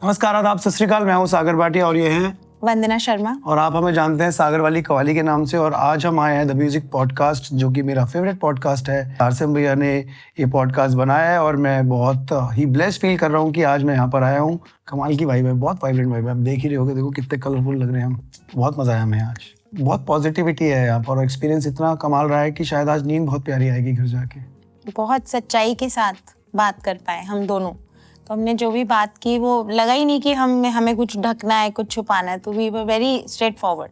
नमस्कार, आदाब, सत श्री अकाल। मैं हूँ सागर भाटिया और ये हैं वंदना शर्मा। और आप हमें जानते हैं सागर वाली कवाली के नाम से। और आज हम आए हैं द म्यूजिक पॉडकास्ट, जो कि मेरा फेवरेट पॉडकास्ट है। तारसेम भैया ने ये पॉडकास्ट बनाया है और मैं बहुत ही ब्लेस्ड फील कर रहा हूँ कि आज मैं यहाँ पर आया हूँ। कमाल की वाइब है, बहुत वाइब्रेंट वाइब है। आप देख ही रहे होगे, देखो कितने कलरफुल लग रहे हैं हम। बहुत मजा आया हमें आज, बहुत पॉजिटिविटी है यहाँ पर और एक्सपीरियंस इतना कमाल रहा है कि शायद आज नींद बहुत प्यारी आएगी घर जाके। बहुत सच्चाई के साथ बात कर पाए हम दोनों, तो हमने जो भी बात की वो लगा ही नहीं कि हमें कुछ ढकना है, कुछ छुपाना है। तो we were very straight forward.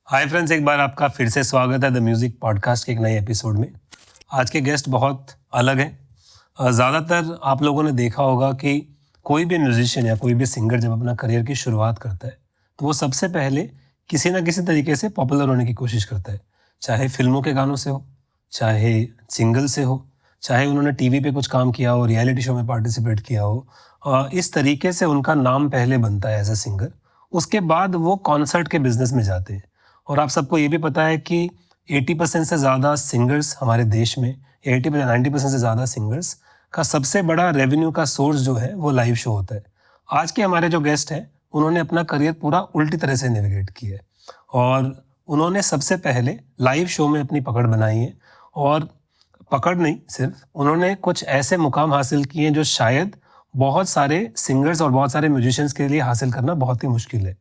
Hi friends, एक बार आपका फिर से स्वागत है द म्यूजिक पॉडकास्ट के एक नए एपिसोड में। आज के गेस्ट बहुत अलग हैं। ज़्यादातर आप लोगों ने देखा होगा कि कोई भी म्यूजिशियन या कोई भी सिंगर जब अपना करियर की शुरुआत करता है तो वो सबसे पहले किसी ना किसी तरीके से पॉपुलर होने की कोशिश करता है। चाहे फिल्मों के गानों से हो, चाहे सिंगल से हो, चाहे उन्होंने टीवी पे कुछ काम किया हो, रियलिटी शो में पार्टिसिपेट किया हो। इस तरीके से उनका नाम पहले बनता है एज ए सिंगर। उसके बाद वो कॉन्सर्ट के बिजनेस में जाते हैं। और आप सबको ये भी पता है कि 80% से ज़्यादा सिंगर्स हमारे देश में, 90% से ज़्यादा सिंगर्स का सबसे बड़ा रेवेन्यू का सोर्स जो है वो लाइव शो होता है। आज के हमारे जो गेस्ट हैं उन्होंने अपना करियर पूरा उल्टी तरह से नेविगेट किया है और उन्होंने सबसे पहले लाइव शो में अपनी पकड़ बनाई है। और पकड़ नहीं, सिर्फ उन्होंने कुछ ऐसे मुकाम हासिल किए हैं जो शायद बहुत सारे सिंगर्स और बहुत सारे म्यूजिशियंस के लिए हासिल करना बहुत ही मुश्किल है।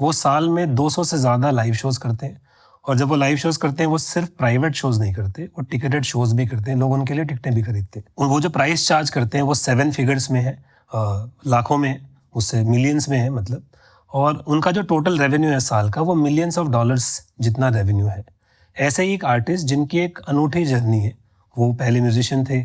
वो साल में 200 से ज़्यादा लाइव शोज़ करते हैं और जब वो लाइव शोज़ करते हैं वो सिर्फ प्राइवेट शोज़ नहीं करते, वो टिकटेड शोज़ भी करते हैं। लोग उनके लिए टिकटें भी खरीदते हैं। और वो जो प्राइस चार्ज करते हैं वो 7 फिगर्स में है, लाखों में है, उससे मिलियंस में है मतलब। और उनका जो टोटल रेवेन्यू है साल का वो मिलियंस ऑफ डॉलर्स जितना रेवेन्यू है। ऐसे ही एक आर्टिस्ट जिनकी एक अनूठी जर्नी है, वो पहले म्यूजिशियन थे,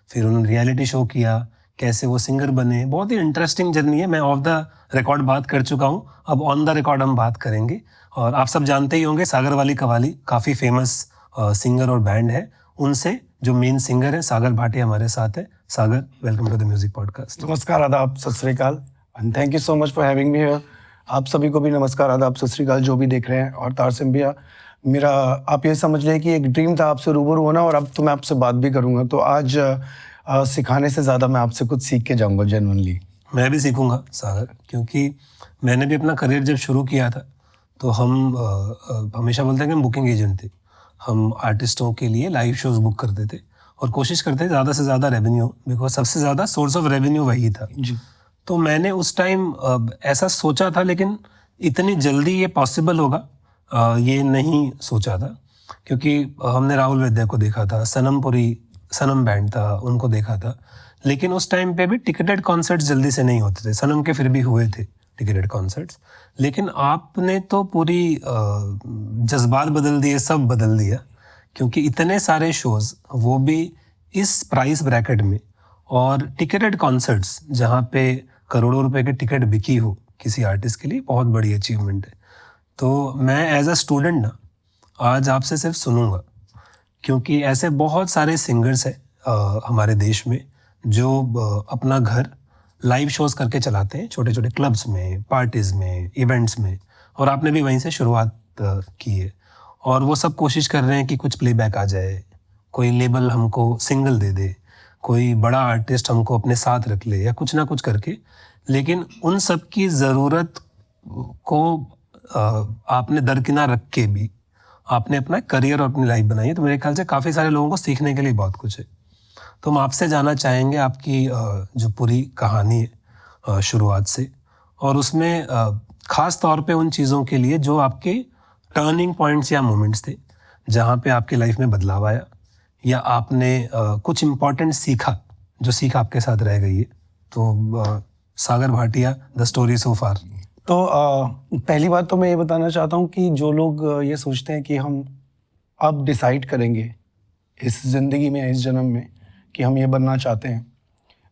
फिर उन्होंने रियलिटी शो किया, कैसे वो सिंगर बने, बहुत ही इंटरेस्टिंग जर्नी है। मैं ऑफ द रिकॉर्ड बात कर चुका हूँ, अब ऑन द रिकॉर्ड हम बात करेंगे। और आप सब जानते ही होंगे सागर वाली कवाली काफ़ी फेमस सिंगर और बैंड है। उनसे जो मेन सिंगर है सागर भाटिया हमारे साथ है। Sagar, welcome to the music podcast. नमस्कार, आदाब, सत श्री अकाल and thank you so much for having me here. आप सभी को भी नमस्कार, आदाब, सत श्री अकाल जो भी देख रहे हैं। और तारसेम भैया, मेरा आप ये समझ लें कि एक ड्रीम था आपसे रूबरू होना और अब तो मैं आपसे बात भी करूंगा। तो आज सिखाने से ज़्यादा मैं आपसे कुछ सीख के जाऊंगा जेन्युइनली। मैं भी सीखूंगा सागर, क्योंकि मैंने भी अपना करियर जब शुरू किया था तो हम हमेशा बोलते हैं कि हम बुकिंग एजेंट थे। हम आर्टिस्टों के लिए लाइव शोज़ बुक करते थे और कोशिश करते थे ज़्यादा से ज़्यादा रेवेन्यू, बिकॉज सबसे ज़्यादा सोर्स ऑफ रेवेन्यू वही था जी। तो मैंने उस टाइम ऐसा सोचा था, लेकिन इतनी जल्दी ये पॉसिबल होगा ये नहीं सोचा था। क्योंकि हमने राहुल वैद्य को देखा था, सनम बैंड था, उनको देखा था। लेकिन उस टाइम पे भी टिकटेड कॉन्सर्ट्स जल्दी से नहीं होते थे। सनम के फिर भी हुए थे टिकटेड कॉन्सर्ट्स, लेकिन आपने तो पूरी जज्बात बदल दिए, सब बदल दिया। क्योंकि इतने सारे शोज़, वो भी इस प्राइस ब्रैकेट में, और टिकटेड कॉन्सर्ट्स जहाँ पे करोड़ों रुपए की टिकट बिकी हो किसी आर्टिस्ट के लिए, बहुत बड़ी अचीवमेंट है। तो मैं एज अ स्टूडेंट ना आज आपसे सिर्फ सुनूंगा, क्योंकि ऐसे बहुत सारे सिंगर्स हैं हमारे देश में जो अपना घर लाइव शोज़ करके चलाते हैं, छोटे छोटे क्लब्स में, पार्टीज़ में, इवेंट्स में। और आपने भी वहीं से शुरुआत की है और वो सब कोशिश कर रहे हैं कि कुछ प्लेबैक आ जाए, कोई लेबल हमको सिंगल दे दे, कोई बड़ा आर्टिस्ट हमको अपने साथ रख ले, या कुछ ना कुछ करके। लेकिन उन सब की ज़रूरत को आपने दरकिनार रख के भी आपने अपना करियर और अपनी लाइफ बनाई है। तो मेरे ख्याल से काफ़ी सारे लोगों को सीखने के लिए बहुत कुछ है। तो हम आपसे जानना चाहेंगे आपकी जो पूरी कहानी है शुरुआत से, और उसमें ख़ास तौर पे उन चीज़ों के लिए जो आपके टर्निंग पॉइंट्स या मोमेंट्स थे जहाँ पे आपकी लाइफ में बदलाव आया, या आपने कुछ इम्पॉर्टेंट सीखा, जो सीख आपके साथ रह गई है। तो सागर भाटिया, द स्टोरी सो फार। तो पहली बात तो मैं ये बताना चाहता हूँ कि जो लोग ये सोचते हैं कि हम अब डिसाइड करेंगे इस ज़िंदगी में, इस जन्म में, कि हम ये बनना चाहते हैं,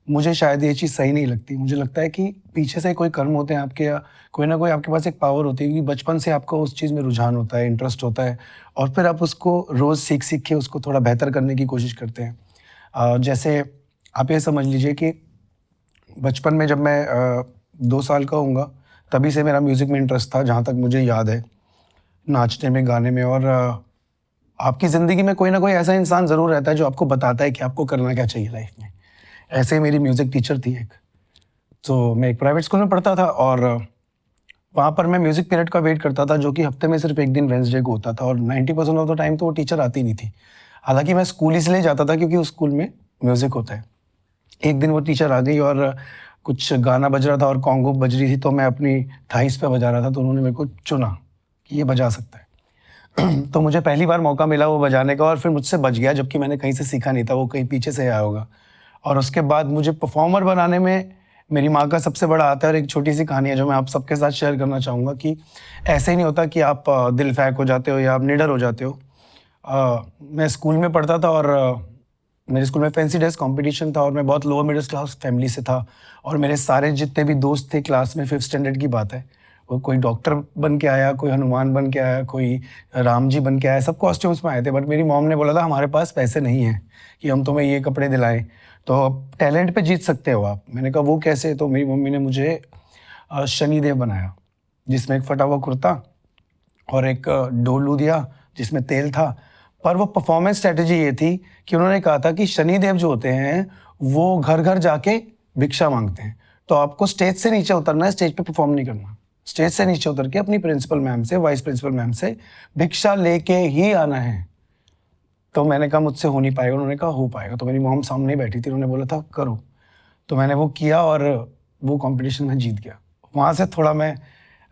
मुझे शायद ये चीज़ सही नहीं लगती। मुझे लगता है कि पीछे से कोई कर्म होते हैं आपके, या कोई ना कोई आपके पास एक पावर होती है, क्योंकि बचपन से आपको उस चीज़ में रुझान होता है, इंटरेस्ट होता है, और फिर आप उसको रोज़ सीख सीख के उसको थोड़ा बेहतर करने की कोशिश करते हैं। जैसे आप ये समझ लीजिए कि बचपन में जब मैं 2 साल का होऊंगा तभी से मेरा म्यूज़िक में इंटरेस्ट था, जहाँ तक मुझे याद है, नाचने में, गाने में। और आपकी ज़िंदगी में कोई ना कोई ऐसा इंसान ज़रूर रहता है जो आपको बताता है कि आपको करना क्या चाहिए लाइफ में। ऐसे ही मेरी म्यूज़िक टीचर थी एक। तो मैं एक प्राइवेट स्कूल में पढ़ता था और वहाँ पर मैं म्यूज़िक पीरियड का वेट करता था, जो कि हफ्ते में सिर्फ एक दिन वेडनेसडे को होता था, और 90% ऑफ द टाइम तो वो टीचर आती नहीं थी। हालांकि मैं स्कूल इसलिए जाता था क्योंकि उस स्कूल में म्यूज़िक होता है। एक दिन वो टीचर आ गई और कुछ गाना बज रहा था और कॉन्गो बज रही थी, तो मैं अपनी थाइस पे बजा रहा था, तो उन्होंने मेरे को चुना कि ये बजा सकता है। तो मुझे पहली बार मौका मिला वो बजाने का, और फिर मुझसे बज गया, जबकि मैंने कहीं से सीखा नहीं था, वो कहीं पीछे से आया होगा। और उसके बाद मुझे परफॉर्मर बनाने में मेरी माँ का सबसे बड़ा हाथ है। और एक छोटी सी कहानी है जो मैं आप सबके साथ शेयर करना चाहूँगा कि ऐसे ही नहीं होता कि आप दिल फेंक हो जाते हो या आप निडर हो जाते हो। मैं स्कूल में पढ़ता था और मेरे स्कूल में फैंसी ड्रेस कंपटीशन था, और मैं बहुत लोअर मिडिल क्लास फैमिली से था, और मेरे सारे जितने भी दोस्त थे क्लास में, 5th स्टैंडर्ड की बात है, वो कोई डॉक्टर बन के आया, कोई हनुमान बन के आया, कोई राम जी बन के आया, सब कॉस्ट्यूम्स में आए थे। बट मेरी मॉम ने बोला था हमारे पास पैसे नहीं हैं कि हम तुम्हें ये कपड़े दिलाएं, तो टैलेंट पे जीत सकते हो आप। मैंने कहा वो कैसे? तो मेरी मम्मी ने मुझे शनिदेव बनाया, जिसमें एक फटा हुआ कुर्ता और एक डोलू दिया जिसमें तेल था। पर वो परफॉर्मेंस स्ट्रेटजी ये थी कि उन्होंने कहा था कि शनिदेव जो होते हैं वो घर घर जाके भिक्षा मांगते हैं, तो आपको स्टेज से नीचे उतरना है, स्टेज पे परफॉर्म नहीं करना। स्टेज से नीचे उतर के अपनी प्रिंसिपल मैम से, वाइस प्रिंसिपल मैम से भिक्षा लेके ही आना है। तो मैंने कहा मुझसे हो नहीं पाएगा। उन्होंने कहा हो पाएगा। तो मेरी मॉम सामने ही बैठी थी, उन्होंने बोला था करो। तो मैंने वो किया और वो कंपटीशन में जीत गया। वहाँ से थोड़ा मैं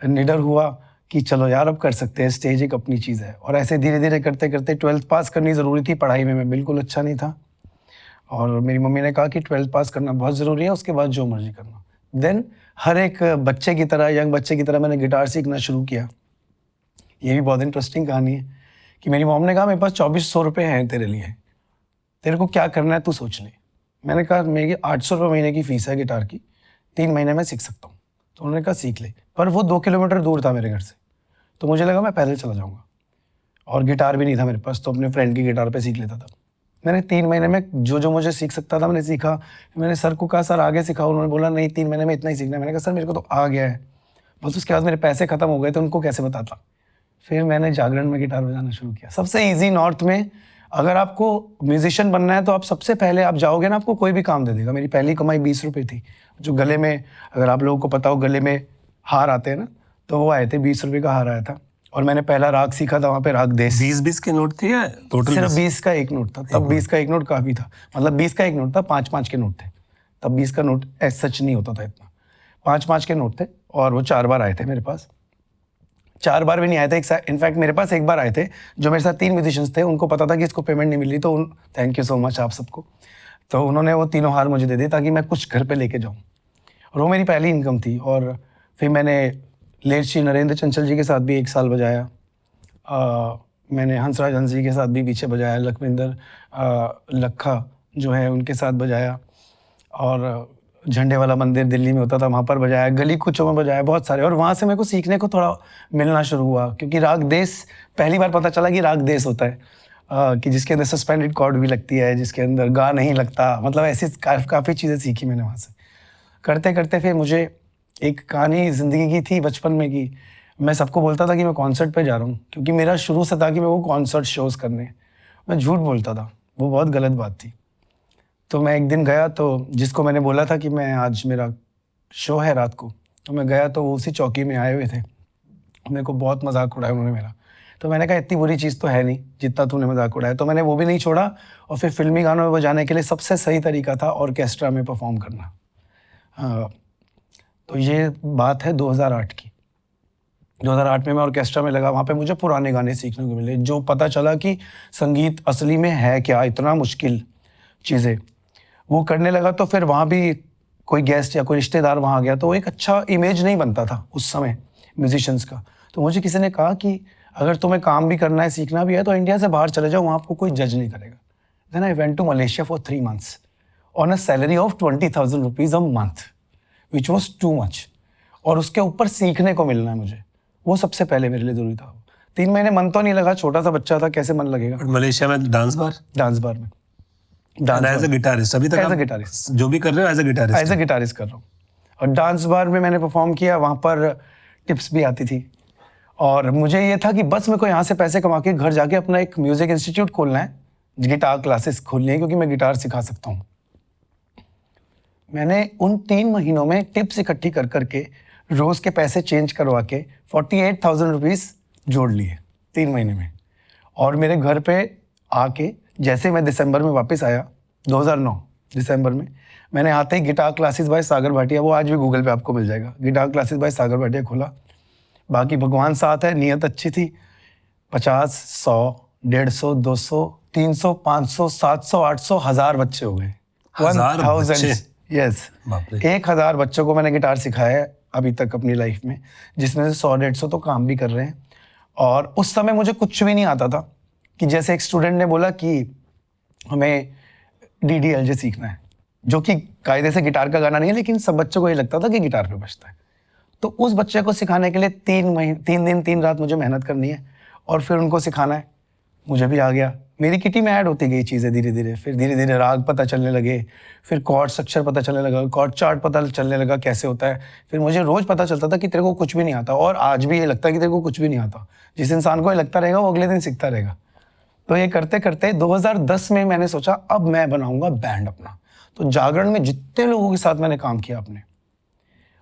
निडर हुआ कि चलो यार अब कर सकते हैं, स्टेज एक अपनी चीज़ है। और ऐसे धीरे धीरे करते करते 12th पास करनी ज़रूरी थी। पढ़ाई में मैं बिल्कुल अच्छा नहीं था, और मेरी मम्मी ने कहा कि 12th पास करना बहुत ज़रूरी है, उसके बाद जो मर्जी करना। देन हर एक बच्चे की तरह, यंग बच्चे की तरह मैंने गिटार सीखना शुरू किया। ये भी बहुत इंटरेस्टिंग कहानी है कि मेरी मॉम ने कहा मेरे पास 2400 रुपये हैं तेरे लिए, तेरे को क्या करना है तू सोच ले। मैंने कहा मेरी 800 रुपये महीने की फ़ीस है गिटार की, 3 महीने में सीख सकता हूँ। तो उन्होंने कहा सीख ले। पर वो 2 किलोमीटर दूर था मेरे घर से, तो मुझे लगा मैं पैदल चला जाऊँगा, और गिटार भी नहीं था मेरे पास, तो अपने फ्रेंड की गिटार पे सीख लेता था। मैंने 3 महीने में जो जो मुझे सीख सकता था मैंने सीखा। मैंने सर को कहा सर आगे सिखाओ। उन्होंने बोला नहीं 3 महीने में इतना ही सीखना है। मैंने कहा सर मेरे को तो आ गया है बस। उसके बाद मेरे पैसे ख़त्म हो गए तो उनको कैसे बताता। फिर मैंने जागरण में गिटार बजाना शुरू किया। सबसे ईजी नॉर्थ में, अगर आपको म्यूजिशियन बनना है तो आप सबसे पहले आप जाओगे ना, आपको कोई भी काम दे देगा। मेरी पहली कमाई 20 रुपये थी। जो गले में, अगर आप लोगों को पता हो, गले में हार आते हैं ना, तो वो आए थे, 20 रुपये का हार आया था। और मैंने पहला राग सीखा था वहाँ पे, राग देश। 20 के नोट थे या टोटल? सिर्फ 20 का एक नोट था तब। 20 का एक नोट काफ़ी था, मतलब 20 का एक नोट था, 5-5 के नोट थे तब। 20 का नोट ऐसा सच नहीं होता था इतना, 5-5 के नोट थे। और वो 4 बार आए थे मेरे पास। 4 बार भी नहीं आए थे, इनफैक्ट मेरे पास एक बार आए थे। जो मेरे साथ 3 म्यूजिशियंस थे, उनको पता था कि इसको पेमेंट नहीं मिल रही, तो थैंक यू सो मच आप सबको। तो उन्होंने वो तीनों हार मुझे दे दिए ताकि मैं कुछ घर पे लेके जाऊँ, और वो मेरी पहली इनकम थी। और फिर मैंने लेट श्री नरेंद्र चंचल जी के साथ भी 1 साल बजाया। मैंने हंसराज हंसी के साथ भी पीछे बजाया, लखविंदर लखा जो है उनके साथ बजाया, और झंडे वाला मंदिर दिल्ली में होता था वहाँ पर बजाया, गली कुचों में बजाया, बहुत सारे। और वहाँ से मेरे को सीखने को थोड़ा मिलना शुरू हुआ, क्योंकि राग देश पहली बार पता चला कि राग देश होता है, कि जिसके अंदर सस्पेंडेड कॉर्ड भी लगती है, जिसके अंदर गा नहीं लगता। मतलब ऐसी काफ़ी चीज़ें सीखी मैंने वहाँ से। करते करते फिर मुझे एक कहानी ज़िंदगी की थी बचपन में कि मैं सबको बोलता था कि मैं कॉन्सर्ट पे जा रहा हूँ, क्योंकि मेरा शुरू से था कि मैं वो कॉन्सर्ट शोज़ करने। मैं झूठ बोलता था, वो बहुत गलत बात थी। तो मैं एक दिन गया, तो जिसको मैंने बोला था कि मैं आज मेरा शो है रात को, तो मैं गया तो वो उसी चौकी में आए हुए थे। मेरे को बहुत मजाक उड़ाया उन्होंने मेरा। तो मैंने कहा इतनी बुरी चीज़ तो है नहीं जितना तूने मजाक उड़ाया। तो मैंने वो भी नहीं छोड़ा, और फिर फिल्मी गानों में बजाने के लिए सबसे सही तरीका था ऑर्केस्ट्रा में परफॉर्म करना। तो ये बात है 2008 की। 2008 में मैं ऑर्केस्ट्रा में लगा, वहाँ पे मुझे पुराने गाने सीखने को मिले, जो पता चला कि संगीत असली में है क्या, इतना मुश्किल चीज़ें वो करने लगा। तो फिर वहाँ भी कोई गेस्ट या कोई रिश्तेदार वहाँ गया, तो एक अच्छा इमेज नहीं बनता था उस समय म्यूजिशियंस का। तो मुझे किसी ने कहा कि अगर तुम्हें काम भी करना है, सीखना भी है, तो इंडिया से बाहर चले जाओ, वहाँ आपको कोई जज नहीं करेगा। Then I went to Malaysia for 3 months on a salary of 20,000 rupees a month, which was too much. और उसके ऊपर सीखने को मिलना है मुझे, वो सबसे पहले मेरे लिए ज़रूरी था। 3 महीने मन तो नहीं लगा, छोटा सा बच्चा था, कैसे मन लगेगा। मलेशिया में डांस बार में एज ए गिटारिस्ट अभी तक एज ए गिटारिस्ट जो भी कर रहे हो एज ए गिटारिस्ट कर रहा हूँ। और डांस बार में मैंने परफॉर्म किया, वहाँ पर टिप्स भी आती थी। और मुझे ये था कि बस मेरे को यहाँ से पैसे कमा के घर जाके अपना एक म्यूज़िक इंस्टीट्यूट खोलना है, गिटार क्लासेस खोलनी है, क्योंकि मैं गिटार सिखा सकता हूँ। मैंने उन 3 महीनों में टिप्स इकट्ठी कर करके रोज़ के पैसे चेंज करवा के 48,000 रुपीज़ जोड़ लिए 3 महीने में। और मेरे घर पे आके जैसे मैं दिसंबर में वापस आया 2009 दिसंबर में, मैंने आते ही गिटार क्लासेस बाय सागर भाटिया, वो आज भी गूगल पे आपको मिल जाएगा, गिटार क्लासेस बाय सागर भाटिया खोला। बाकी भगवान साथ है, नियत अच्छी थी। 50, 100, 150, 200, 300, 500, 700, 800, 1000 बच्चे हो गए। 1000 बच्चे? यस, बाप रे। 1000 बच्चों को मैंने गिटार सिखाया है अभी तक अपनी लाइफ में, जिसमें से 100-150 तो काम भी कर रहे हैं। और उस समय मुझे कुछ भी नहीं आता था कि जैसे एक स्टूडेंट ने बोला कि हमें DDLJ सीखना है, जो कि कायदे से गिटार का गाना नहीं है, लेकिन सब बच्चों को ये लगता था कि गिटार पे बजता है। तो उस बच्चे को सिखाने के लिए 3 दिन 3 रात मुझे मेहनत करनी है और फिर उनको सिखाना है। मुझे भी आ गया, मेरी किटी में ऐड होती गई चीज़ें धीरे धीरे। फिर धीरे धीरे राग पता चलने लगे, फिर कॉर्ड स्ट्रक्चर पता चलने लगा, कॉर्ड चार्ट पता चलने लगा कैसे होता है। फिर मुझे रोज़ पता चलता था कि तेरे को कुछ भी नहीं आता, और आज भी ये लगता है कि तेरे को कुछ भी नहीं आता। जिस इंसान को ये लगता रहेगा वो अगले दिन सीखता रहेगा। तो ये करते करते 2010 में मैंने सोचा अब मैं बनाऊंगा बैंड अपना। तो जागरण में जितने लोगों के साथ मैंने काम किया अपने,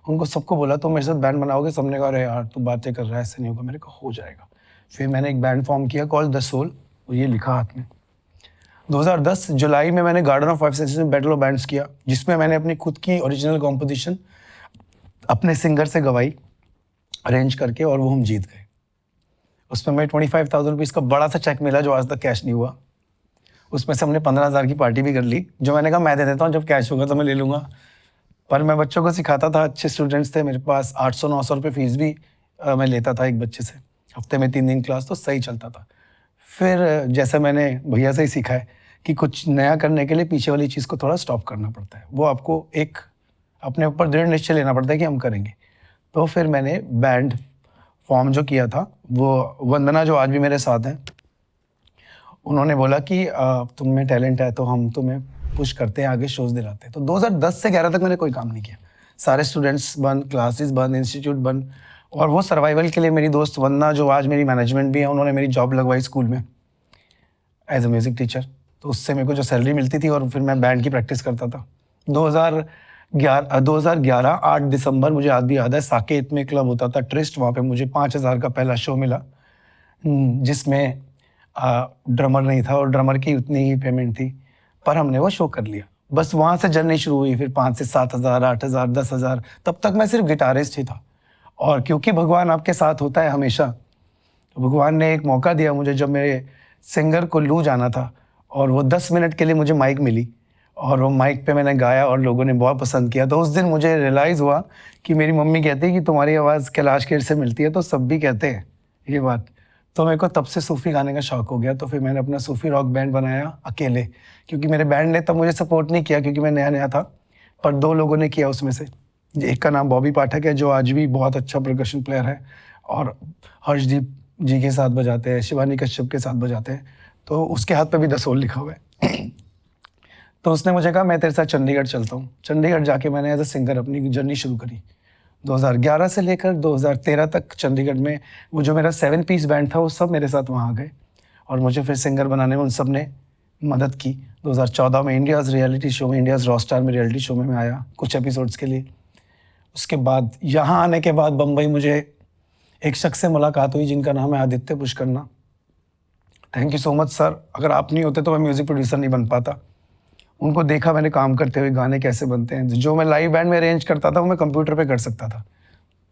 उनको सबको बोला तो मेरे साथ बैंड बनाओगे? सबने कहा अरे यार तू बातें कर रहा है, ऐसे नहीं होगा। मैंने कहा हो जाएगा। फिर मैंने एक बैंड फॉर्म किया कॉल द सोल, और ये लिखा हाथ में। 2010 जुलाई में मैंने गार्डन ऑफ 5 सेंसेस में बैटल ऑफ बैंड्स किया, जिसमें मैंने अपनी खुद की ओरिजिनल कॉम्पोजिशन अपने सिंगर से गवाई अरेंज करके, और वो हम जीत गए। उसमें मैं 25,000 रुपीज़ का बड़ा सा चेक मिला जो आज तक कैश नहीं हुआ। उसमें से हमने 15,000 की पार्टी भी कर ली, जो मैंने कहा मैं दे देता हूँ, जब कैश होगा तो मैं ले लूँगा। पर मैं बच्चों को सिखाता था, अच्छे स्टूडेंट्स थे मेरे पास। 800-900 रुपये फीस भी मैं लेता था एक बच्चे से, हफ्ते में 3 दिन क्लास, तो सही चलता था। फिर जैसे मैंने भैया से ही सीखा है कि कुछ नया करने के लिए पीछे वाली चीज़ को थोड़ा स्टॉप करना पड़ता है, वो आपको एक अपने ऊपर दृढ़ निश्चय लेना पड़ता है कि हम करेंगे। तो फिर मैंने बैंड फॉर्म जो किया था, वो वंदना जो आज भी मेरे साथ हैं, उन्होंने बोला कि तुम में टैलेंट है तो हम तुम्हें पुश करते हैं, आगे शोज दिलाते हैं। तो 2010 से 11 तक मैंने कोई काम नहीं किया, सारे स्टूडेंट्स बंद, क्लासेस बंद, इंस्टीट्यूट बंद। और वो सर्वाइवल के लिए मेरी दोस्त वंदना जो आज मेरी मैनेजमेंट भी है, उन्होंने मेरी जॉब लगवाई स्कूल में एज ए म्यूज़िक टीचर। तो उससे मेरे को जो सैलरी मिलती थी, और फिर मैं बैंड की प्रैक्टिस करता था। 2011 8 दिसंबर मुझे आज भी याद है, साकेत में क्लब होता था ट्रिस्ट, वहाँ पे मुझे 5,000 का पहला शो मिला, जिसमें ड्रमर नहीं था और ड्रमर की उतनी ही पेमेंट थी, पर हमने वो शो कर लिया। बस वहाँ से जर्नी शुरू हुई। फिर 5 से 7,000, 8,000, 10,000, तब तक मैं सिर्फ गिटारिस्ट ही था। और क्योंकि भगवान आपके साथ होता है हमेशा, तो भगवान ने एक मौका दिया मुझे, जब मेरे सिंगर को लू जाना था, और वो 10 मिनट के लिए मुझे माइक मिली, और वो माइक पे मैंने गाया और लोगों ने बहुत पसंद किया। तो उस दिन मुझे रियलाइज़ हुआ कि मेरी मम्मी कहती है कि तुम्हारी आवाज़ कैलाश खेर से मिलती है, तो सब भी कहते हैं ये बात। तो मेरे को तब से सूफ़ी गाने का शौक़ हो गया। तो फिर मैंने अपना सूफ़ी रॉक बैंड बनाया अकेले, क्योंकि मेरे बैंड ने तब मुझे सपोर्ट नहीं किया, क्योंकि मैं नया नया था। पर 2 लोगों ने किया उसमें से। एक का नाम बॉबी पाठक है, जो आज भी बहुत अच्छा परकशन प्लेयर है, और हर्षदीप जी के साथ बजाते हैं, शिवानी कश्यप के साथ बजाते हैं। तो उसके हाथ पे भी द सोल लिखा हुआ है। तो उसने मुझे कहा मैं तेरे साथ चंडीगढ़ चलता हूँ। चंडीगढ़ जाके मैंने एज अ सिंगर अपनी जर्नी शुरू करी। 2011 से लेकर 2013 तक चंडीगढ़ में वो जो मेरा 7 पीस बैंड था, वो सब मेरे साथ वहाँ आ गए, और मुझे फिर सिंगर बनाने में उन सब ने मदद की। 2014 में इंडियाज़ रियलिटी शो में, इंडियाज़ रॉक स्टार में रियलिटी शो में मैं आया कुछ एपिसोड्स के लिए। उसके बाद यहाँ आने के बाद बम्बई मुझे एक शख्स से मुलाकात हुई, जिनका नाम है Aditya Pushkarna. Thank you so much sir, अगर आप नहीं होते तो मैं म्यूज़िक प्रोड्यूसर नहीं बन पाता। उनको देखा मैंने काम करते हुए, गाने कैसे बनते हैं, जो मैं लाइव बैंड में अरेंज करता था वो मैं कंप्यूटर पे कर सकता था।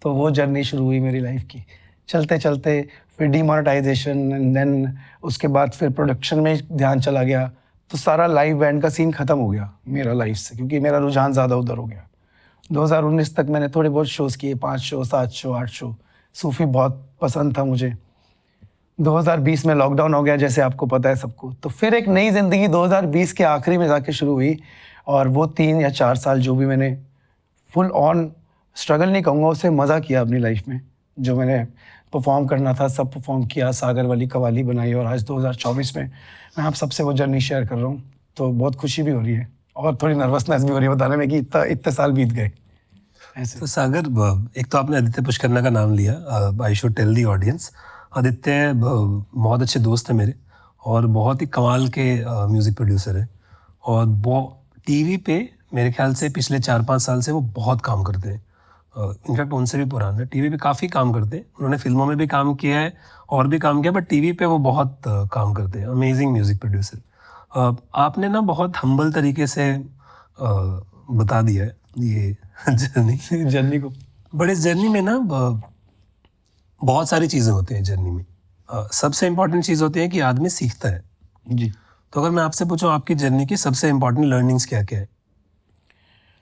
तो वो जर्नी शुरू हुई मेरी लाइफ की। चलते चलते फिर डीमोनेटाइजेशन, एंड देन उसके बाद फिर प्रोडक्शन में ध्यान चला गया। तो सारा लाइव बैंड का सीन ख़त्म हो गया मेरा लाइफ से, क्योंकि मेरा रुझान ज़्यादा उधर हो गया। 2019 तक मैंने थोड़े बहुत शोज़ किए, 5 शो, 7 शो, 8 शो। सूफ़ी बहुत पसंद था मुझे। 2020 में लॉकडाउन हो गया, जैसे आपको पता है सबको। तो फिर एक नई ज़िंदगी 2020 के आखिरी में जाके शुरू हुई, और वो 3 या 4 साल जो भी मैंने फुल ऑन स्ट्रगल नहीं कहूँगा, उससे मज़ा किया अपनी लाइफ में। जो मैंने परफॉर्म करना था सब परफॉर्म किया, सागर वाली कवाली बनाई, और आज 2024 में मैं आप सबसे वो जर्नी शेयर कर रहा हूँ। तो बहुत खुशी भी हो रही है, और थोड़ी नर्वसनेस भी हो रही है बताने में कि इतने साल बीत गए ऐसे। तो सागर, एक तो आपने आदित्य पुष्करना का नाम लिया, I should tell the audience, Aditya बहुत अच्छे दोस्त हैं मेरे, और बहुत ही कमाल के म्यूज़िक प्रोड्यूसर है, और वो टीवी पे मेरे ख्याल से पिछले 4-5 साल से वो बहुत काम करते हैं, इनफैक्ट उनसे भी पुराना, टीवी पे काफ़ी काम करते हैं, उन्होंने फिल्मों में भी काम किया है और भी काम किया, बट टीवी पे वो बहुत काम करते हैं, अमेजिंग म्यूज़िक प्रोड्यूसर। आपने ना बहुत हम्बल तरीके से बता दिया है ये जर्नी को। बट इस जर्नी में ना बहुत सारी चीज़ें होती हैं जर्नी में। सबसे इम्पॉर्टेंट चीज़ होती है कि आदमी सीखता है। जी। तो अगर मैं आपसे पूछूं आपकी जर्नी की सबसे इम्पॉर्टेंट लर्निंग्स क्या क्या है?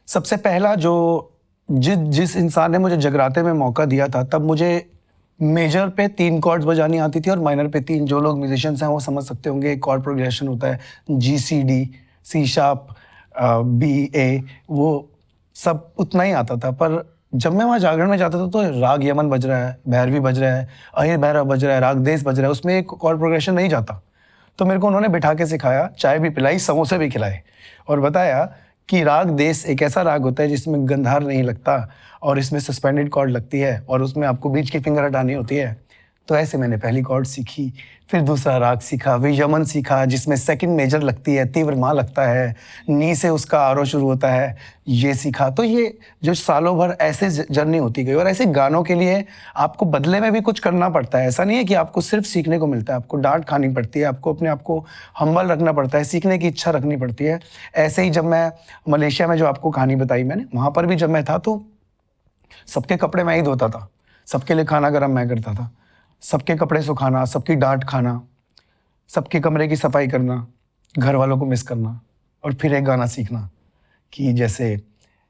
सबसे पहला जो जिस इंसान ने मुझे जगराते में मौका दिया था, तब मुझे मेजर पे 3 कॉर्ड्स बजानी आती थी और माइनर पे 3। जो लोग म्यूजिशियंस हैं वो समझ सकते होंगे, एक कॉर्ड प्रोग्रेशन होता है G C D, C sharp, B A, वो सब उतना ही आता था। पर जब मैं वहाँ जागरण में जाता था तो राग यमन बज रहा है, भैरवी बज रहा है, अहिर भैरव बज रहा है, राग देश बज रहा है, उसमें एक कॉर्ड प्रोग्रेशन नहीं जाता। तो मेरे को उन्होंने बिठा के सिखाया, चाय भी पिलाई, समोसे भी खिलाए और बताया कि राग देश एक ऐसा राग होता है जिसमें गंधार नहीं लगता और इसमें सस्पेंडेड कॉर्ड लगती है और उसमें आपको बीच की फिंगर हटानी होती है। तो ऐसे मैंने पहली कॉर्ड सीखी, फिर दूसरा राग सीखा, फिर यमन सीखा जिसमें सेकंड मेजर लगती है, तीव्र माँ लगता है, नी से उसका आरोह शुरू होता है, ये सीखा। तो ये जो सालों भर ऐसे जर्नी होती गई और ऐसे गानों के लिए आपको बदले में भी कुछ करना पड़ता है। ऐसा नहीं है कि आपको सिर्फ सीखने को मिलता है, आपको डांट खानी पड़ती है, आपको अपने आप को हम्बल रखना पड़ता है, सीखने की इच्छा रखनी पड़ती है। ऐसे ही जब मैं मलेशिया में जो आपको कहानी बताई मैंने, वहाँ पर भी जब मैं था तो सबके कपड़े मैं ही धोता था, सबके लिए खाना गर्म मैं करता था, सबके कपड़े सुखाना, सबकी डांट खाना, सबके कमरे की सफाई करना, घर वालों को मिस करना और फिर एक गाना सीखना कि जैसे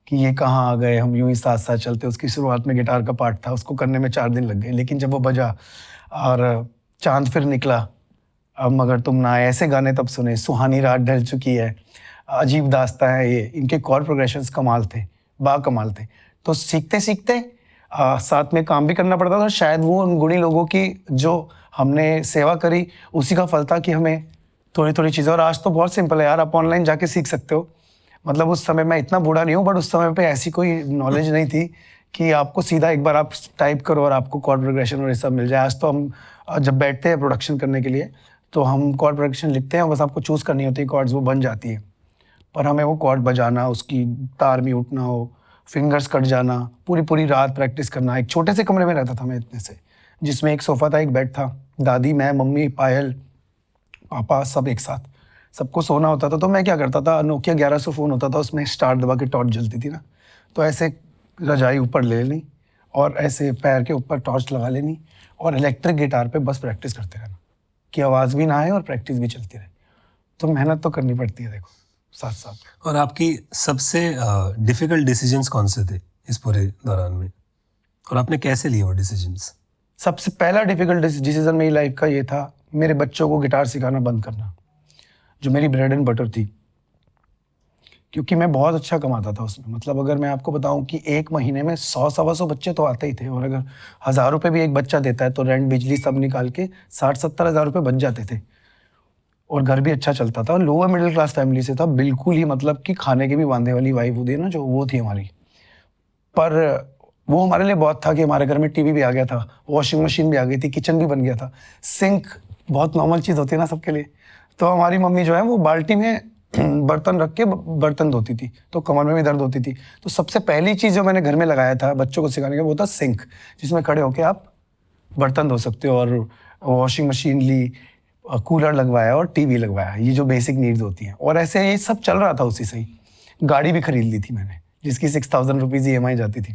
कि ये कहाँ आ गए हम यूं ही साथ साथ चलते। उसकी शुरुआत में गिटार का पार्ट था, उसको करने में 4 दिन लग गए, लेकिन जब वो बजा और चांद फिर निकला, अब मगर तुम ना आए, ऐसे गाने तब सुने। सुहानी रात ढल चुकी है, अजीब दास्तां है, ये इनके कॉर्ड प्रोग्रेशंस कमाल थे, बाकमाल थे। तो सीखते सीखते साथ में काम भी करना पड़ता था। शायद वो उन गुणी लोगों की जो हमने सेवा करी उसी का फल था कि हमें थोड़ी थोड़ी चीज़ें। और आज तो बहुत सिंपल है यार, आप ऑनलाइन जाके सीख सकते हो। मतलब उस समय मैं इतना बूढ़ा नहीं हूँ, बट उस समय पे ऐसी कोई नॉलेज नहीं थी कि आपको सीधा एक बार आप टाइप करो और आपको कॉर्ड प्रोग्रेशन और ये सब मिल जाए। आज तो हम जब बैठते हैं प्रोडक्शन करने के लिए तो हम कॉर्ड प्रोग्रेशन लिखते हैं, बस आपको चूज़ करनी होती है कॉर्ड्स, वो बन जाती है। पर हमें वो कॉर्ड बजाना, उसकी तार में उठना हो, फिंगर्स कट जाना, पूरी पूरी रात प्रैक्टिस करना। एक छोटे से कमरे में रहता था मैं इतने से, जिसमें एक सोफ़ा था, एक बेड था, दादी, मैं, मम्मी, पायल, पापा सब एक साथ, सबको सोना होता था। तो मैं क्या करता था, नोकिया 1100 फ़ोन होता था, उसमें स्टार दबा के टॉर्च जलती थी ना, तो ऐसे रजाई ऊपर ले लेनी और ऐसे पैर के ऊपर टॉर्च लगा लेनी और इलेक्ट्रिक गिटार पे बस प्रैक्टिस करते रहना कि आवाज़ भी ना आए और प्रैक्टिस भी चलती रहे। तो मेहनत तो करनी पड़ती है देखो साथ साथ। और आपकी सबसे डिफिकल्ट डिसीजंस कौन से थे इस पूरे दौरान में, और आपने कैसे लिए वो डिसीजंस? सबसे पहला डिफिकल्ट डिसीजन मेरी लाइफ का ये था, मेरे बच्चों को गिटार सिखाना बंद करना, जो मेरी ब्रेड एंड बटर थी, क्योंकि मैं बहुत अच्छा कमाता था उसमें। मतलब अगर मैं आपको बताऊं कि एक महीने में 100-125 बच्चे तो आते ही थे, और अगर 1000 रुपये भी एक बच्चा देता है तो रेंट, बिजली सब निकाल के 60-70 हज़ार रुपये बच जाते थे और घर भी अच्छा चलता था। लोअर मिडिल क्लास फैमिली से था बिल्कुल ही, मतलब कि खाने के भी वांदे वाली वाइफ होती है ना, जो वो थी हमारी। पर वो हमारे लिए बहुत था कि हमारे घर में टीवी भी आ गया था, वॉशिंग मशीन भी आ गई थी, किचन भी बन गया था, सिंक बहुत नॉर्मल चीज़ होती है ना सबके लिए। तो हमारी मम्मी जो है वो बाल्टी में बर्तन रख के बर्तन धोती थी, तो कमर में भी दर्द होती थी। तो सबसे पहली चीज़ जो मैंने घर में लगाया था बच्चों को सिखाने का, वो था सिंक, जिसमें खड़े होके आप बर्तन धो सकते हो। और वॉशिंग मशीन ली, कूलर लगवाया और टीवी लगवाया, ये जो बेसिक नीड्स होती हैं। और ऐसे ये सब चल रहा था उसी से ही। गाड़ी भी खरीद ली थी मैंने, जिसकी 6000 रुपीज़ EMI जाती थी।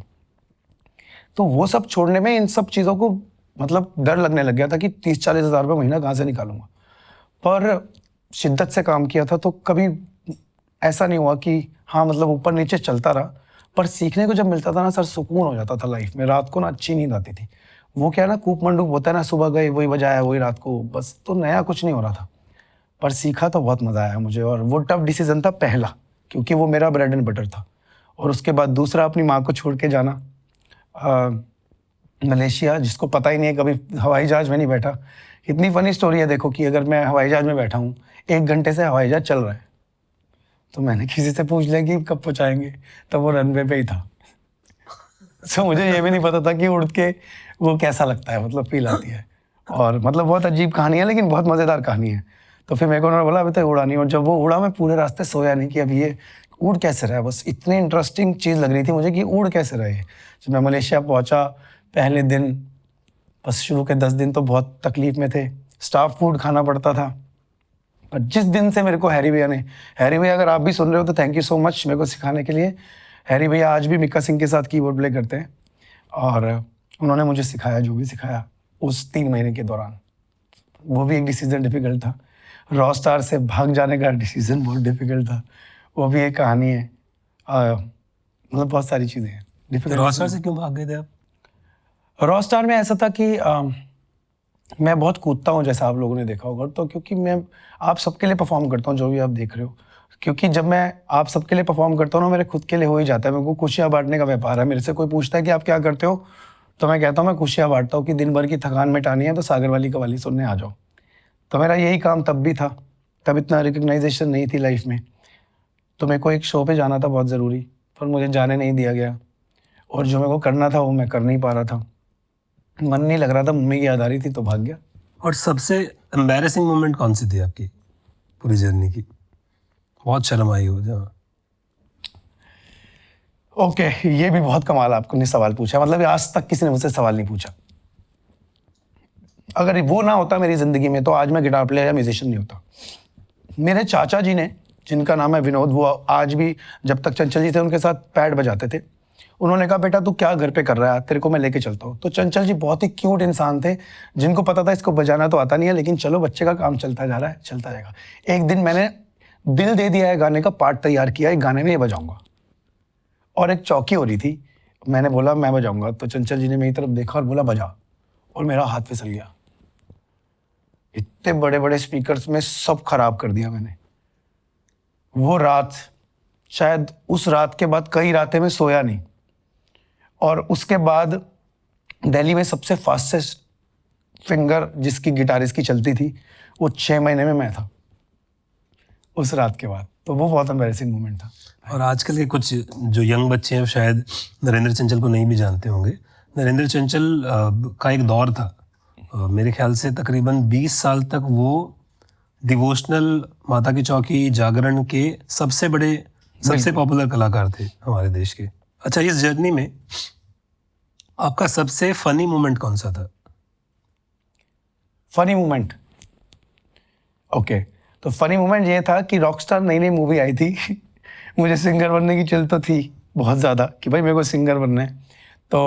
तो वो सब छोड़ने में इन सब चीज़ों को मतलब डर लगने लग गया था कि 30-40 हज़ार रुपये महीना कहाँ से निकालूंगा। पर शिद्दत से काम किया था तो कभी ऐसा नहीं हुआ कि हाँ मतलब ऊपर नीचे चलता रहा। पर सीखने को जब मिलता था ना सर, सुकून हो जाता था लाइफ में। रात को ना अच्छी नींद आती थी। वो क्या ना, कूप मंडूप होता है ना, सुबह गए वही बजाया वही रात को, बस। तो नया कुछ नहीं हो रहा था, पर सीखा तो बहुत मज़ा आया मुझे। और वो टफ डिसीजन था पहला, क्योंकि वो मेरा ब्रेड एंड बटर था। और उसके बाद दूसरा, अपनी माँ को छोड़ के जाना मलेशिया, जिसको पता ही नहीं है, कभी हवाई जहाज़ में नहीं बैठा। इतनी फनी स्टोरी है देखो कि अगर मैं हवाई जहाज़ में बैठा हूँ, 1 घंटे से हवाई जहाज़ चल रहा है, तो मैंने किसी से पूछ लिया कि कब पहुँचाएंगे, तब वो रनवे पे ही था। तो मुझे ये भी नहीं पता था कि उड़ के वो कैसा लगता है, मतलब फील आती है। और मतलब बहुत अजीब कहानी है, लेकिन बहुत मज़ेदार कहानी है। तो फिर मेरे को उन्होंने बोला अभी तक उड़ा नहीं। और जब वो उड़ा, मैं पूरे रास्ते सोया नहीं कि अब ये उड़ कैसे रहा है, बस इतनी इंटरेस्टिंग चीज़ लग रही थी मुझे कि उड़ कैसे रहे। जब मैं मलेशिया पहुंचा पहले दिन, बस शुरू के 10 दिन तो बहुत तकलीफ में थे, स्टाफ फूड खाना पड़ता था। पर जिस दिन से मेरे को हैरी भैया अगर आप भी सुन रहे हो तो थैंक यू सो मच मेरे को सिखाने के लिए। हैरी भैया आज भी मिक्का सिंह के साथ कीबोर्ड प्ले करते हैं और उन्होंने मुझे सिखाया जो भी सिखाया उस 3 महीने के दौरान। वो भी एक डिसीजन डिफिकल्ट था, रॉ स्टार से भाग जाने का डिसीजन बहुत डिफिकल्ट था, वो भी एक कहानी है। मतलब बहुत सारी चीज़ें हैं डिफिकल्ट। रॉ स्टार से क्यों भाग गए थे आप? रॉ स्टार में ऐसा था कि मैं बहुत कूदता हूँ जैसा आप लोगों ने देखा होगा, तो क्योंकि मैं आप सबके लिए परफॉर्म करता हूँ जो भी आप देख रहे हो, क्योंकि जब मैं आप सबके लिए परफॉर्म करता हूँ ना, मेरे खुद के लिए हो ही जाता है। मेरे को खुशियाँ बांटने का व्यापार है। मेरे से कोई पूछता है कि आप क्या करते हो, तो मैं कहता हूँ मैं खुशियाँ बांटता हूँ कि दिन भर की थकान मिटानी है तो सागर वाली कवाली सुनने आ जाओ। तो मेरा यही काम तब भी था, तब इतना रिकग्नाइजेशन नहीं थी लाइफ में, तो मेरे को एक शो पे जाना था बहुत ज़रूरी, पर मुझे जाने नहीं दिया गया और जो मेरे को करना था वो मैं कर नहीं पा रहा था, मन नहीं लग रहा था, मम्मी की याद आ रही थी तो भाग गया। और सबसे एम्बैरेसिंग मोमेंट कौन सी थी आपकी पूरी जर्नी की? बहुत शर्म आई हो जहाँ? ओके, ये भी बहुत कमाल आपने सवाल पूछा, मतलब आज तक किसी ने मुझसे सवाल नहीं पूछा। अगर वो ना होता मेरी ज़िंदगी में तो आज मैं गिटार प्लेयर या म्यूजिशियन नहीं होता। मेरे चाचा जी ने, जिनका नाम है विनोद, वो आज भी जब तक चंचल जी थे उनके साथ पैड बजाते थे, उन्होंने कहा बेटा तू क्या घर पे कर रहा है, तेरे को मैं लेके चलता हूँ। तो चंचल जी बहुत ही क्यूट इंसान थे, जिनको पता था इसको बजाना तो आता नहीं है, लेकिन चलो बच्चे का काम चलता जा रहा है, चलता जाएगा। एक दिन मैंने दिल दे दिया है गाने का पार्ट तैयार किया, एक गाने में ये बजाऊंगा, और एक चौकी हो रही थी, मैंने बोला मैं बजाऊंगा, तो चंचल जी ने मेरी तरफ देखा और बोला बजा, और मेरा हाथ फिसल गया। इतने बड़े बड़े स्पीकर्स में सब खराब कर दिया मैंने। वो रात, शायद उस रात के बाद कई रातें मैं सोया नहीं, और उसके बाद दिल्ली में सबसे फास्टेस्ट फिंगर जिसकी गिटारिस्ट की चलती थी, वो 6 महीने में मैं था उस रात के बाद। तो वो बहुत एम्बैरेसिंग मोमेंट था। और आजकल के कुछ जो यंग बच्चे हैं शायद नरेंद्र चंचल को नहीं भी जानते होंगे। नरेंद्र चंचल का एक दौर था, मेरे ख्याल से तकरीबन 20 साल तक वो डिवोशनल माता की चौकी जागरण के सबसे बड़े, सबसे पॉपुलर कलाकार थे हमारे देश के। अच्छा, इस जर्नी में आपका सबसे फनी मोमेंट कौन सा था? फनी मोमेंट, ओके, तो फनी मोमेंट ये था कि रॉकस्टार नई नई मूवी आई थी मुझे सिंगर बनने की चिल तो थी बहुत ज़्यादा कि भाई मेरे को सिंगर बनना है। तो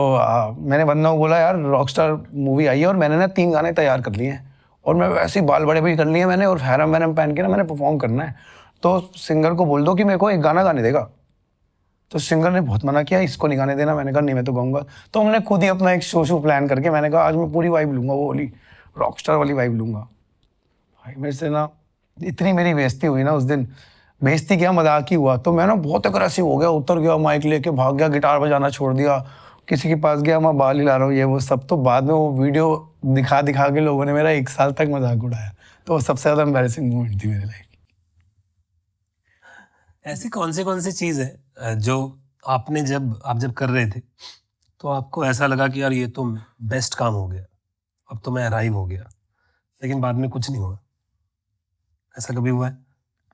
मैंने बंदा को बोला यार रॉकस्टार मूवी आई है और मैंने ना 3 गाने तैयार कर लिए हैं, और मैं वैसे ही बाल बड़े भी कर लिए मैंने, और हैरम वैरम पहन के ना मैंने परफॉर्म करना है, तो सिंगर को बोल दो कि मेरे को एक गाना गाने देगा। तो सिंगर ने बहुत मना किया, इसको नहीं गाने देना। मैंने कहा नहीं मैं तो गाऊंगा। तो हमने खुद ही अपना एक शो प्लान करके मैंने कहा आज मैं पूरी वाइब लूंगा, वो वाली रॉकस्टार वाली वाइब लूंगा। भाई मेरे से ना इतनी मेरी बेइज्जती हुई ना उस दिन, बेइज्जती क्या मजाक ही हुआ। तो मैं ना बहुत अग्रेसिव हो गया, उतर गया, माइक लेके भाग गया, गिटार बजाना छोड़ दिया, किसी के पास गया, मैं बाल हिला रहा हूँ ये वो सब। तो बाद में वो वीडियो दिखा के लोगों ने मेरा 1 साल तक मजाक उड़ाया। तो वो सबसे ज़्यादा एम्बैरेसिंग मोमेंट थी मेरी लाइफ की। ऐसी कौन सी चीज़ है जो आपने आप जब कर रहे थे तो आपको ऐसा लगा कि यार ये तो बेस्ट काम हो गया, अब तो मैं अराइव हो गया, लेकिन बाद में कुछ नहीं हुआ? ऐसा कभी हुआ है?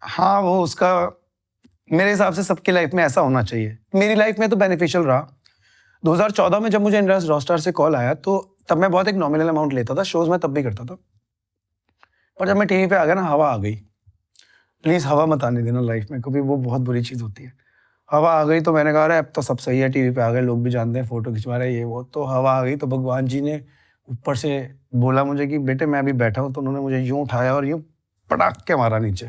हाँ, वो उसका मेरे हिसाब से सबकी लाइफ में ऐसा होना चाहिए। मेरी लाइफ में तो बेनिफिशियल रहा। 2014 में जब मुझे इंडियन रॉकस्टार से कॉल आया तो तब मैं बहुत एक नॉमिनल अमाउंट लेता था, शोज में तब भी करता था। पर जब मैं टीवी पे आ गया ना, हवा आ गई। प्लीज़ हवा मत आने देना लाइफ में कभी, वो बहुत बुरी चीज़ होती है। हवा आ गई तो मैंने कहा अरे अब तो सब सही है, टीवी पे आ गए, लोग भी जानते हैं, फोटो खिंचवा रहे हैं ये वो। तो हवा आ गई तो भगवान जी ने ऊपर से बोला मुझे कि बेटे मैं अभी बैठा हूँ, तो उन्होंने मुझे यूँ उठाया और यूँ पटाख के मारा नीचे।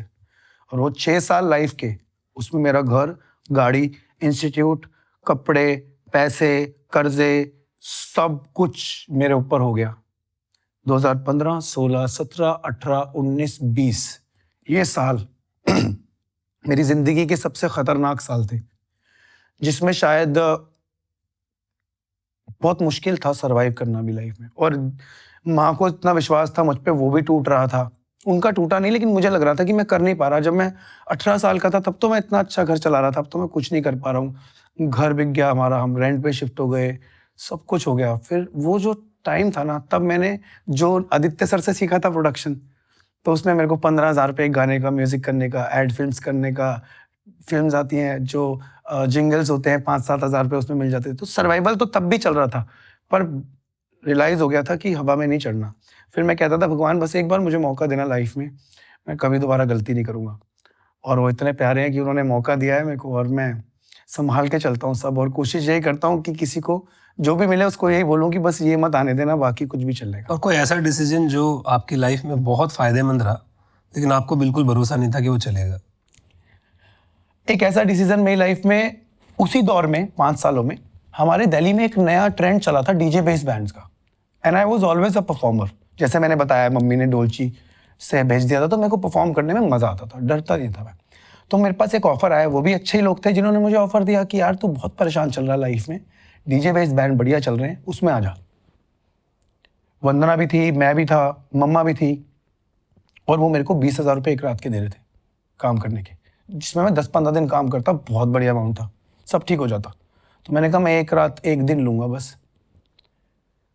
और वो 6 साल लाइफ के, उसमें मेरा घर, गाड़ी, इंस्टीट्यूट, कपड़े, पैसे, कर्जे, सब कुछ मेरे ऊपर हो गया। 2015, 16, 17, 18, 19, 20 ये साल मेरी जिंदगी के सबसे खतरनाक साल थे, जिसमें शायद बहुत मुश्किल था सरवाइव करना भी लाइफ में। और माँ को इतना विश्वास था मुझ पे, वो भी टूट रहा था। उनका टूटा नहीं, लेकिन मुझे लग रहा था कि मैं कर नहीं पा रहा। जब मैं 18 साल का था तब तो मैं इतना अच्छा घर चला रहा था, अब तो मैं कुछ नहीं कर पा रहा हूँ। घर बिक गया हमारा, हम रेंट पे शिफ्ट हो गए, सब कुछ हो गया। फिर वो जो टाइम था ना, तब मैंने जो आदित्य सर से सीखा था प्रोडक्शन, तो उसने मेरे को 15,000 रुपये एक गाने का, म्यूजिक करने का, एड फिल्म्स करने का, फिल्म्स आती हैं जो जिंगल्स होते हैं 5-7 हज़ार रुपये उसमें मिल जाते थे, तो सर्वाइवल तो तब भी चल रहा था, पर रियलाइज़ हो गया था कि हवा में नहीं चढ़ना। फिर मैं कहता था भगवान बस एक बार मुझे मौका देना लाइफ में, मैं कभी दोबारा गलती नहीं करूँगा। और वो इतने प्यारे हैं कि उन्होंने मौका दिया है मेरे को, और मैं सँभाल के चलता हूँ सब, और कोशिश यही करता हूँ कि किसी को जो भी मिले उसको यही बोलूँ कि बस ये मत आने देना, बाकी कुछ भी चलेगा। और कोई ऐसा डिसीजन जो आपकी लाइफ में बहुत फायदेमंद रहा लेकिन आपको बिल्कुल भरोसा नहीं था कि वो चलेगा? एक ऐसा डिसीजन मेरी लाइफ में उसी दौर में 5 सालों में हमारे दिल्ली में एक नया ट्रेंड चला था डीजे बेस बैंड्स का, and I was always a performer. जैसे मैंने बताया मम्मी ने डोलची से भेज दिया था, तो मेरे को परफॉर्म करने में मज़ा आता था, डरता नहीं था मैं। तो मेरे पास एक ऑफर आया, वो भी अच्छे ही लोग थे जिन्होंने मुझे ऑफर दिया कि यार तू बहुत परेशान चल रहा है लाइफ में, डीजे बेस बैंड बढ़िया चल रहे हैं, उसमें आ जा। वंदना भी थी, मैं भी था, मम्मा भी थी, और वो मेरे को 20,000 रुपये एक रात के दे रहे थे काम करने के, जिसमें मैं 10-15 दिन काम करता, बहुत बढ़िया अमाउंट था, सब ठीक हो जाता। तो मैंने कहा मैं एक रात एक दिन लूँगा बस।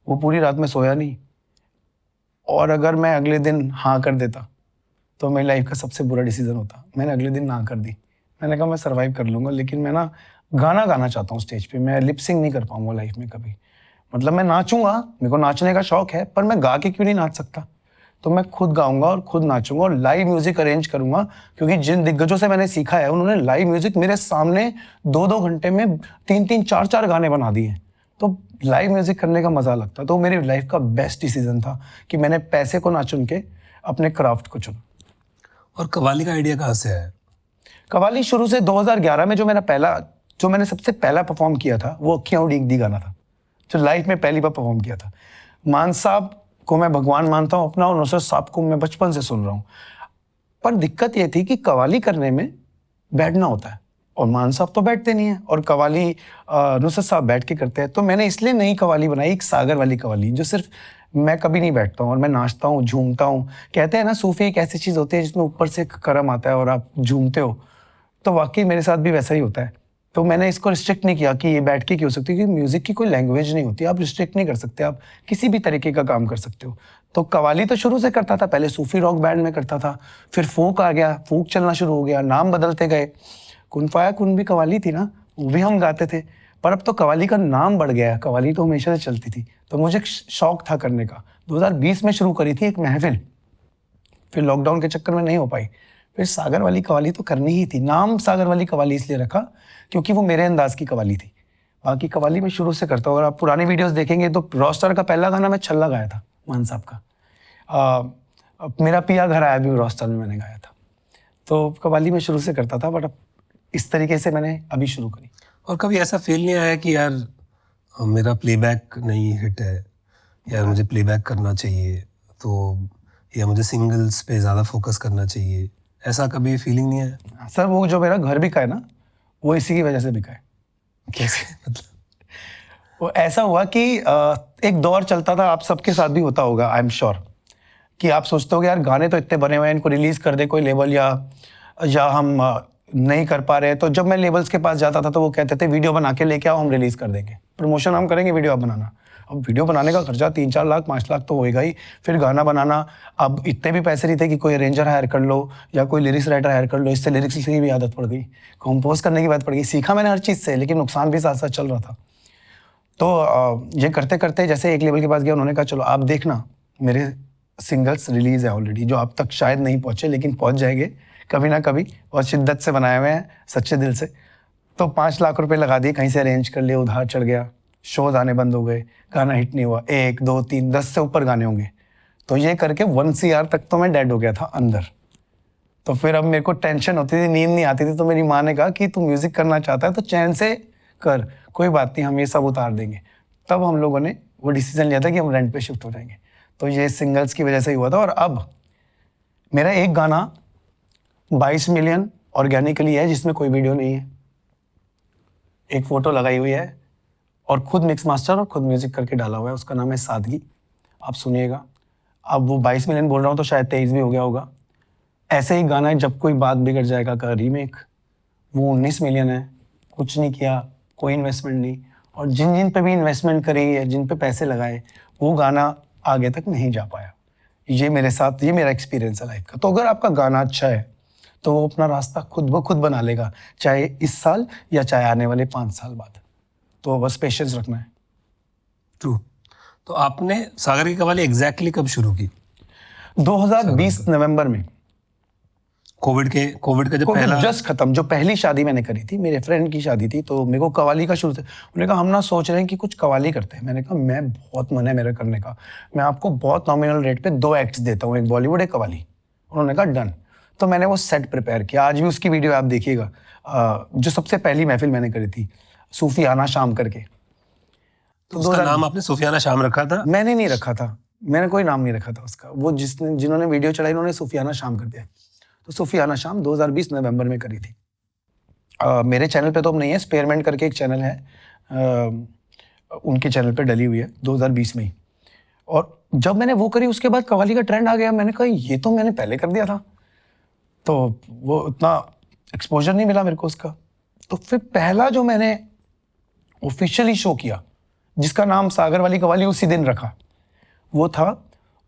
वो पूरी रात में सोया नहीं, और अगर मैं अगले दिन हाँ कर देता तो मेरी लाइफ का सबसे बुरा डिसीजन होता। मैंने अगले दिन ना कर दी। मैंने कहा मैं सर्वाइव कर लूँगा, लेकिन मैं ना गाना गाना चाहता हूँ स्टेज पे, मैं लिप सिंग नहीं कर पाऊँगा लाइफ में कभी। मतलब मैं नाचूंगा, मेरे को नाचने का शौक है, पर मैं गा के क्यों नहीं नाच सकता? तो मैं खुद गाऊंगा और खुद नाचूंगा और लाइव म्यूजिक अरेंज करूंगा, क्योंकि जिन दिग्गजों से मैंने सीखा है उन्होंने लाइव म्यूजिक मेरे सामने 2-2 घंटे में 3-3, 4-4 गाने बना दिए। तो लाइव म्यूजिक करने का मजा लगता। तो मेरी लाइफ का बेस्ट डिसीजन था कि मैंने पैसे को ना चुन के अपने क्राफ्ट को चुना। और कव्वाली का आइडिया कहाँ से आया? कव्वाली शुरू से 2011 में जो मैंने सबसे पहला परफॉर्म किया था, वो अखियाँ उड़ीक दी गाना था, जो लाइफ में पहली बार परफॉर्म किया था। मान साहब को मैं भगवान मानता हूँ अपना, और नुसरत साहब को मैं बचपन से सुन रहा हूँ। पर दिक्कत ये थी कि कव्वाली करने में बैठना होता है, और मान साहब तो बैठते नहीं है, और कव्वाली नुसरत साहब बैठ के करते हैं। तो मैंने इसलिए नई कव्वाली बनाई, एक सागर वाली कव्वाली, जो सिर्फ मैं कभी नहीं बैठता हूँ और मैं नाचता हूँ, झूमता हूँ। कहते हैं ना सूफी एक ऐसी चीज़ होती है जिसमें ऊपर से करम आता है और आप झूमते हो, तो वाकई मेरे साथ भी वैसा ही होता है। तो मैंने इसको रिस्ट्रिक्ट नहीं किया कि ये बैठ के क्यों हो सकती है, क्योंकि म्यूजिक की कोई लैंग्वेज नहीं होती, आप रिस्ट्रिक्ट नहीं कर सकते, आप किसी भी तरीके का काम कर सकते हो। तो कव्वाली तो शुरू से करता था, पहले सूफी रॉक बैंड में करता था, फिर फोक आ गया, फोक चलना शुरू हो गया, नाम बदलते गए। कुन फाया कुन भी कव्वाली थी ना, वो भी हम गाते थे, पर अब तो कव्वाली का नाम बढ़ गया। कव्वाली तो हमेशा से चलती थी, तो मुझे शौक था करने का। 2020 में शुरू करी थी एक महफिल, फिर लॉकडाउन के चक्कर में नहीं हो पाई। फिर सागर वाली कव्वाली तो करनी ही थी। नाम सागर वाली कव्वाली इसलिए रखा क्योंकि वो मेरे अंदाज की कव्वाली थी। बाकी कव्वाली मैं शुरू से करता हूँ। अगर आप पुरानी वीडियोस देखेंगे तो रॉस्टर का पहला गाना मैं छल्ला गाया था, मान साहब का। मेरा पिया घर आया भी रॉस्टर में मैंने गाया था। तो कव्वाली मैं शुरू से करता था, बट अब इस तरीके से मैंने अभी शुरू करी। और कभी ऐसा फील नहीं आया कि यार मेरा प्लेबैक नहीं हिट है, यार मुझे प्लेबैक करना चाहिए, तो या मुझे सिंगल्स पे ज़्यादा फोकस करना चाहिए, ऐसा कभी फीलिंग नहीं आया? सर वो जो मेरा घर बिका है ना, वो इसी की वजह से बिका है। कैसे? मतलब वो ऐसा हुआ कि एक दौर चलता था, आप सबके साथ भी होता होगा, आई एम श्योर, कि आप सोचते हो कि यार गाने तो इतने बने हुए हैं, इनको रिलीज कर दे कोई लेबल, या हम नहीं कर पा रहे। तो जब मैं लेबल्स के पास जाता था तो वो कहते थे वीडियो बना के लेके आओ, हम रिलीज कर देंगे, प्रमोशन हम करेंगे, वीडियो आप बनाना। अब वीडियो बनाने का खर्चा 3-4 लाख 5 लाख तो होएगा ही, फिर गाना बनाना। अब इतने भी पैसे नहीं थे कि कोई अरेंजर हायर कर लो या कोई लिरिक्स राइटर हायर कर लो। इससे लिरिक्स लिखने की भी आदत पड़ गई, कंपोज करने की बात पड़ गई। सीखा मैंने हर चीज़ से, लेकिन नुकसान भी साथ साथ चल रहा था। तो ये करते करते जैसे एक लेवल के पास गया, उन्होंने कहा चलो आप देखना, मेरे सिंगल्स रिलीज है ऑलरेडी, जो आप तक शायद नहीं पहुँचे लेकिन पहुँच जाएंगे कभी ना कभी, और शिद्दत से बनाए हुए हैं, सच्चे दिल से। तो 5 लाख रुपए लगा दिए, कहीं से अरेंज कर लिए, उधार चढ़ गया, शोज आने बंद हो गए, गाना हिट नहीं हुआ। 1, 2, 3, 10 से ऊपर गाने होंगे। तो ये करके 1 CR तक तो मैं डेड हो गया था अंदर। तो फिर अब मेरे को टेंशन होती थी, नींद नहीं आती थी। तो मेरी माँ ने कहा कि तू म्यूजिक करना चाहता है तो चैन से कर, कोई बात नहीं, हम ये सब उतार देंगे। तब हम लोगों ने वो डिसीजन लिया था कि हम रेंट पे शिफ्ट हो जाएंगे। तो ये सिंगल्स की वजह से ही हुआ था। और अब मेरा एक गाना 22 मिलियन ऑर्गेनिकली है, जिसमें कोई वीडियो नहीं है, एक फोटो लगाई हुई है और खुद मिक्स मास्टर और खुद म्यूजिक करके डाला हुआ है। उसका नाम है सादगी, आप सुनिएगा। अब वो 22 मिलियन बोल रहा हूँ तो शायद 23 भी हो गया होगा। ऐसे ही गाना है जब कोई बात बिगड़ जाएगा का रीमेक, वो 19 मिलियन है। कुछ नहीं किया, कोई इन्वेस्टमेंट नहीं, और जिन जिन पे भी इन्वेस्टमेंट करी है, जिन पे पैसे लगाए, वो गाना आगे तक नहीं जा पाया। ये मेरे साथ, ये मेरा एक्सपीरियंस है लाइफ का। तो अगर आपका गाना अच्छा है तो वो अपना रास्ता खुद ब खुद बना लेगा, चाहे इस साल या चाहे आने वाले 5 साल बाद। तो बस पेशेंस रखना है। ट्रू। तो आपने सागर की कव्वाली एग्जैक्टली कब शुरू की? 2020 नवंबर में, कोविड का जब कोविड पहला जस्ट खत्म, जो पहली शादी मैंने करी थी, मेरे फ्रेंड की शादी थी, तो मेरे को कव्वाली का शुरू से, उन्होंने कहा हम ना सोच रहे हैं कि कुछ कव्वाली करते हैं। मैंने कहा मैं बहुत मन है मेरा करने का, मैं आपको बहुत नॉमिनल रेट पे 2 एक्ट्स देता हूँ, एक बॉलीवुड एक कव्वाली। उन्होंने कहा डन। तो मैंने वो सेट प्रिपेयर किया, आज भी उसकी वीडियो आप देखिएगा। जो सबसे पहली महफिल मैंने करी थी, सूफियाना शाम करके। तो उसका नाम आपने सूफियाना शाम रखा था? मैंने नहीं रखा था, मैंने कोई नाम नहीं रखा था उसका, वो जिन्होंने वीडियो चलाई उन्होंने सूफियाना शाम कर दिया। तो सूफियाना शाम 2020 नवंबर में करी थी। मेरे चैनल पे तो अब नहीं है, स्पेयरमेंट करके एक चैनल है, उनके चैनल पे डली हुई है 2020 में ही। और जब मैंने वो करी उसके बाद कव्वाली का ट्रेंड आ गया, मैंने कहा ये तो मैंने पहले कर दिया था, तो वो उतना एक्सपोजर नहीं मिला मेरे को उसका। तो फिर पहला जो मैंने ऑफिशियली शो किया, जिसका नाम सागर वाली कव्वाली उसी दिन रखा, वो था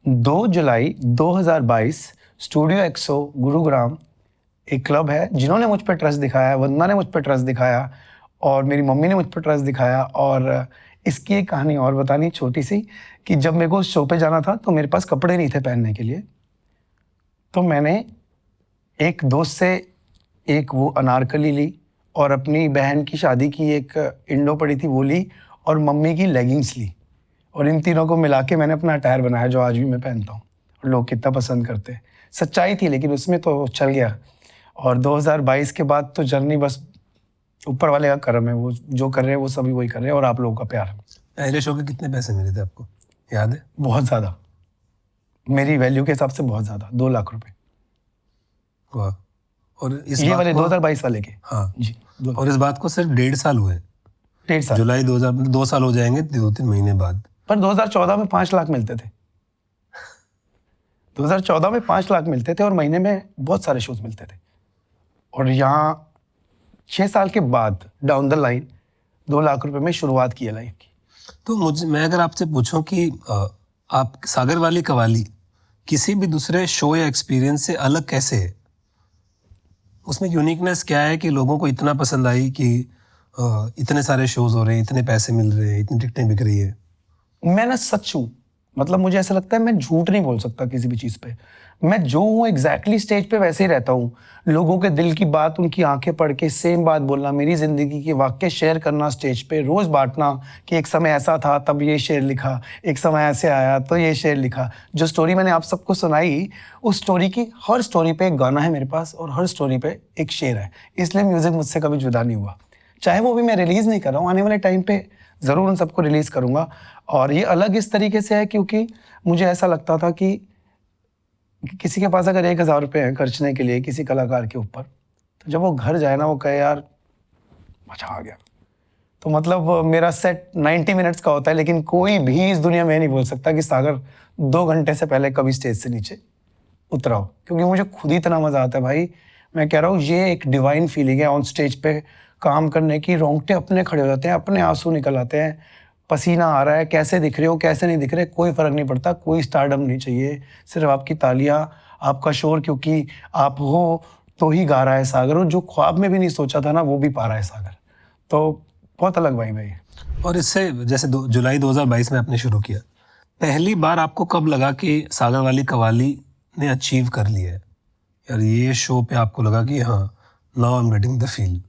2 जुलाई 2022, स्टूडियो एक्सो गुरुग्राम। एक क्लब है जिन्होंने मुझ पर ट्रस्ट दिखाया, वंदना ने मुझ पर ट्रस्ट दिखाया और मेरी मम्मी ने मुझ पर ट्रस्ट दिखाया। और इसकी एक कहानी और बतानी छोटी सी, कि जब मेरे को उस शो पे जाना था तो मेरे पास कपड़े नहीं थे पहनने के लिए, तो मैंने एक दोस्त से एक वो अनारकली ली और अपनी बहन की शादी की एक इंडो पड़ी थी वो ली और मम्मी की लेगिंग्स ली, और इन तीनों को मिला के मैंने अपना अटायर बनाया जो आज भी मैं पहनता हूँ और लोग कितना पसंद करते हैं। सच्चाई थी लेकिन उसमें तो चल गया। और 2022 के बाद तो जर्नी बस ऊपर वाले का करम है, वो जो कर रहे हैं वो सभी वही कर रहे हैं और आप लोगों का प्यार। पहले शो के कितने पैसे मिले थे आपको, याद है? बहुत ज़्यादा, मेरी वैल्यू के हिसाब से बहुत ज़्यादा, 2 लाख रुपए। वाह। और इस ये बात वाले को 2022 वाले के। हाँ जी, 2 और इस बात को सिर्फ 1.5 साल हुए, 1.5 साल। जुलाई 2 साल हो जाएंगे 2-3 महीने बाद। पर 2014 में 5 लाख मिलते थे, 2014 में 5 लाख मिलते थे और महीने में बहुत सारे शोज मिलते थे। और यहाँ 6 साल के बाद डाउन द लाइन 2 लाख रुपए में शुरुआत की है लाइफ की। तो मैं अगर आपसे पूछूं कि आप सागर वाली कव्वाली किसी भी दूसरे शो या एक्सपीरियंस से अलग कैसे है? उसमें यूनिकनेस क्या है कि लोगों को इतना पसंद आई कि इतने सारे शोज हो रहे हैं, इतने पैसे मिल रहे हैं, इतनी टिकटें बिक रही है? मैं ना सच हूँ, मतलब मुझे ऐसा लगता है मैं झूठ नहीं बोल सकता किसी भी चीज़ पे। मैं जो हूँ एग्जैक्टली स्टेज पे वैसे ही रहता हूँ। लोगों के दिल की बात, उनकी आंखें पढ़ के सेम बात बोलना, मेरी ज़िंदगी के वाक्य शेयर करना स्टेज पे, रोज़ बांटना कि एक समय ऐसा था तब ये शेर लिखा, एक समय ऐसे आया तो ये शेर लिखा। जो स्टोरी मैंने आप सबको सुनाई, उस स्टोरी की हर स्टोरी पे एक गाना है मेरे पास और हर स्टोरी पे एक शेर है। इसलिए म्यूज़िक मुझसे कभी जुदा नहीं हुआ। चाहे वो भी मैं रिलीज़ नहीं कर रहा हूँ, आने वाले टाइम पे ज़रूर उन सबको रिलीज़ करूँगा। और ये अलग इस तरीके से है क्योंकि मुझे ऐसा लगता था कि किसी के पास अगर 1000 रुपये हैं खर्चने के लिए किसी कलाकार के ऊपर, तो जब वो घर जाए ना वो कहे यार मजा आ गया। तो मतलब मेरा सेट 90 मिनट्स का होता है, लेकिन कोई भी इस दुनिया में नहीं बोल सकता कि सागर 2 घंटे से पहले कभी स्टेज से नीचे उतरा हो, क्योंकि मुझे खुद ही इतना मज़ा आता है भाई। मैं कह रहा हूँ ये एक डिवाइन फीलिंग है ऑन स्टेज पे काम करने की। रोंगटे अपने खड़े हो जाते हैं, अपने आंसू निकल आते हैं, पसीना आ रहा है, कैसे दिख रहे हो कैसे नहीं दिख रहे कोई फ़र्क नहीं पड़ता, कोई स्टारडम नहीं चाहिए, सिर्फ आपकी तालियां, आपका शोर, क्योंकि आप हो तो ही गा रहा है सागर, और जो ख्वाब में भी नहीं सोचा था ना वो भी पा रहा है सागर। तो बहुत अलग भाई भाई। और इससे जैसे जुलाई 2022 में आपने शुरू किया, पहली बार आपको कब लगा कि सागर वाली कव्वाली ने अचीव कर लिया है यार, ये शो पे आपको लगा कि हाँ now I am getting the feel?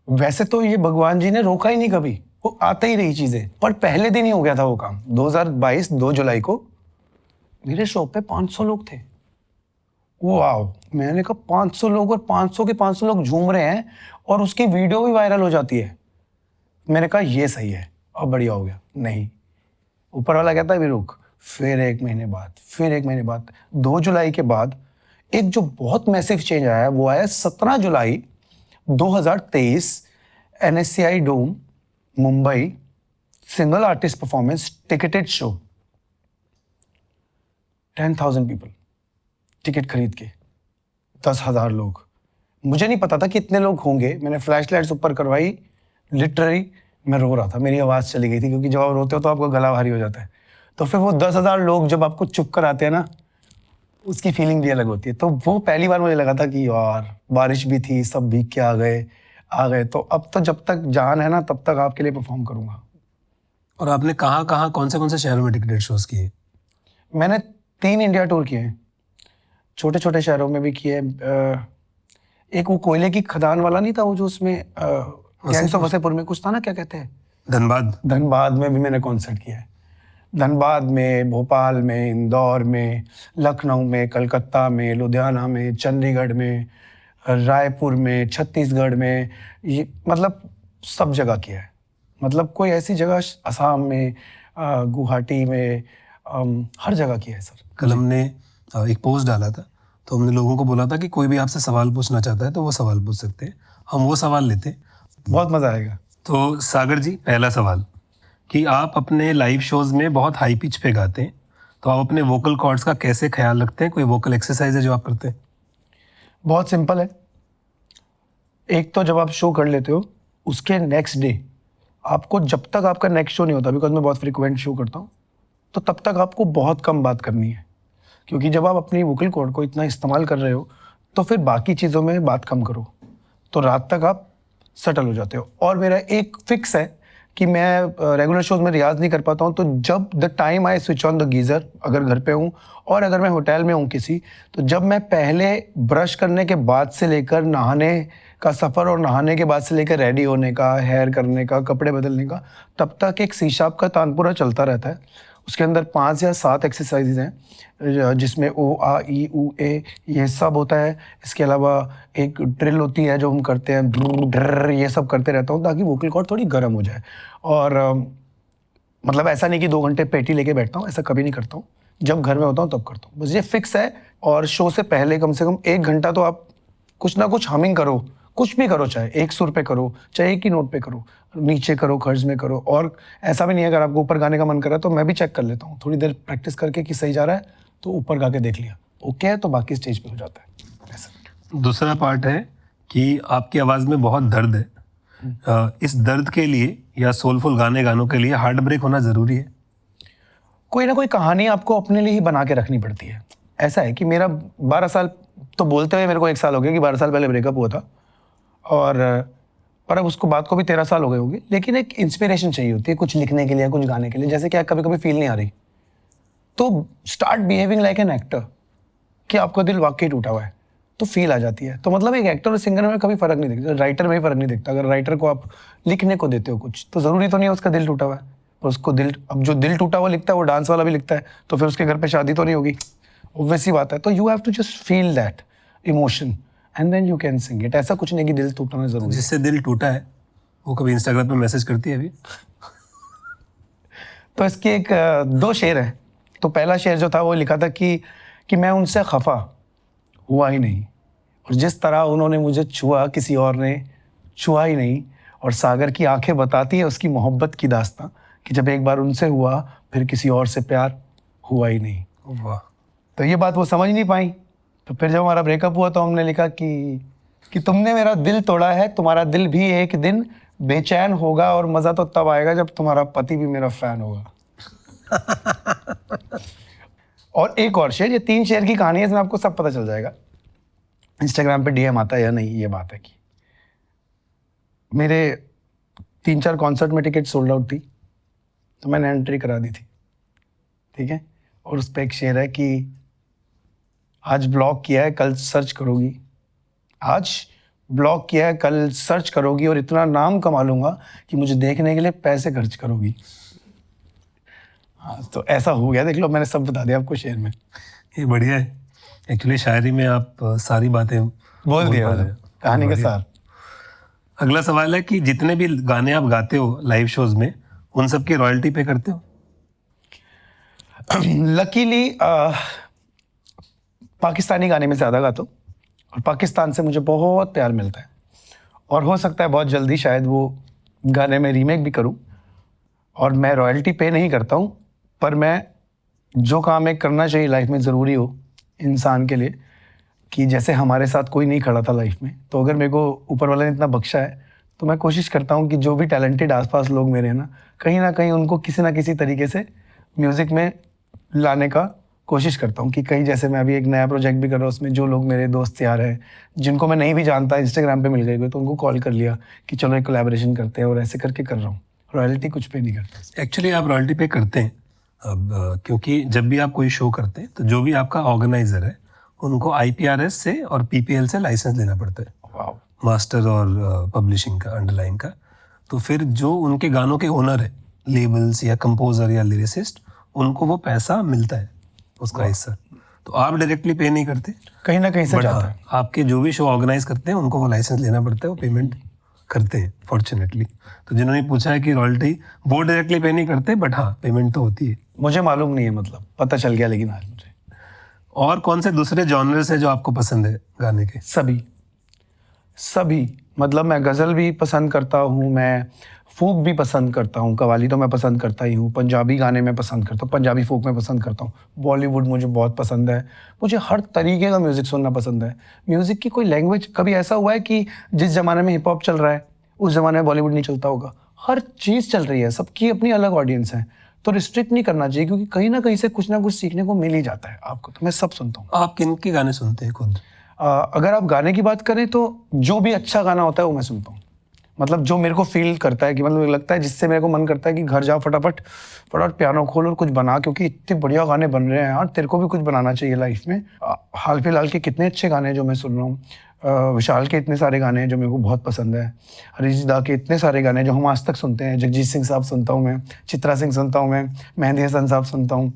वैसे तो ये भगवान जी ने रोका ही नहीं कभी, वो आते ही रही चीज़ें, पर पहले दिन ही हो गया था वो काम। 2022 2 जुलाई को मेरे शो पे 500 लोग थे। वाह, मैंने कहा 500 लोग, और 500 के 500 लोग झूम रहे हैं और उसकी वीडियो भी वायरल हो जाती है। मैंने कहा ये सही है, अब बढ़िया हो गया। नहीं, ऊपर वाला कहता है भी रुक। फिर 1 महीने बाद, फिर 1 महीने बाद, 2 जुलाई के बाद एक जो बहुत मैसिव चेंज आया वो आया 17 जुलाई 2023 NSCI dome Mumbai, single artist performance, ticketed show, 10,000 people ticket खरीद के, 10,000 लोग। मुझे नहीं पता था कि इतने लोग होंगे। मैंने फ्लैश लाइट्स ऊपर करवाई, लिटरली मैं रो रहा था, मेरी आवाज़ चली गई थी, क्योंकि जब आप रोते हो तो आपका गला भारी हो जाता है। तो फिर वो 10,000 लोग जब आपको चुप कर आते हैं ना, उसकी फीलिंग भी अलग होती है। तो वो पहली बार मुझे लगा था कि यार बारिश भी थी, सब भीग के आ गए। तो अब तो जब तक जान है ना तब तक आपके लिए परफॉर्म करूंगा। और आपने कहाँ कौन से शहरों में टिकटेड शोज किए? मैंने 3 इंडिया टूर किए हैं, छोटे छोटे शहरों में भी किए। एक वो कोयले की खदान वाला नहीं था वो, जो उसमें गैंग्स ऑफ वसेपुर में कुछ था ना, क्या कहते हैं, धनबाद में भी मैंने कॉन्सर्ट किया है। धनबाद में, भोपाल में, इंदौर में, लखनऊ में, कलकत्ता में, लुधियाना में, चंडीगढ़ में, रायपुर में, छत्तीसगढ़ में, ये मतलब सब जगह किया है। मतलब कोई ऐसी जगह, असम में, गुवाहाटी में, हर जगह किया है सर। कल हमने एक पोस्ट डाला था, तो हमने लोगों को बोला था कि कोई भी आपसे सवाल पूछना चाहता है तो वो सवाल पूछ सकते हैं, हम वो सवाल लेते हैं, बहुत मज़ा आएगा। तो सागर जी, पहला सवाल कि आप अपने लाइव शोज में बहुत हाई पिच पे गाते हैं, तो आप अपने वोकल कॉर्ड्स का कैसे ख्याल रखते हैं? कोई वोकल एक्सरसाइज है जो आप करते हैं? बहुत सिंपल है। एक तो जब आप शो कर लेते हो उसके नेक्स्ट डे आपको, जब तक आपका नेक्स्ट शो नहीं होता, बिकॉज मैं बहुत फ्रिक्वेंट शो करता हूँ, तो तब तक आपको बहुत कम बात करनी है। क्योंकि जब आप अपनी वोकल कॉर्ड को इतना इस्तेमाल कर रहे हो तो फिर बाकी चीज़ों में बात कम करो, तो रात तक आप सेटल हो जाते हो। और मेरा एक फिक्स है कि मैं रेगुलर शोज में रियाज नहीं कर पाता हूँ, तो जब the time I switch on the geyser, अगर घर पे हूँ और अगर मैं होटल में हूँ किसी, तो जब मैं पहले ब्रश करने के बाद से लेकर नहाने का सफ़र और नहाने के बाद से लेकर रेडी होने का, हेयर करने का, कपड़े बदलने का, तब तक एक सी-शार्प का तानपुरा चलता रहता है। उसके अंदर 5 या 7 एक्सरसाइजेज हैं, जिसमें ओ आ ई ऊ ए ये सब होता है। इसके अलावा एक ड्रिल होती है जो हम करते हैं, ड्र ये सब करते रहता हूँ ताकि वोकल कॉर्ड थोड़ी गर्म हो जाए। और मतलब ऐसा नहीं कि 2 घंटे पेटी लेके बैठता हूँ, ऐसा कभी नहीं करता हूँ। जब घर में होता हूँ तब करता हूँ, बस ये फिक्स है। और शो से पहले कम से कम 1 घंटा तो आप कुछ ना कुछ हमिंग करो, कुछ भी करो, चाहे एक सुर पे करो, चाहे एक ही नोट पे करो, नीचे करो, खर्च में करो। और ऐसा भी नहीं है, अगर आपको ऊपर गाने का मन कर रहा है तो मैं भी चेक कर लेता हूँ थोड़ी देर प्रैक्टिस करके कि सही जा रहा है, तो ऊपर गा के देख लिया, ओके है तो बाकी स्टेज पे हो जाता है ऐसा। दूसरा पार्ट है कि आपकी आवाज़ में बहुत दर्द है, इस दर्द के लिए या सोलफुल गानों के लिए हार्ट ब्रेक होना ज़रूरी है? कोई ना कोई कहानी आपको अपने लिए ही बना के रखनी पड़ती है। ऐसा है कि मेरा 12 साल तो बोलते हुए मेरे को 1 साल हो गया कि 12 साल पहले ब्रेकअप हुआ था, और पर अब उसको बात को भी 13 साल हो गए होंगे। लेकिन एक इंस्पिरेशन चाहिए होती है कुछ लिखने के लिए, कुछ गाने के लिए। जैसे कि कभी कभी फील नहीं आ रही तो start behaving like an actor, कि आपका दिल वाकई टूटा हुआ है तो फील आ जाती है। तो मतलब एक एक्टर और सिंगर में कभी फर्क नहीं दिखता, राइटर में भी फर्क नहीं दिखता। अगर राइटर को आप लिखने को देते हो कुछ, तो ज़रूरी तो नहीं है उसका दिल टूटा हुआ है, पर उसको दिल, अब जो दिल टूटा हुआ लिखता है वो डांस वाला भी लिखता है, तो फिर उसके घर पे शादी तो नहीं होगी, वैसी बात है। तो you have to just feel that emotion and then you can sing it. ऐसा कुछ नहीं कि दिल टूटना जरूरी है। जिससे दिल टूटा है वो कभी इंस्टाग्राम पे मैसेज करती है अभी? तो इसके एक 2 शेर हैं। तो पहला शेर जो था वो लिखा था कि मैं उनसे खफा हुआ ही नहीं, और जिस तरह उन्होंने मुझे छुआ किसी और ने छुआ ही नहीं। और सागर की आंखें बताती है उसकी मोहब्बत की दास्तां, कि जब एक बार उनसे हुआ फिर किसी और से प्यार हुआ ही नहीं। वाह। तो ये बात वो समझ नहीं पाई। तो फिर जब हमारा ब्रेकअप हुआ तो हमने लिखा कि तुमने मेरा दिल तोड़ा है, तुम्हारा दिल भी एक दिन बेचैन होगा, और मज़ा तो तब आएगा जब तुम्हारा पति भी मेरा फैन होगा। और एक और शेर, ये 3 शेर की कहानी है, इसमें आपको सब पता चल जाएगा। इंस्टाग्राम पे डीएम आता है या नहीं, ये बात है कि मेरे 3-4 कॉन्सर्ट में टिकट सोल्ड आउट थी, तो मैंने एंट्री करा दी थी, ठीक है। और उस पर एक शेर है कि आज ब्लॉक किया है कल सर्च करोगी, आज ब्लॉक किया है कल सर्च करोगी, और इतना नाम कमा लूंगा कि मुझे देखने के लिए पैसे खर्च करोगी। हाँ, तो ऐसा हो गया, देख लो मैंने सब बता दिया आपको शेर में। ये बढ़िया है। एक्चुअली शायरी में आप सारी बातें बोल दिया पा रहे हो। कहानी के बढ़िया। साथ। अगला सवाल है कि जितने भी गाने आप गाते हो लाइव शोज में, उन सब की रॉयल्टी पे करते हो? लकीली पाकिस्तानी गाने में ज़्यादा गाता हूँ, और पाकिस्तान से मुझे बहुत प्यार मिलता है, और हो सकता है बहुत जल्दी शायद वो गाने में रीमेक भी करूँ। और मैं रॉयल्टी पे नहीं करता हूँ, पर मैं जो काम एक करना चाहिए लाइफ में, ज़रूरी हो इंसान के लिए, कि जैसे हमारे साथ कोई नहीं खड़ा था लाइफ में, तो अगर मेरे को ऊपर वाले ने इतना बख्शा है, तो मैं कोशिश करता हूँ कि जो भी टैलेंटेड आसपास लोग मेरे हैं ना कहीं उनको किसी ना किसी तरीके से म्यूज़िक में लाने का कोशिश करता हूँ कि कहीं, जैसे मैं अभी एक नया प्रोजेक्ट भी कर रहा हूँ, उसमें जो लोग मेरे दोस्त यार हैं जिनको मैं नहीं भी जानता, इंस्टाग्राम पे मिल गए कोई, तो उनको कॉल कर लिया कि चलो एक कोलैबोरेशन करते हैं, और ऐसे करके कर रहा हूँ। रॉयल्टी कुछ पे नहीं करता। एक्चुअली आप रॉयल्टी पे करते हैं अब क्योंकि जब भी आप कोई शो करते हैं तो जो भी आपका ऑर्गेनाइजर है उनको IPRS से और PPL से लाइसेंस लेना पड़ता है, वाह। मास्टर और पब्लिशिंग का, अंडरलाइन का। तो फिर जो उनके गानों के ओनर है, लेबल्स या कंपोजर या लिरिसिस्ट, उनको वो पैसा मिलता है, उसका हिस्सा। तो आप डायरेक्टली पे नहीं करते, कहीं ना कहीं से बट जाता है। आपके जो भी शो ऑर्गेनाइज करते हैं उनको वो लाइसेंस लेना पड़ता है, वो पेमेंट करते हैं फॉर्चुनेटली। तो जिन्होंने पूछा है कि रॉयल्टी, वो डायरेक्टली पे नहीं करते, बट हाँ पेमेंट तो होती है। मुझे मालूम नहीं है, मतलब पता चल गया लेकिन आज मुझे। और कौन से दूसरे जॉनर्स हैं जो आपको पसंद है गाने के? सभी मतलब मैं गज़ल भी पसंद करता हूँ, मैं फोक भी पसंद करता हूँ, कव्वाली तो मैं पसंद करता ही हूँ, पंजाबी गाने में पसंद करता हूँ, पंजाबी फोक में पसंद करता हूँ, बॉलीवुड मुझे बहुत पसंद है। मुझे हर तरीके का म्यूज़िक सुनना पसंद है। म्यूज़िक की कोई लैंग्वेज, कभी ऐसा हुआ है कि जिस ज़माने में हिप हॉप चल रहा है उस ज़माने में बॉलीवुड नहीं चलता होगा? हर चीज़ चल रही है, सबकी अपनी अलग ऑडियंस है। तो रिस्ट्रिक्ट नहीं करना चाहिए, क्योंकि कहीं ना कहीं से कुछ ना कुछ सीखने को मिल ही जाता है आपको। तो मैं सब सुनता हूँ। आप किन के गाने सुनते हैं खुद? अगर आप गाने की बात करें तो जो भी अच्छा गाना होता है वो मैं सुनता हूँ। मतलब जो मेरे को फील करता है कि, मतलब लगता है, जिससे मेरे को मन करता है कि घर जाओ फटाफट पियानो खोल और कुछ बना, क्योंकि इतने बढ़िया गाने बन रहे हैं यार, तेरे को भी कुछ बनाना चाहिए लाइफ में। हाल फिलहाल के कितने अच्छे गाने हैं जो मैं सुन रहा हूँ। विशाल के इतने सारे गाने हैं जो मेरे को बहुत पसंद है। अरिजीत दा के इतने सारे गाने जो हम आज तक सुनते हैं। जगजीत सिंह साहब सुनता हूँ मैं, चित्रा सिंह सुनता हूँ मैं, मेहंदी हसन साहब सुनता हूँ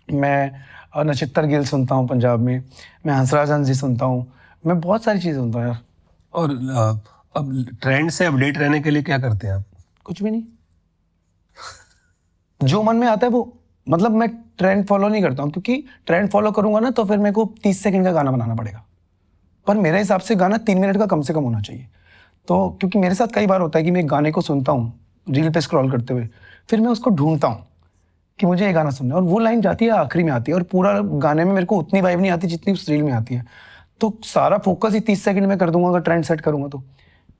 मैं, नचित्तर गिल सुनता हूँ पंजाब में, मैं हंसराज हंसी सुनता हूँ, मैं बहुत सारी चीज़ें सुनता हूँ यार। और अब ट्रेंड से अपडेट रहने के लिए क्या करते हैं आप? कुछ भी नहीं, जो मन में आता है वो। मतलब मैं ट्रेंड फॉलो नहीं करता हूँ, क्योंकि ट्रेंड फॉलो करूंगा ना तो फिर मेरे को 30 सेकंड का गाना बनाना पड़ेगा। पर मेरे हिसाब से गाना 3 मिनट का कम से कम होना चाहिए। तो क्योंकि मेरे साथ कई बार होता है कि मैं एक गाने को सुनता हूँ रील पे स्क्रॉल करते हुए, फिर मैं उसको ढूंढता हूँ कि मुझे ये गाना सुनना है, और वो लाइन जाती है आखिरी में आती है, और पूरा गाने में मेरे को उतनी वाइब नहीं आती जितनी उस रील में आती है। तो सारा फोकस ही 30 सेकंड में कर दूंगा अगर ट्रेंड सेट करूंगा तो।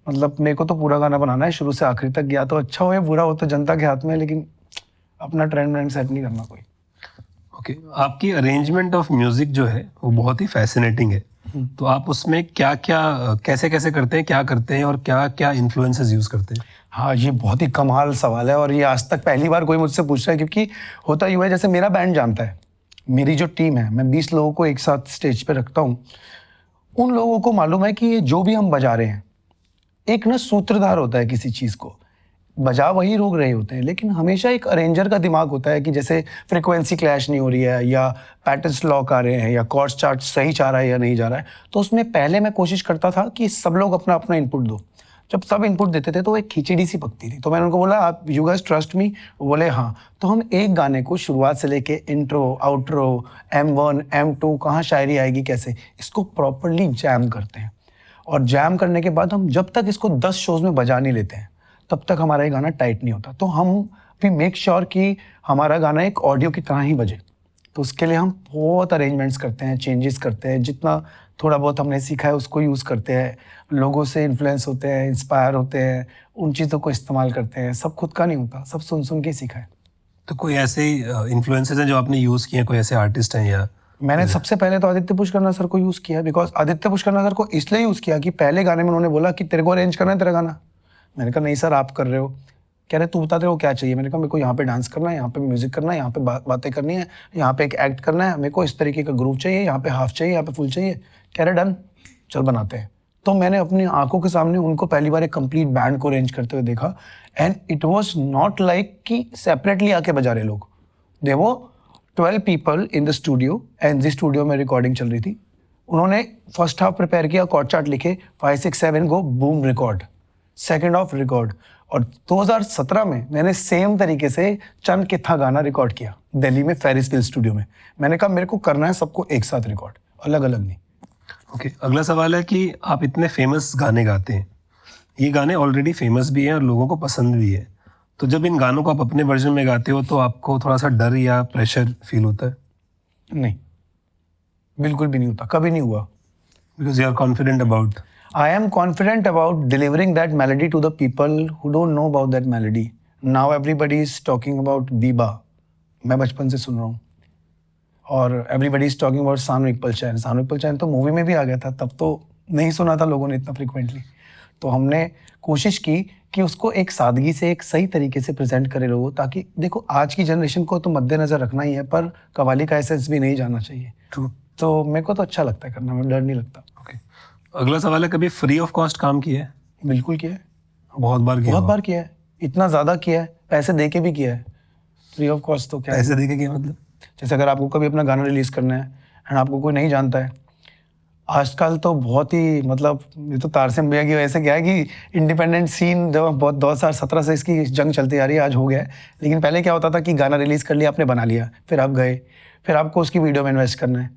मतलब मेरे को तो पूरा गाना बनाना है शुरू से आखिरी तक, या तो अच्छा हो या बुरा हो तो जनता के हाथ में है, लेकिन अपना ट्रेंड सेट नहीं करना कोई। ओके, आपकी अरेंजमेंट ऑफ म्यूजिक जो है वो बहुत ही फैसिनेटिंग है। तो आप उसमें क्या क्या, कैसे कैसे करते हैं, क्या करते हैं, और क्या क्या इन्फ्लुएंसेस यूज करते हैं? हाँ, ये बहुत ही कमाल सवाल है, और ये आज तक पहली बार कोई मुझसे पूछ रहा है। क्योंकि होता यूँ है, जैसे मेरा बैंड जानता है, मेरी जो टीम है, मैं 20 लोगों को एक साथ स्टेज पे रखता हूँ। उन लोगों को मालूम है कि ये जो भी हम बजा रहे हैं, एक ना सूत्रधार होता है किसी चीज़ को, बजा वही लोग रहे होते हैं, लेकिन हमेशा एक अरेंजर का दिमाग होता है कि जैसे फ्रीक्वेंसी क्लैश नहीं हो रही है, या पैटर्न्स लॉक आ रहे हैं, या कॉर्ड्स चार्ट सही जा रहा है या नहीं जा रहा है। तो उसमें पहले मैं कोशिश करता था कि सब लोग अपना अपना इनपुट दो। जब सब इनपुट देते थे तो वो एक खिचड़ी सी पकती थी। तो मैंने उनको बोला, आप यू गाइस ट्रस्ट मी? बोले हाँ। तो हम एक गाने को शुरुआत से लेके इंट्रो, आउट्रो, M1, M2, कहाँ शायरी आएगी, कैसे, इसको प्रॉपरली जैम करते हैं। और जैम करने के बाद हम जब तक इसको 10 शोज में बजा नहीं लेते हैं तब तक हमारा ये गाना टाइट नहीं होता। तो हम भी मेक श्योर कि हमारा गाना एक ऑडियो की तरह ही बजे। तो उसके लिए हम बहुत अरेंजमेंट्स करते हैं, चेंजेस करते हैं, जितना थोड़ा बहुत हमने सीखा है उसको यूज़ करते हैं, लोगों से इन्फ्लुएंस होते हैं, इंस्पायर होते हैं, उन चीज़ों को इस्तेमाल करते हैं। सब खुद का नहीं होता, सब सुन सुन के सीखा है। तो कोई ऐसे इन्फ्लुएंसेस हैं जो आपने यूज किए हैं, कोई ऐसे आर्टिस्ट हैं? या मैंने सबसे पहले तो आदित्य पुष्कर सर को यूज़ किया, बिकॉज आदित्य पुष्कर सर को इसलिए यूज़ किया कि पहले गाने में उन्होंने बोला कि तेरे को अरेंज करना है तेरा गाना। मैंने कहा नहीं सर, आप कर रहे हो। कह रहे तू बता तेरे को क्या चाहिए। मैंने कहा मेरे को यहाँ पे डांस करना है, यहाँ पे म्यूजिक करना है, यहाँ पे बातें करनी है, यहाँ पे एक एक्ट करना है, मेरे को इस तरीके का ग्रुप चाहिए, यहाँ पे हाफ चाहिए, यहाँ पे फुल चाहिए। कह रहे डन, चल बनाते हैं। तो मैंने अपनी आंखों के सामने उनको पहली बार एक कंप्लीट बैंड को अरेंज करते हुए देखा, and it was not like कि सेपरेटली आके बजा रहे लोग। दे वो 12 people in the studio, and जिस स्टूडियो में रिकॉर्डिंग चल रही थी, उन्होंने फर्स्ट हाफ प्रिपेयर किया, कॉर्ड चार्ट लिखे, 5 6 7 go, boom record, second of record. और 2017 में मैंने सेम तरीके से चंद किथा गाना रिकॉर्ड किया दिल्ली में फेरिस व्हील स्टूडियो में। मैंने कहा मेरे को करना है सबको एक साथ रिकॉर्ड, अलग अलग नहीं। ओके, अगला सवाल है कि आप इतने फेमस गाने गाते हैं, ये गाने ऑलरेडी फेमस भी हैं और लोगों को पसंद भी है, तो जब इन गानों को आप अपने वर्जन में गाते हो तो आपको थोड़ा सा डर या प्रेशर फील होता है? नहीं, बिल्कुल भी नहीं होता, कभी नहीं हुआ। Because you are confident about? I am confident about delivering that melody to the people who don't know about that melody. Now everybody is talking about Biba. मैं बचपन से सुन रहा हूँ। और एवरीबडी इज टॉकिंग अबाउट सानविक पलचैन। सानविक पलचैन तो movie में भी आ गया था, तब तो नहीं सुना था लोगों ने इतना फ्रिक्वेंटली। तो हमने कोशिश की कि उसको एक सादगी से, एक सही तरीके से प्रेजेंट करे लोगों, ताकि देखो आज की जनरेशन को तो मद्देनजर रखना ही है, पर कव्वाली का एसेंस भी नहीं जाना चाहिए। ट्रू। तो मेरे को तो अच्छा लगता है करना, में डर नहीं लगता। ओके, अगला सवाल है, कभी फ्री ऑफ कॉस्ट काम किया है? बिल्कुल किया है, बहुत बार किया बहुत होगा। बार किया है, इतना ज़्यादा किया है, पैसे दे के भी किया है। फ्री ऑफ कॉस्ट तो क्या है? पैसे देके किया मतलब? जैसे अगर आपको कभी अपना गाना रिलीज़ करना है एंड आपको कोई नहीं जानता है, आजकल तो बहुत ही मतलब, ये तो तारसिम भैया की वजह से क्या है कि इंडिपेंडेंट सीन जब बहुत 2017 से इसकी जंग चलती आ रही है, आज हो गया है। लेकिन पहले क्या होता था कि गाना रिलीज़ कर लिया, आपने बना लिया, फिर आप गए, फिर आपको उसकी वीडियो में इन्वेस्ट करना है,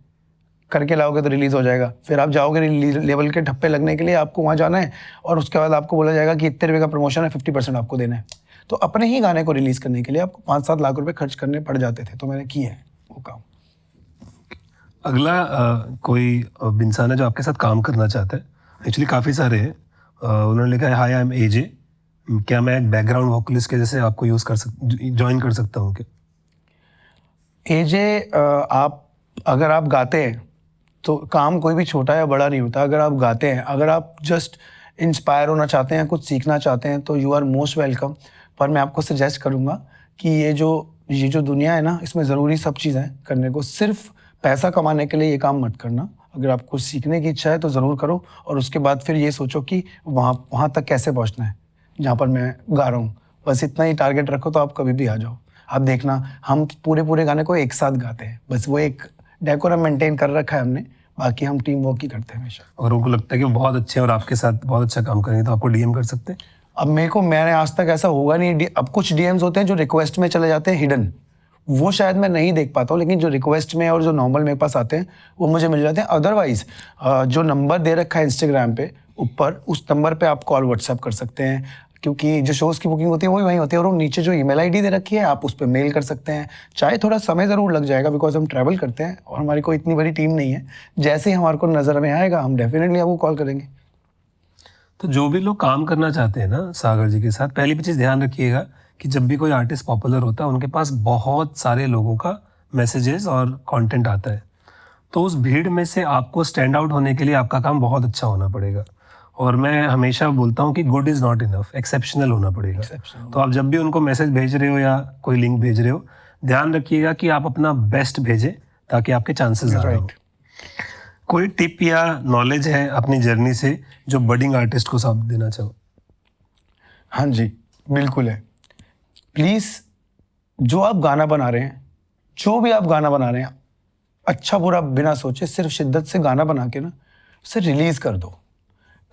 करके लाओगे तो रिलीज़ हो जाएगा। फिर आप जाओगे लेवल के ठप्पे लगने के लिए, आपको वहाँ जाना है और उसके बाद आपको बोला जाएगा कि इतने रुपये का प्रमोशन है, 50% आपको देना है। तो अपने ही गाने को रिलीज़ करने के लिए आपको 5-7 लाख रुपए खर्च करने पड़ जाते थे, तो मैंने किया है वो काम। अगला कोई इंसान है जो आपके साथ काम करना चाहता है, एक्चुअली काफ़ी सारे हैं। उन्होंने लिखा है, हाय आई एम एजे, क्या मैं एक बैकग्राउंड वोकलिस्ट के जैसे आपको ज्वाइन कर सकता हूँ क्या? एजे, अगर आप गाते हैं तो काम कोई भी छोटा या बड़ा नहीं होता। अगर आप गाते हैं, अगर आप जस्ट इंस्पायर होना चाहते हैं, कुछ सीखना चाहते हैं, तो यू आर मोस्ट वेलकम। पर मैं आपको सजेस्ट करूँगा कि ये जो दुनिया है ना, इसमें ज़रूरी सब चीज़ें करने को, सिर्फ पैसा कमाने के लिए ये काम मत करना। अगर आपको सीखने की इच्छा है तो ज़रूर करो, और उसके बाद फिर ये सोचो कि वहाँ तक कैसे पहुँचना है जहाँ पर मैं गा रहा हूँ। बस इतना ही टारगेट रखो तो आप कभी भी आ जाओ। आप देखना, हम पूरे गाने को एक साथ गाते हैं, बस वो एक डेकोरम मेंटेन कर रखा है हमने, बाकी हम टीम वर्क ही करते हैं हमेशा। और उनको लगता है कि वो बहुत अच्छे हैं और आपके साथ बहुत अच्छा काम करेंगे तो आपको डीएम कर सकते हैं? अब मैंने आज तक ऐसा होगा नहीं। अब कुछ डीएम्स होते हैं जो रिक्वेस्ट में चले जाते हैं हिडन, वो शायद मैं नहीं देख पाता हूँ, लेकिन जो रिक्वेस्ट में और जो नॉर्मल मेरे पास आते हैं वो मुझे मिल जाते हैं। अदरवाइज जो नंबर दे रखा है इंस्टाग्राम पे ऊपर, उस नंबर पे आप कॉल व्हाट्सएप कर सकते हैं, क्योंकि जो शोज़ की बुकिंग होती है वो वहीं होती है, और वो नीचे जो ईमेल आईडी दे रखी है आप उस पर मेल कर सकते हैं। चाहे थोड़ा समय ज़रूर लग जाएगा, बिकॉज हम ट्रैवल करते हैं और हमारी कोई इतनी बड़ी टीम नहीं है। जैसे ही हमारे को नज़र में आएगा हम डेफिनेटली आपको कॉल करेंगे। तो जो भी लोग काम करना चाहते हैं ना सागर जी के साथ, पहली भी चीज़ ध्यान रखिएगा कि जब भी कोई आर्टिस्ट पॉपुलर होता है उनके पास बहुत सारे लोगों का मैसेजेस और कंटेंट आता है। तो उस भीड़ में से आपको स्टैंड आउट होने के लिए आपका काम बहुत अच्छा होना पड़ेगा। और मैं हमेशा बोलता हूँ कि good is not enough, exceptional होना पड़ेगा। तो आप जब भी उनको मैसेज भेज रहे हो या कोई लिंक भेज रहे हो, ध्यान रखिएगा कि आप अपना बेस्ट भेजें ताकि आपके चांसेस ज़्यादा हो। कोई टिप या नॉलेज है अपनी जर्नी से जो बडिंग आर्टिस्ट को साथ देना चाहो? हाँ जी, बिल्कुल है। प्लीज़, जो आप गाना बना रहे हैं, जो भी आप गाना बना रहे हैं, अच्छा बुरा बिना सोचे सिर्फ शिद्दत से गाना बना के ना उसे रिलीज़ कर दो।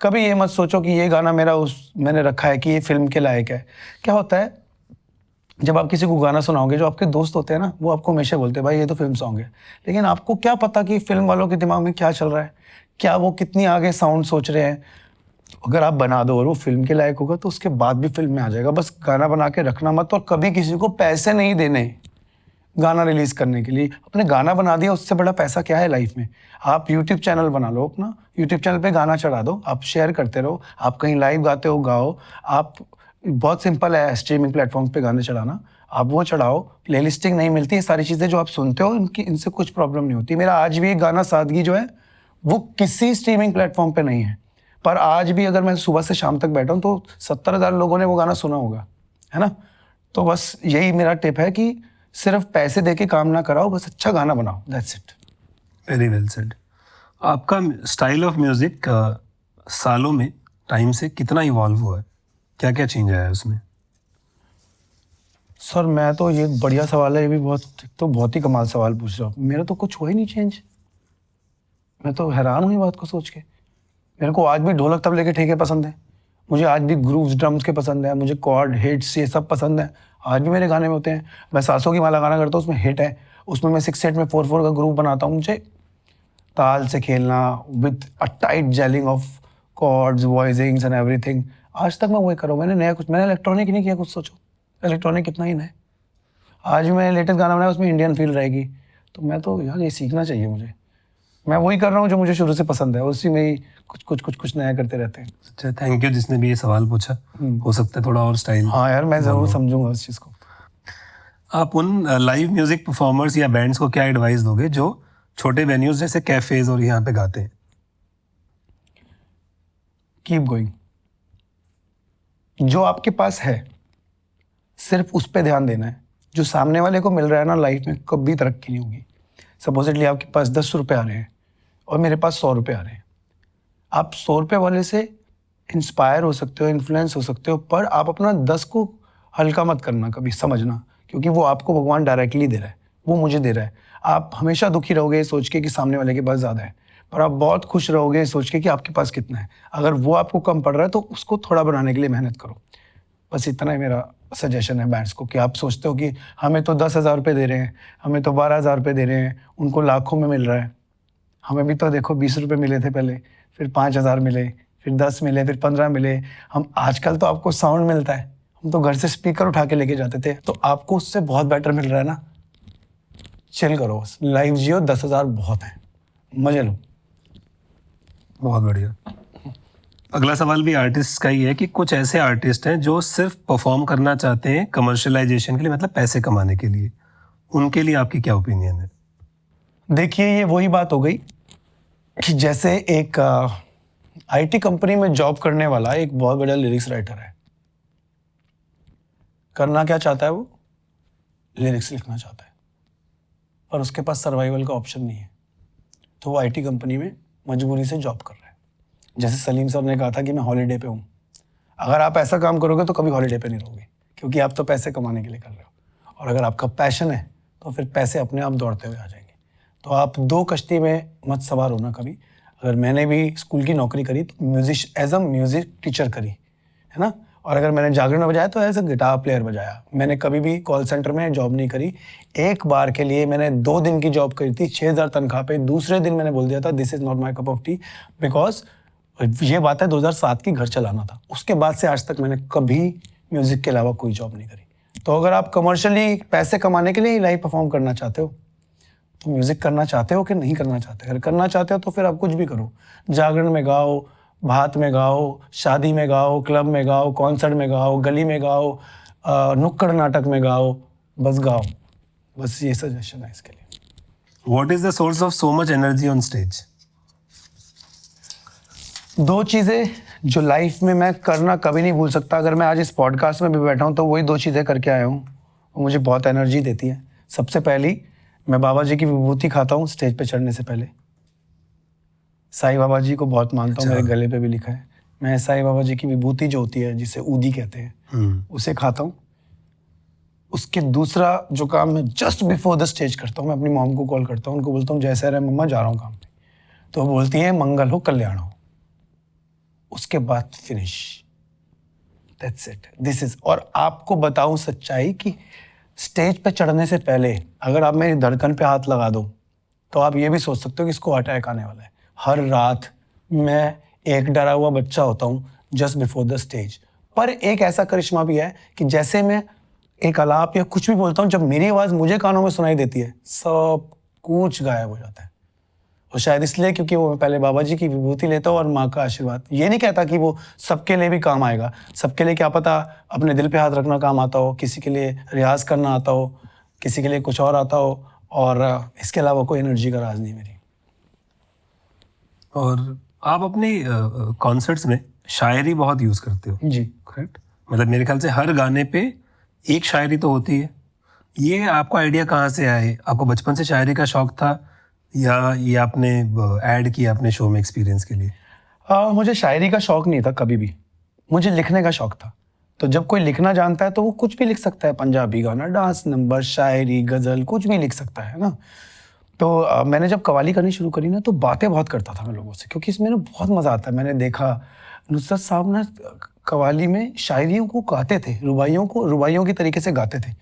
कभी ये मत सोचो कि ये गाना मैंने रखा है कि ये फिल्म के लायक है। क्या होता है, जब आप किसी को गाना सुनाओगे, जो आपके दोस्त होते हैं ना, वो आपको हमेशा बोलते हैं भाई ये तो फिल्म सॉन्ग है, लेकिन आपको क्या पता कि फिल्म वालों के दिमाग में क्या चल रहा है, क्या वो कितनी आगे साउंड सोच रहे हैं। अगर आप बना दो और वो फिल्म के लायक होगा तो उसके बाद भी फिल्म में आ जाएगा। बस गाना बना के रखना मत, और कभी किसी को पैसे नहीं देने गाना रिलीज करने के लिए। अपने गाना बना दिया, उससे बड़ा पैसा क्या है लाइफ में। आप यूट्यूब चैनल बना लो, अपना यूट्यूब चैनल पे गाना चढ़ा दो, आप शेयर करते रहो। आप कहीं लाइव गाते हो, गाओ। आप, बहुत सिंपल है स्ट्रीमिंग प्लेटफॉर्म पे गाने चढ़ाना, आप वो चढ़ाओ। प्ले लिस्टिंग नहीं मिलती, ये सारी चीज़ें जो आप सुनते हो इनसे कुछ प्रॉब्लम नहीं होती। मेरा आज भी एक गाना सादगी जो है वो किसी स्ट्रीमिंग प्लेटफॉर्म पे नहीं है, पर आज भी अगर मैं सुबह से शाम तक बैठा हूँ तो 70,000 लोगों ने वो गाना सुना होगा, है ना। तो बस यही मेरा टिप है कि सिर्फ पैसे देके काम ना कराओ, बस अच्छा गाना बनाओ, that's it. Very well said. आपका स्टाइल ऑफ म्यूजिक सालों में, टाइम से कितना इवॉल्व हुआ है? क्या क्या चेंज आया है उसमें? सर मैं तो, ये बढ़िया सवाल है, ये भी बहुत ही कमाल सवाल पूछ रहा हूँ। मेरा तो कुछ हुआ ही नहीं चेंज। मैं तो हैरान हुई बात को सोच के। मेरे को आज भी ढोलक तबले के ठेके पसंद है, मुझे आज भी ग्रूव्स ड्रम्स के पसंद है, मुझे कॉर्ड हिट्स ये सब पसंद है, आज भी मेरे गाने में होते हैं। मैं सासों की माला गाना करता हूँ, उसमें हिट है, उसमें मैं 6/8 में 4/4 का ग्रूव बनाता हूँ। मुझे ताल से खेलना with a tight gelling of chords, voicings and everything, आज तक मैं वही कर रहा हूँ। मैंने इलेक्ट्रॉनिक ही नहीं किया कुछ। सोचो इलेक्ट्रॉनिक कितना ही नया। आज भी मैंने लेटेस्ट गाना बनाया, उसमें इंडियन फील रहेगी। तो मैं तो यार ये सीखना चाहिए मुझे। मैं वही कर रहा हूँ जो मुझे शुरू से पसंद है, उसी में ही कुछ नया करते रहते हैं। अच्छा, थैंक यू जिसने भी ये सवाल पूछा। हो सकता है थोड़ा और स्टाइल। हाँ यार, मैं ज़रूर समझूंगा उस चीज़ को। आप उन लाइव म्यूजिक परफॉर्मर्स या बैंड्स को क्या एडवाइस दोगे जो छोटे वेन्यूज जैसे कैफेज और यहाँ पे गाते हैं? Keep going. जो आपके पास है सिर्फ उस पर ध्यान देना है। जो सामने वाले को मिल रहा है ना, लाइफ में कभी तरक्की नहीं होगी। सपोजिटली आपके पास 10 रुपये आ रहे हैं और मेरे पास 100 रुपये आ रहे हैं। आप 100 रुपये वाले से इंस्पायर हो सकते हो, इन्फ्लुएंस हो सकते हो, पर आप अपना 10 को हल्का मत करना कभी, समझना, क्योंकि वो आपको भगवान डायरेक्टली दे रहा है, वो मुझे दे रहा है। आप हमेशा दुखी रहोगे सोच के कि सामने वाले के पास ज़्यादा है, पर आप बहुत खुश रहोगे सोच के कि आपके पास कितना है। अगर वो आपको कम पड़ रहा है तो उसको थोड़ा बनाने के लिए मेहनत करो। बस इतना ही मेरा सजेशन है बैंड्स को, कि आप सोचते हो कि हमें तो 10,000 रुपये दे रहे हैं, हमें तो 12,000 रुपये दे रहे हैं, उनको लाखों में मिल रहा है। हमें भी तो देखो 20 रुपये मिले थे पहले, फिर 5,000 मिले, फिर 10 मिले, फिर 15 मिले। हम आजकल तो आपको साउंड मिलता है, हम तो घर से स्पीकर उठा के लेके जाते थे, तो आपको उससे बहुत बेटर मिल रहा है ना। चिल करो, लाइव जियो, 10,000 बहुत है, मजे लो। बहुत बढ़िया। अगला सवाल भी आर्टिस्ट का ही है कि कुछ ऐसे आर्टिस्ट हैं जो सिर्फ परफॉर्म करना चाहते हैं कमर्शियलाइजेशन के लिए, मतलब पैसे कमाने के लिए, उनके लिए आपकी क्या ओपिनियन है? देखिए, ये वही बात हो गई कि जैसे एक आईटी कंपनी में जॉब करने वाला एक बहुत बड़ा लिरिक्स राइटर है। करना क्या चाहता है वो? लिरिक्स लिखना चाहता है, पर उसके पास सर्वाइवल का ऑप्शन नहीं है, तो वो आईटी कंपनी में मजबूरी से जॉब कर रहा है। जैसे सलीम सर ने कहा था कि मैं हॉलीडे पे हूँ। अगर आप ऐसा काम करोगे तो कभी हॉलीडे पे नहीं रहोगे, क्योंकि आप तो पैसे कमाने के लिए कर रहे हो। और अगर आपका पैशन है तो फिर पैसे अपने आप दौड़ते हुए आ जाएंगे। तो आप 2 कश्ती में मत सवार होना कभी। अगर मैंने भी स्कूल की नौकरी करी तो एज अ म्यूजिक टीचर करी, है ना। और अगर मैंने जागरण में बजाया तो एज अ गिटार प्लेयर बजाया। मैंने कभी भी कॉल सेंटर में जॉब नहीं करी। एक बार के लिए मैंने 2 दिन की जॉब करी थी 6,000 तनख्वाह पे। दूसरे दिन मैंने बोल दिया था this is not my cup of T, because ये बात है 2007 की, घर चलाना था। उसके बाद से आज तक मैंने कभी म्यूजिक के अलावा कोई जॉब नहीं करी। तो अगर आप कमर्शियली पैसे कमाने के लिए लाइव परफॉर्म करना चाहते हो तो म्यूजिक करना चाहते हो कि नहीं करना चाहते? अगर करना चाहते हो तो फिर आप कुछ भी करो। जागरण में गाओ, भात में गाओ, शादी में गाओ, क्लब में गाओ, कॉन्सर्ट में गाओ, गली में गाओ, नुक्कड़ नाटक में गाओ, बस गाओ। बस ये सजेशन है इसके लिए। What is the source of so much energy on stage? 2 चीज़ें जो लाइफ में मैं करना कभी नहीं भूल सकता। अगर मैं आज इस पॉडकास्ट में भी बैठा हूँ तो वही 2 चीज़ें करके आया हूँ, वो मुझे बहुत एनर्जी देती है। सबसे पहली, मैं बाबा जी की विभूति खाता हूँ स्टेज पे चढ़ने से पहले। साईं बाबा जी को बहुत मानता हूँ, मेरे गले पे भी लिखा है। मैं साईं बाबा जी की विभूति जो होती है, जिसे ऊदी कहते हैं, उसे खाता हूँ। उसके दूसरा जो काम मैं जस्ट बिफोर द स्टेज करता हूँ, मैं अपनी मॉम को कॉल करता हूँ, उनको बोलता हूँ जैसे रहे मम्मा, जा रहा हूँ काम पे। तो वो बोलती है मंगल हो कल्याण हो। उसके बाद finish, that's it, this is. और आपको बताऊं सच्चाई कि स्टेज पे चढ़ने से पहले अगर आप मेरी धड़कन पे हाथ लगा दो तो आप ये भी सोच सकते हो कि इसको अटैक आने वाला है। हर रात मैं एक डरा हुआ बच्चा होता हूँ जस्ट बिफोर द स्टेज। पर एक ऐसा करिश्मा भी है कि जैसे मैं एक आलाप या कुछ भी बोलता हूँ, जब मेरी आवाज़ मुझे कानों में सुनाई देती है, सब कुछ गायब हो जाता है। और शायद इसलिए क्योंकि वो मैं पहले बाबा जी की विभूति लेता हूँ और माँ का आशीर्वाद। ये नहीं कहता कि वो सबके लिए भी काम आएगा, सबके लिए क्या पता अपने दिल पे हाथ रखना काम आता हो, किसी के लिए रियाज करना आता हो, किसी के लिए कुछ और आता हो, और इसके अलावा कोई एनर्जी का राज नहीं मेरी। और आप अपने कॉन्सर्ट्स में शायरी बहुत यूज़ करते हो जी, करेक्ट? मतलब मेरे ख्याल से हर गाने पे एक शायरी तो होती है। ये आपको आइडिया कहाँ से आए? आपको बचपन से शायरी का शौक था या ये आपने ऐड किया अपने शो में एक्सपीरियंस के लिए? मुझे शायरी का शौक नहीं था कभी भी, मुझे लिखने का शौक था। तो जब कोई लिखना जानता है तो वो कुछ भी लिख सकता है, पंजाबी गाना, डांस नंबर, शायरी, गज़ल, कुछ भी लिख सकता है ना। तो मैंने जब कवाली करनी शुरू करी ना तो बातें बहुत करता था मैं लोगों से, क्योंकि इसमें ना बहुत मज़ा आता है। मैंने देखा नुसरत साहब ना कवाली में शायरियों को गाते थे, रुबाइयों की तरीके से गाते थे।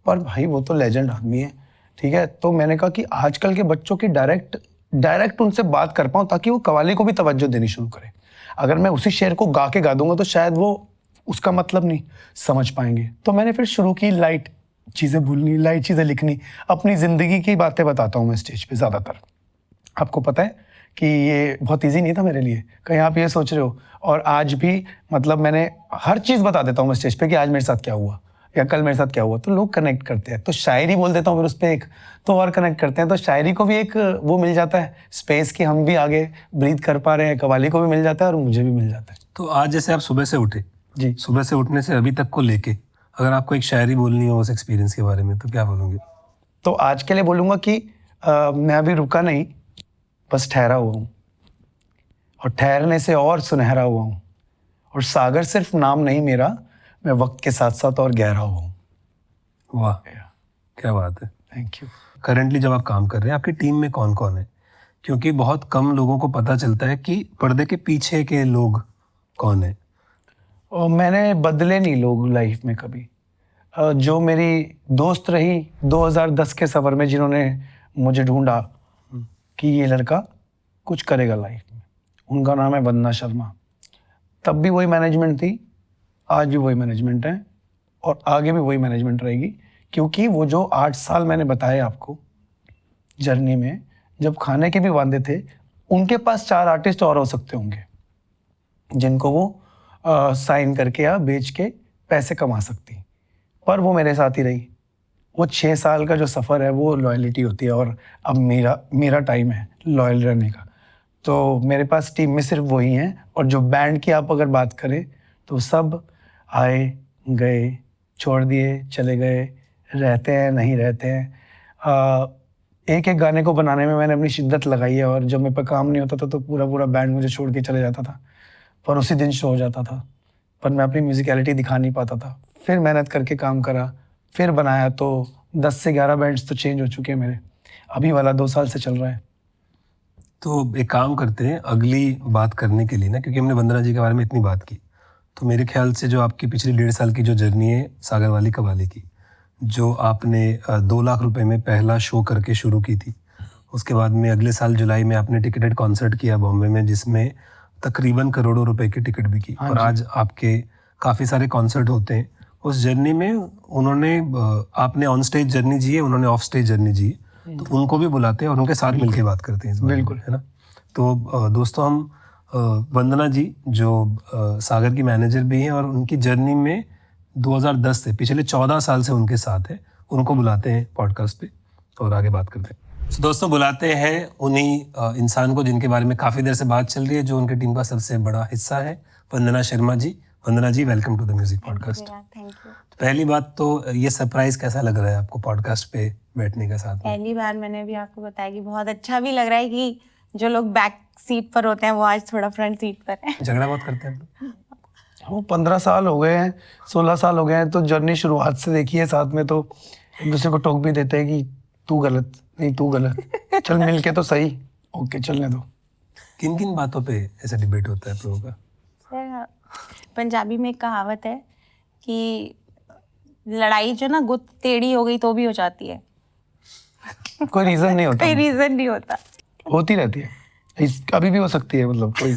पर भाई वो तो लेजेंड आदमी है, ठीक है। तो मैंने कहा कि आजकल के बच्चों की डायरेक्ट उनसे बात कर पाऊँ ताकि वो कवाली को भी तवज्जो देनी शुरू करें। अगर मैं उसी शेर को गा के गा दूंगा तो शायद वो उसका मतलब नहीं समझ पाएंगे। तो मैंने फिर शुरू की लाइट चीज़ें भूलनी, लाइट चीज़ें लिखनी, अपनी ज़िंदगी की बातें बताता हूँ मैं स्टेज पे ज़्यादातर। आपको पता है कि ये बहुत इजी नहीं था मेरे लिए, कहीं आप ये सोच रहे हो। और आज भी मतलब मैंने हर चीज़ बता देता हूँ मैं स्टेज पे कि आज मेरे साथ क्या हुआ, या कल मेरे साथ क्या हुआ, तो लोग कनेक्ट करते हैं। तो शायरी बोल देता हूँ फिर उस पर एक, तो और कनेक्ट करते हैं। तो शायरी को भी एक वो मिल जाता है स्पेस कि हम भी आगे ब्रीथ कर पा रहे हैं, कव्वाली को भी मिल जाता है और मुझे भी मिल जाता है। तो आज जैसे आप सुबह से उठे, जी। सुबह से उठने से अभी तक को लेके अगर आपको एक शायरी बोलनी हो उस एक्सपीरियंस के बारे में, तो क्या बोलोगे? तो आज के लिए बोलूँगा कि मैं अभी रुका नहीं, बस ठहरा हुआ हूँ, और ठहरने से और सुनहरा हुआ हूँ, और सागर सिर्फ नाम नहीं मेरा, मैं वक्त के साथ साथ और गहरा हुआ हूँ। वाह, क्या बात है। Thank you. करंटली जब आप काम कर रहे हैं, आपकी टीम में कौन कौन है? क्योंकि बहुत कम लोगों को पता चलता है कि पर्दे के पीछे के लोग कौन है। और मैंने बदले नहीं लोग लाइफ में कभी। जो मेरी दोस्त रही 2010 के सफ़र में, जिन्होंने मुझे ढूंढा कि ये लड़का कुछ करेगा लाइफ में, उनका नाम है वंदना शर्मा। तब भी वही मैनेजमेंट थी, आज भी वही मैनेजमेंट है, और आगे भी वही मैनेजमेंट रहेगी। क्योंकि वो जो 8 साल मैंने बताए आपको जर्नी में, जब खाने के भी वादे थे, उनके पास 4 आर्टिस्ट और हो सकते होंगे जिनको वो साइन करके या बेच के पैसे कमा सकती, पर वो मेरे साथ ही रही। वो 6 साल का जो सफ़र है वो लॉयलिटी होती है, और अब मेरा टाइम है लॉयल रहने का। तो मेरे पास टीम में सिर्फ वही हैं, और जो बैंड की आप अगर बात करें तो सब आए गए, छोड़ दिए चले गए, रहते हैं नहीं रहते हैं। एक एक गाने को बनाने में मैंने अपनी शिद्दत लगाई है, और जब मेरे पे काम नहीं होता था तो पूरा पूरा बैंड मुझे छोड़ के चले जाता था, पर उसी दिन शो हो जाता था, पर मैं अपनी म्यूजिकलिटी दिखा नहीं पाता था। फिर मेहनत करके काम करा, फिर बनाया, तो 10 से 11 बैंड्स तो चेंज हो चुके हैं मेरे, अभी वाला 2 साल से चल रहा है। तो एक काम करते हैं, अगली बात करने के लिए ना, क्योंकि हमने वंदना जी के बारे में इतनी बात की, तो मेरे ख्याल से जो आपकी पिछली 1.5 साल की जो जर्नी है सागर वाली कव्वाली की, जो आपने 2 लाख रुपए में पहला शो करके शुरू की थी, उसके बाद में अगले साल जुलाई में आपने टिकटेड कॉन्सर्ट किया बॉम्बे में, जिसमें तकरीबन करोड़ों रुपए की टिकट भी की, और आज आपके काफ़ी सारे कॉन्सर्ट होते हैं। उस जर्नी में उन्होंने, आपने ऑन स्टेज जर्नी जी है, उन्होंने ऑफ स्टेज जर्नी जी है, तो उनको भी बुलाते हैं और उनके साथ मिलके बात करते हैं इस बारे में, बिल्कुल। है ना। तो दोस्तों, हम वंदना जी जो सागर की मैनेजर भी हैं, और उनकी जर्नी में 2010 से पिछले 14 साल से उनके साथ है, उनको बुलाते हैं पॉडकास्ट पे और आगे बात करते हैं। तो दोस्तों, बुलाते हैं उन्हीं इंसान को जिनके बारे में काफ़ी देर से बात चल रही है, जो उनकी टीम का सबसे बड़ा हिस्सा है, Vandana Sharma ji. Vandana ji, welcome to the music podcast. Thank you. पहली बात तो ये सरप्राइज कैसा लग रहा है आपको पॉडकास्ट पे बैठने के साथ में? पहली बार मैंने भी आपको बताया कि बहुत अच्छा भी लग रहा है कि जो लोग बैक सीट पर होते हैं वो आज थोड़ा फ्रंट सीट पर है। झगड़ा बहुत करते हैं? वो 15 साल हो गए हैं, 16 साल हो गए हैं, तो जर्नी शुरुआत से देखी है साथ में, तो एक दूसरे को टोक भी देते हैं कि तू गलत नहीं, तू गलत, चल मिल के तो सही, ओके चलने दो। किन किन बातों पे ऐसा डिबेट होता है आप लोगों का? सर, पंजाबी में एक कहावत है कि लड़ाई जो ना गुत्त टेढ़ी हो गई तो भी हो जाती है, कोई रीजन नहीं होता, कोई रीजन नहीं होता, होती रहती है। अभी भी हो सकती है, मतलब कोई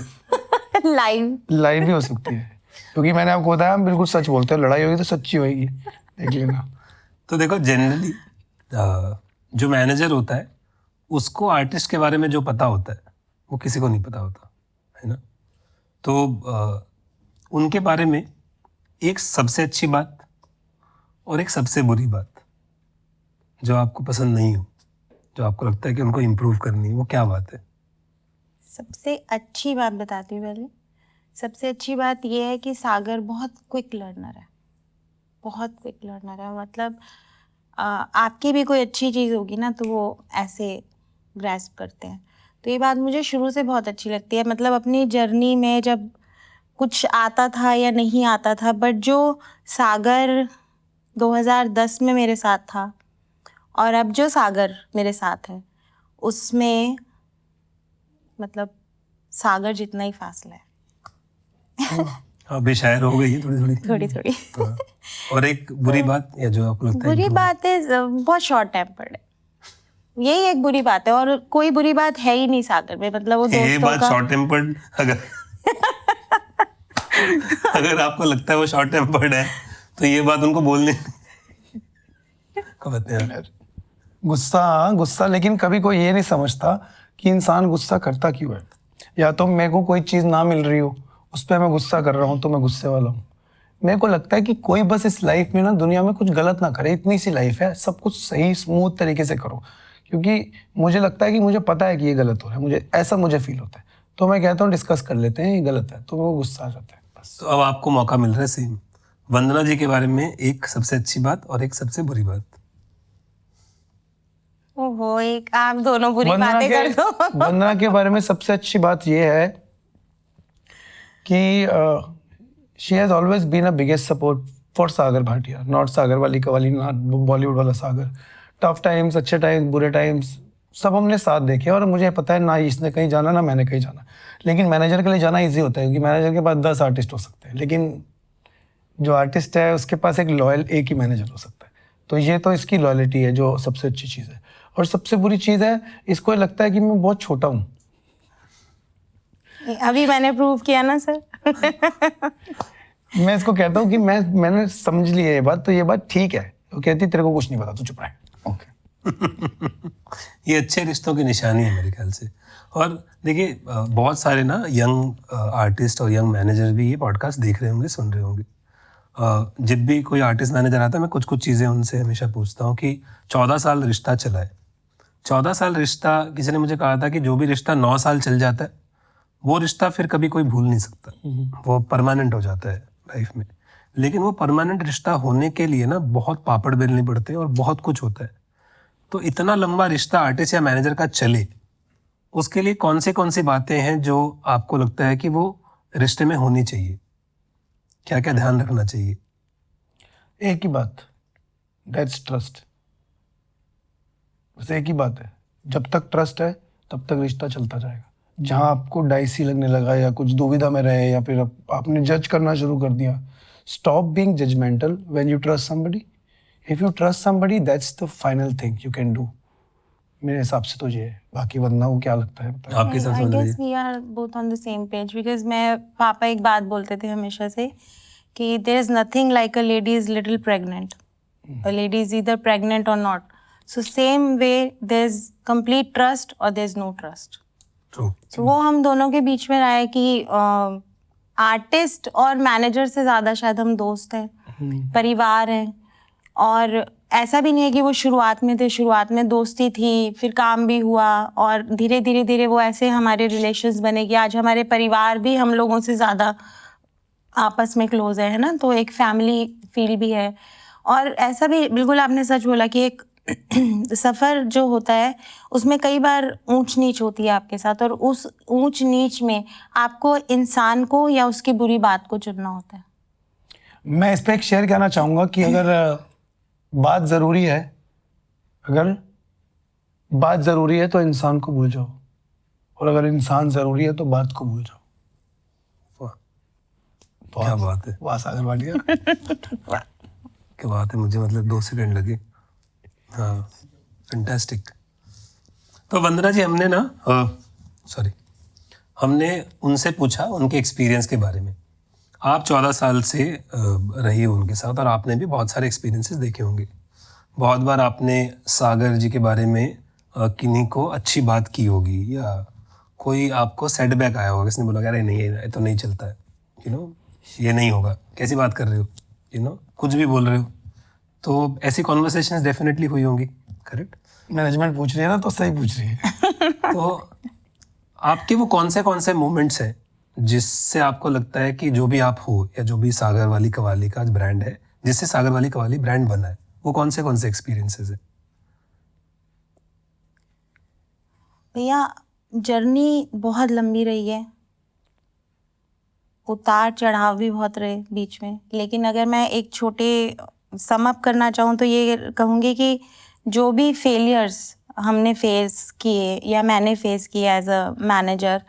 लाइव भी हो सकती है, क्योंकि मैंने आपको बताया हम बिल्कुल सच बोलते हैं, लड़ाई होगी तो सच्ची होगी, देख लेना। तो देखो, जनरली जो मैनेजर होता है उसको आर्टिस्ट के बारे में जो पता होता है वो किसी को नहीं पता होता, है ना। तो उनके बारे में एक सबसे अच्छी बात और एक सबसे बुरी बात जो आपको पसंद नहीं हो, जो आपको लगता है कि उनको इम्प्रूव करनी है, वो क्या बात है? सबसे अच्छी बात बताती हूँ पहले। सबसे अच्छी बात ये है कि सागर बहुत क्विक लर्नर है, बहुत क्विक लर्नर है। मतलब आपकी भी कोई अच्छी चीज़ होगी ना तो वो ऐसे ग्रैस्प करते हैं, तो ये बात मुझे शुरू से बहुत अच्छी लगती है। मतलब अपनी जर्नी में जब कुछ आता था या नहीं आता था, बट जो सागर 2010 में मेरे साथ था और अब जो सागर मेरे साथ है उसमें मतलब सागर जितना ही फासला है। हाँ, बेशायर हो गई है थोड़ी थोड़ी। हाँ। और एक बुरी बात, या जो आपको लगता है बुरी बात है बहुत शॉर्ट टेम्पर्ड है, यही एक बुरी बात है, और कोई बुरी बात है ही नहीं सागर में। मतलब वो ये दोस्तों बात का शॉर्ट टेम्पर्ड, अगर आपको लगता है वो शॉर्ट टेम्पर्ड है तो ये बात उनको बोलने कहते हैं। गुस्सा, लेकिन कभी कोई ये नहीं समझता कि इंसान गुस्सा करता क्यों है। या तो मेरे को कोई चीज़ ना मिल रही हो, उस पर मैं गुस्सा कर रहा हूँ तो मैं गुस्से वाला हूँ, मेरे को लगता है कि कोई बस इस लाइफ में ना दुनिया में कुछ गलत ना करे, इतनी सी लाइफ है, सब कुछ सही स्मूथ तरीके से करो। क्योंकि मुझे लगता है कि मुझे पता है कि ये गलत हो रहा है, मुझे फील होता है, तो मैं कहता हूँ डिस्कस कर लेते हैं, ये गलत है, तो वो गुस्सा आ जाता है बस। तो अब आपको मौका मिल रहा है सेम वंदना जी के बारे में एक सबसे अच्छी बात और एक सबसे बुरी बात। ओहो, एक आप दोनों बुरी बातें कर दो। वंदना के बारे में सबसे अच्छी बात ये है कि she has always been a biggest support for Sagar Bhatia, not Sagar वाली कवाली, नॉट बॉलीवुड वाला सागर। टफ टाइम्स, अच्छे टाइम्स, बुरे टाइम्स, सब हमने साथ देखे। और मुझे पता है ना इसने कहीं जाना ना मैंने कहीं जाना, लेकिन मैनेजर के लिए जाना इजी होता है क्योंकि मैनेजर के पास 10 आर्टिस्ट हो सकते हैं, लेकिन जो आर्टिस्ट है उसके पास एक ही मैनेजर हो सकता है। तो ये तो इसकी लॉयल्टी है जो सबसे अच्छी चीज़ है। और सबसे बुरी चीज़ है, इसको लगता है कि मैं बहुत छोटा हूँ। अभी मैंने प्रूव किया ना सर। मैं इसको कहता हूँ कि मैंने समझ लिया ये बात, तो ये बात ठीक है। वो कहती तेरे को कुछ नहीं पता, तू चुप रह। ओके। ये अच्छे रिश्तों की निशानी है मेरे ख्याल से। और देखिए बहुत सारे ना यंग आर्टिस्ट और यंग मैनेजर भी ये पॉडकास्ट देख रहे होंगे, सुन रहे होंगे। जब भी कोई आर्टिस्ट मैनेजर आता है, मैं कुछ कुछ चीज़ें उनसे हमेशा पूछता हूँ कि 14 साल रिश्ता चला है, 14 साल रिश्ता, किसी ने मुझे कहा था कि जो भी रिश्ता 9 साल चल जाता है वो रिश्ता फिर कभी कोई भूल नहीं सकता, वो परमानेंट हो जाता है लाइफ में। लेकिन वो परमानेंट रिश्ता होने के लिए ना बहुत पापड़ बेलने पड़ते हैं और बहुत कुछ होता है। तो इतना लंबा रिश्ता आर्टिस्ट या मैनेजर का चले, उसके लिए कौन सी बातें हैं जो आपको लगता है कि वो रिश्ते में होनी चाहिए, क्या क्या ध्यान रखना चाहिए? एक ही बात, दैट्स ट्रस्ट। बस एक ही बात है, जब तक ट्रस्ट है तब तक रिश्ता चलता जाएगा। जहाँ आपको डाइसी लगने लगा या कुछ दुविधा में रहे या फिर आपने जज करना शुरू कर दिया, stop being judgemental when you trust somebody. If you trust somebody, that's the final thing you can do. मेरे हिसाब से तो ये है। बाकी वंदना को क्या लगता है बताइए। आपके हिसाब से I Vandana guess ji? we are both on the same page because मैं पापा एक बात बोलते थे हमेशा से कि there is nothing like a lady is little pregnant. A lady is either pregnant or not. So same way there's complete trust or there's no trust. True. So वो हम दोनों के बीच में रहा है कि आर्टिस्ट और मैनेजर से ज़्यादा शायद हम दोस्त हैं, परिवार हैं। और ऐसा भी नहीं है कि वो शुरुआत में थे, शुरुआत में दोस्ती थी, फिर काम भी हुआ और धीरे धीरे धीरे वो ऐसे हमारे रिलेशंस बने कि आज हमारे परिवार भी हम लोगों से ज़्यादा आपस में क्लोज है ना, तो एक फैमिली फील भी है। और ऐसा भी बिल्कुल आपने सच बोला कि एक सफ़र जो होता है उसमें कई बार ऊंच नीच होती है आपके साथ, और उस ऊंच नीच में आपको इंसान को या उसकी बुरी बात को चुनना होता है। मैं इस पर एक शेयर कहना चाहूँगा कि अगर बात ज़रूरी है, अगर बात ज़रूरी है तो इंसान को भूल जाओ, और अगर इंसान ज़रूरी है तो बात को भूल जाओ। वाह, क्या बात है, वाह सागर भाटिया। क्या बात है, मुझे मतलब 2 सेकंड लगे। हाँ, फैंटास्टिक। तो वंदना जी, हमने उनसे पूछा उनके एक्सपीरियंस के बारे में। आप 14 साल से रही हो उनके साथ और आपने भी बहुत सारे एक्सपीरियंसेस देखे होंगे। बहुत बार आपने सागर जी के बारे में किन्हीं को अच्छी बात की होगी या कोई आपको सेटबैक आया होगा, किसने बोला अरे नहीं ये तो नहीं चलता है, ये नहीं होगा, कैसी बात कर रहे हो, कुछ भी बोल रहे हो। तो ऐसी कॉन्वर्सेशंस डेफिनेटली हुई होंगी, करेक्ट? मैनेजमेंट पूछ रही है ना, तो सही पूछ रही है। तो आपके वो कौन से मोमेंट्स हैं जिससे आपको लगता है कि जो भी आप हो या जो भी सागर वाली कवाली का आज ब्रांड है, जिससे सागर वाली कवाली ब्रांड बना है, वो कौन से एक्सपीरियंसेस है? भैया जर्नी बहुत लंबी रही है, उतार चढ़ाव भी बहुत रहे बीच में, लेकिन अगर मैं एक छोटे सम अप करना चाहूँ तो ये कहूँगी कि जो भी फेलियर्स हमने फेस किए या मैंने फेस किए एज अ मैनेजर,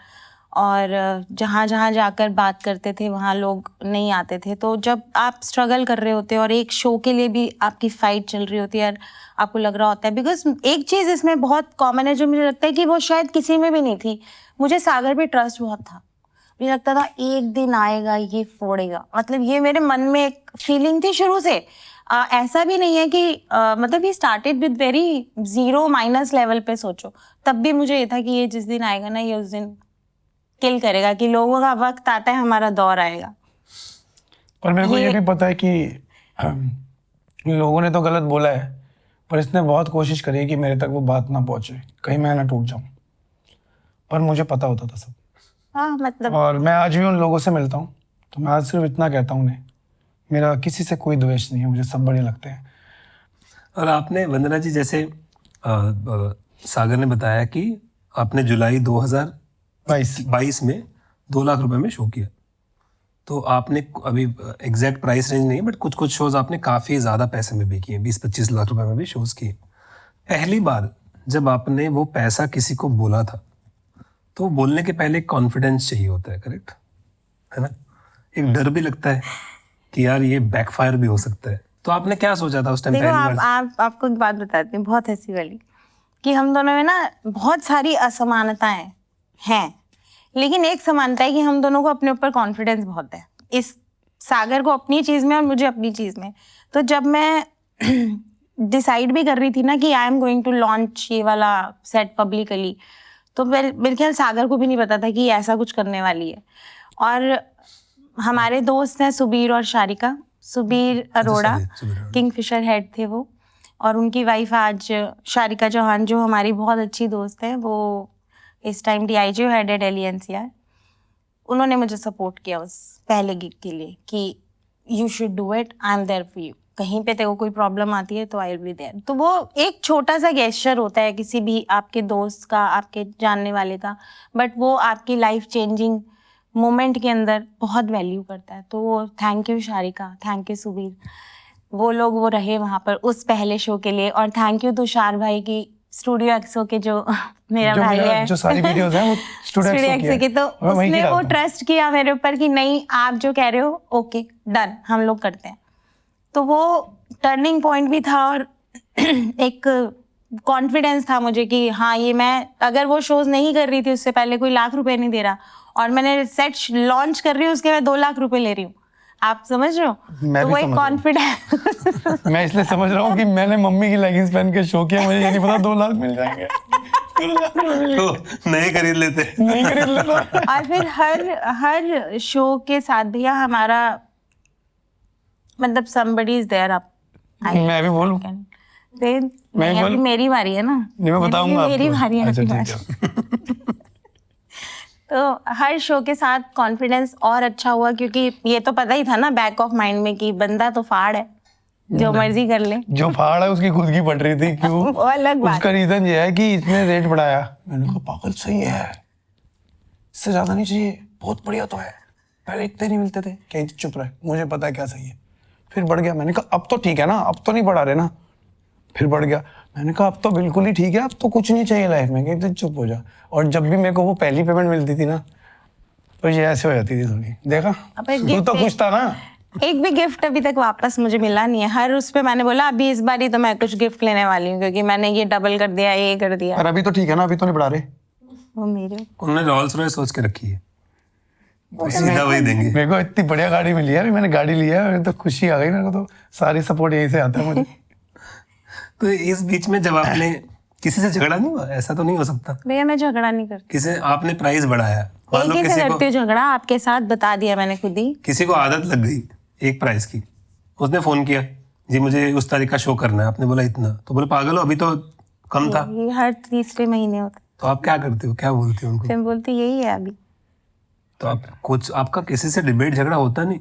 और जहाँ जहाँ जाकर बात करते थे वहाँ लोग नहीं आते थे, तो जब आप स्ट्रगल कर रहे होते हैं और एक शो के लिए भी आपकी फ़ाइट चल रही होती है और आपको लग रहा होता है, बिकॉज एक चीज़ इसमें बहुत कॉमन है जो मुझे लगता है कि वो शायद किसी में भी नहीं थी, मुझे सागर पे ट्रस्ट बहुत था। मुझे लगता था एक दिन आएगा ये फोड़ेगा, मतलब ये मेरे मन में एक फीलिंग थी शुरू से। ऐसा भी नहीं है कि मतलब ये started with very zero minus level पे सोचो, तब भी मुझे ये था कि ये जिस दिन आएगा ना, ये उस दिन किल करेगा, कि लोगों का वक्त आता है, हमारा दौर आएगा। पर मेरे को ये भी पता है कि लोगों ने तो गलत बोला है, पर इसने बहुत कोशिश करी है कि मेरे तक वो बात ना पहुंचे, कहीं मैं ना टूट जाऊं। पर मुझे पता होता था सब, हाँ मतलब और मैं आज भी उन लोगों से मिलता हूँ, तो मैं आज सिर्फ इतना कहता हूँ उन्हें, मेरा किसी से कोई द्वेष नहीं है, मुझे सब बढ़िया लगते हैं। और आपने वंदना जी, जैसे सागर ने बताया कि आपने जुलाई 2022 में 2 लाख रुपए में शो किया, तो आपने अभी एग्जैक्ट प्राइस रेंज नहीं, बट कुछ कुछ शोज आपने काफी ज्यादा पैसे में भी किए, 20-25 लाख रुपए में भी शोज किए। पहली बार जब आपने वो पैसा किसी को बोला था, तो बोलने के पहले कॉन्फिडेंस चाहिए होता है, करेक्ट है ना? एक डर भी लगता है कि यार ये बैकफायर भी हो सकता है, तो आपने क्या सोचा था उस टाइम? देखो, पहली बार आपको एक बात बताती हूँ बहुत हंसी वाली, कि हम दोनों में ना बहुत सारी असमानताएं हैं, लेकिन एक समानता है कि हम दोनों को अपने ऊपर कॉन्फिडेंस बहुत है। इस सागर को अपनी चीज में और मुझे अपनी चीज में। तो जब मैं डिसाइड भी कर रही थी ना कि I am going to launch ये वाला सेट पब्लिकली, तो मेरे ख्याल सागर को भी नहीं पता था कि ऐसा कुछ करने वाली है। और हमारे दोस्त हैं सुबीर और शारिका, सुबीर अरोड़ा, सुबीर अरोड़ा। किंगफिशर हेड थे वो, और उनकी वाइफ आज शारिका चौहान, जो हमारी बहुत अच्छी दोस्त है, वो इस टाइम DIGO हेड है दिल्ली NCR। उन्होंने मुझे सपोर्ट किया उस पहले गिग के लिए कि you should do it, I am there for you, कहीं पे तेरे को कोई प्रॉब्लम आती है तो आई विल बी देयर। तो वो एक छोटा सा गेस्चर होता है किसी भी आपके दोस्त का, आपके जानने वाले का, बट वो आपकी लाइफ चेंजिंग मोमेंट के अंदर बहुत वैल्यू करता है। तो वो thank you Sharika, thank you Subir, वो लोग वो रहे वहाँ पर उस पहले शो के लिए। और थैंक यू तुषार भाई की, स्टूडियो एक्सो के जो मेरा भाई है, जो सारी वीडियोस हैं वो स्टूडियो एक्सो की, तो मैं वहीं की उसने वो डालता हूँ। ट्रस्ट किया मेरे ऊपर कि नहीं आप जो कह रहे हो ओके डन, हम लोग करते हैं। तो वो टर्निंग पॉइंट भी था, और एक कॉन्फिडेंस था मुझे कि हाँ, ये मैं अगर वो शोज नहीं कर रही थी उससे पहले, कोई लाख रुपए नहीं दे रहा, और मैंने सेट लॉन्च कर रही हूँ उसके बाद 2 लाख रुपए ले रही हूँ, आप समझ रहे हो? मैं तो भी वो एक समझ रहा हूँ। कॉन्फिडेंस मैं इसलिए समझ रहा हूँ कि मैंने मम्मी की लेगिंग्स पहन के शो किया, मुझे ये नहीं पता 2 लाख मिल जाएंगे। तो नहीं खरीद लेते? नहीं खरीद लेता। और फिर हर शो के साथ भैया हमारा मतलब somebody is there, आप मैं भी बोलूं? फिर मैं नहीं, अभी बोलूं? मेरी बारी है ना, नहीं, मैं बताऊंगा मेरी आपको। बारी है अच्छा, अभी ठीक है। तो हर शो के साथ कॉन्फिडेंस और अच्छा हुआ, क्योंकि ये तो पता ही था ना बैक ऑफ माइंड में कि बंदा तो फाड़ है, जो मर्जी कर ले। जो फाड़ है उसकी खुद की पट रही थी, क्यों? वो अलग बात उसका रीजन ये है कि इसने रेट बढ़ाया। मैंने कहा पागल सही है, इससे ज्यादा नहीं चाहिए, बहुत बढ़िया तो है, पहले इतने नहीं मिलते थे। कहीं चुप रहे, मुझे पता है क्या सही है। फिर बढ़ गया, मैंने कहा अब तो ठीक है ना, अब तो नहीं बढ़ा रहे ना। फिर बढ़ गया, मैंने कहा अब तो बिल्कुल ही ठीक है, अब तो कुछ नहीं चाहिए लाइफ में, कहते चुप हो जा। और जब भी मेरे को वो पहली पेमेंट मिलती थी ना, तो ये ऐसे हो जाती थी थोड़ी, देखा अब एक तू gift तो खुश था ना। एक भी गिफ्ट अभी तक वापस मुझे मिला नहीं है। हर उस पे मैंने बोला अभी इस बार ही तो मैं कुछ गिफ्ट लेने वाली हूँ, क्योंकि मैंने ये डबल कर दिया, ये कर दिया। पर अभी तो ठीक है ना, अभी तो नहीं बढ़ा रहे। वो मेरे उन्होंने रॉल्स रॉयस सोच के रखी है, सीधा वही देंगे। मेरे को इतनी बढ़िया गाड़ी मिली है, अभी मैंने गाड़ी लिया है, तो खुशी आ गई मेरे को, तो सारी सपोर्ट यहीं से आता है मुझे। तो इस बीच में जब आपने किसी से झगड़ा नहीं हुआ? ऐसा तो नहीं हो सकता भैया, मैं झगड़ा नहीं करती, किसी आपने प्राइस बढ़ाया, मान लो एक ही से किसी करती को हूँ झगड़ा, आपके साथ बता दिया मैंने खुद ही। किसी को आदत लग गई एक प्राइस की, उसने फोन किया जी मुझे उस तारीख का शो करना है, आपने बोला इतना, तो बोले पागल हो अभी तो कम था। ये हर तीसरे महीने होता है। तो आप क्या करते हो, क्या बोलते हो उनको? फिर बोलती यही है अभी। तो आप कुछ, आपका किसी से डिबेट झगड़ा होता नहीं?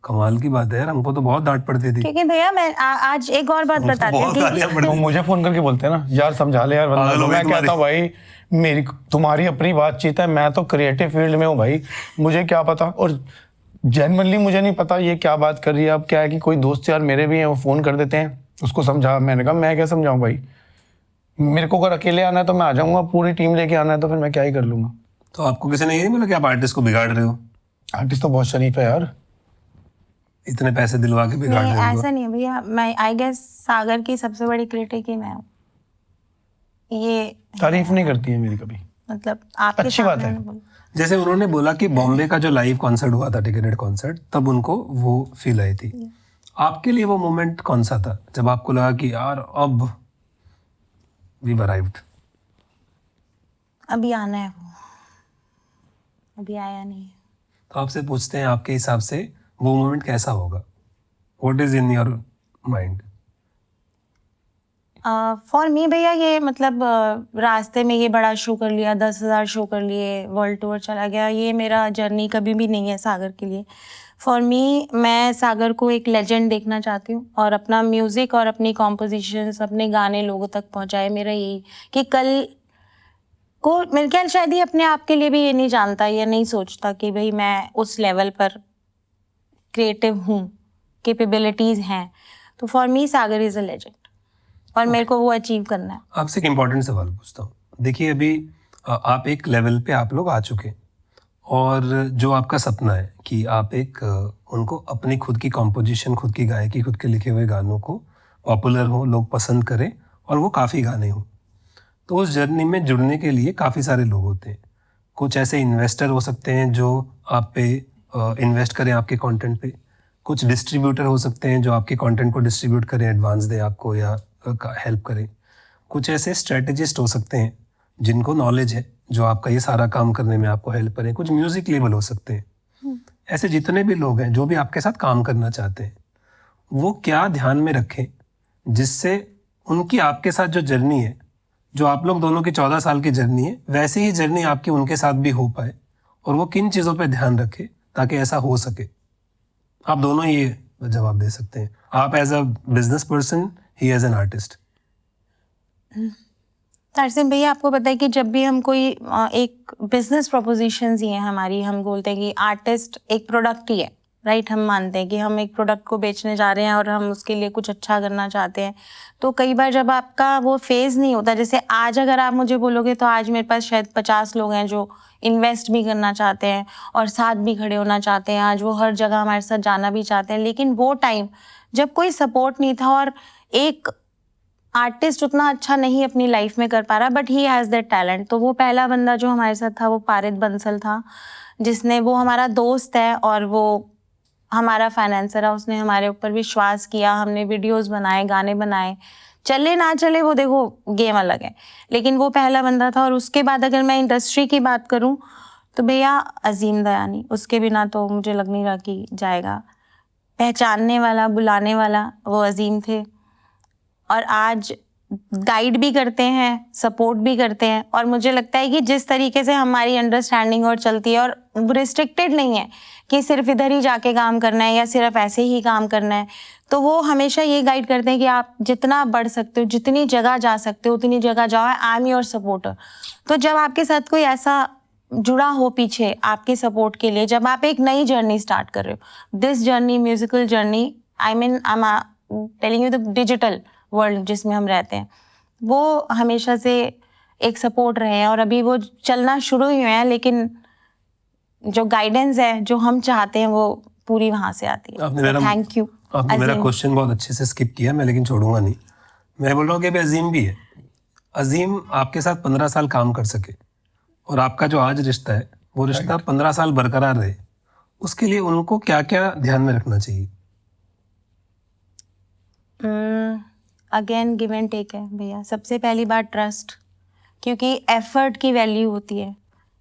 कमाल की बात है यार, हमको तो बहुत डांट पड़ती थी। क्योंकि भैया मैं आज एक और बात बताती हूँ बहुत कि गालियां वो पड़ती मुझे फोन करके बोलते हैं ना, यार समझा ले यार, पागल हो वरना गए मैं कहता हूँ भाई मेरी तुम्हारी अपनी बातचीत है, मैं तो क्रिएटिव फील्ड में हूँ भाई, मुझे क्या पता। और जेन्युइनली मुझे नहीं पता ये क्या बात कर रही है। अब क्या है कि कोई दोस्त यार मेरे भी हैं, वो फोन कर देते हैं, उसको समझा। मैंने कहा मैं क्या समझाऊं भाई, मेरे को अगर अकेले आना है तो मैं आ जाऊंगा, पूरी टीम लेके आना है तो फिर मैं क्या ही कर लूंगा। तो आपको किसी ने ये नहीं बोला कि आप आर्टिस्ट को बिगाड़ रहे हो? आर्टिस्ट तो बहुत शरीफ है यार। इतने पैसे दिलवा के बिगाड़ नहीं, रहे हो ऐसा नहीं है भैया। मैं आई गेस सागर की सबसे बड़ी क्रिटिक ही मैं हूँ। ये तारीफ नहीं करती है मेरी कभी। मतलब आपके अच्छी बात सामने है। मैं बोलूं। जैसे उन्होंने बोला कि बॉम्बे का जो लाइव कॉन्सर्ट हुआ था, टिकटेड कॉन्सर्ट, तब उनको वो फील आई थी। आपके लिए वो मोमेंट कौन सा था जब आपको लगा कि यार अब वी अराइव्ड? अभी आना है वो, अभी आया नहीं है। तो आपसे पूछते हैं, आपके हिसाब से वो मोमेंट कैसा होगा? What is in your mind? For me भैया ये मतलब रास्ते में ये बड़ा शो कर लिया, 10,000 शो कर लिए, वर्ल्ड टूर चला गया, ये मेरा जर्नी कभी भी नहीं है सागर के लिए। फॉर मी, मैं सागर को एक लेजेंड देखना चाहती हूँ और अपना म्यूज़िक और अपनी कॉम्पोजिशंस, अपने गाने लोगों तक पहुँचाए। मेरा यही कि कल को मेरे ख्याल शायद ही अपने आप के लिए भी ये नहीं जानता या नहीं सोचता कि भाई मैं उस लेवल पर क्रिएटिव हूँ, कैपेबिलिटीज़ हैं। तो for me Sagar is a legend और मेरे को वो अचीव करना है। आपसे एक इम्पॉर्टेंट सवाल पूछता हूँ। देखिए अभी आप एक लेवल पे आप लोग आ चुके और जो आपका सपना है कि आप एक उनको अपनी खुद की कॉम्पोजिशन, खुद की गायकी, खुद के लिखे हुए गानों को पॉपुलर हो, लोग पसंद करें और वो काफ़ी गाने हों, तो उस जर्नी में जुड़ने के लिए काफ़ी सारे लोग होते हैं। कुछ ऐसे इन्वेस्टर हो सकते हैं जो आप पे इन्वेस्ट करें आपके कंटेंट पे, कुछ डिस्ट्रीब्यूटर हो सकते हैं जो आपके कंटेंट को डिस्ट्रीब्यूट करें, एडवांस दें आपको या हेल्प करें, कुछ ऐसे स्ट्रेटजिस्ट हो सकते हैं जिनको नॉलेज है जो आपका ये सारा काम करने में आपको हेल्प करें, कुछ म्यूजिक लेबल हो सकते हैं। ऐसे जितने भी लोग हैं जो भी आपके साथ काम करना चाहते हैं, वो क्या ध्यान में रखें जिससे उनकी आपके साथ जो जर्नी है, जो आप लोग दोनों की 14 साल की जर्नी है, वैसी ही जर्नी आपकी उनके साथ भी हो पाए, और वो किन चीज़ों पे ध्यान रखें ताकि ऐसा हो सके? आप दोनों ये जवाब दे सकते हैं, आप as a business person, he as an artist. Tarsim भैया, आपको पता है कि जब भी हम कोई एक बिजनेस प्रपोजिशंस ही है हमारी, हम बोलते हैं कि आर्टिस्ट एक प्रोडक्ट ही है, राइट? हम मानते हैं कि हम एक प्रोडक्ट को बेचने जा रहे हैं और हम उसके लिए कुछ अच्छा करना चाहते हैं। तो कई बार जब आपका वो फेज़ नहीं होता, जैसे आज अगर आप मुझे बोलोगे तो आज मेरे पास शायद 50 लोग हैं जो इन्वेस्ट भी करना चाहते हैं और साथ भी खड़े होना चाहते हैं, आज वो हर जगह हमारे साथ जाना भी चाहते हैं। लेकिन वो टाइम जब कोई सपोर्ट नहीं था और एक आर्टिस्ट उतना अच्छा नहीं अपनी लाइफ में कर पा रहा, but he has that talent. तो वो पहला बंदा जो हमारे साथ था वो पारित बंसल था, जिसने, वो हमारा दोस्त है और वो हमारा फाइनेंसर है, उसने हमारे ऊपर विश्वास किया, हमने वीडियोस बनाए, गाने बनाए, चले ना चले वो देखो गेम अलग है, लेकिन वो पहला बंदा था। और उसके बाद अगर मैं इंडस्ट्री की बात करूं तो भैया अजीम दयानी, उसके बिना तो मुझे लग नहीं रहा कि जाएगा। पहचानने वाला, बुलाने वाला वो अजीम थे, और आज गाइड भी करते हैं, सपोर्ट भी करते हैं। और मुझे लगता है कि जिस तरीके से हमारी अंडरस्टैंडिंग और चलती है, और रिस्ट्रिक्टेड नहीं है कि सिर्फ इधर ही जाके काम करना है या सिर्फ ऐसे ही काम करना है, तो वो हमेशा ये गाइड करते हैं कि आप जितना बढ़ सकते हो, जितनी जगह जा सकते हो उतनी जगह जाओ, आई एम योर सपोर्टर। तो जब आपके साथ कोई ऐसा जुड़ा हो पीछे आपके सपोर्ट के लिए, जब आप एक नई जर्नी स्टार्ट कर रहे हो, this journey, musical journey, I mean I am telling you the digital world जिसमें हम रहते हैं, वो हमेशा से एक सपोर्ट रहे हैं और अभी वो चलना शुरू ही हुए हैं। लेकिन जो गाइडेंस है जो हम चाहते हैं वो पूरी वहाँ से आती है। Thank you. आपने मेरा क्वेश्चन बहुत अच्छे से स्किप किया, मैं लेकिन छोड़ूंगा नहीं। मैं बोल रहा हूँ कि अभी अजीम भी है। अजीम आपके साथ 15 साल काम कर सके और आपका जो आज रिश्ता है वो रिश्ता 15 साल बरकरार रहे, उसके लिए उनको क्या क्या ध्यान में रखना चाहिए? अगेन गिव एंड टेक है भैया। सबसे पहली बात ट्रस्ट, क्योंकि एफर्ट की वैल्यू होती है।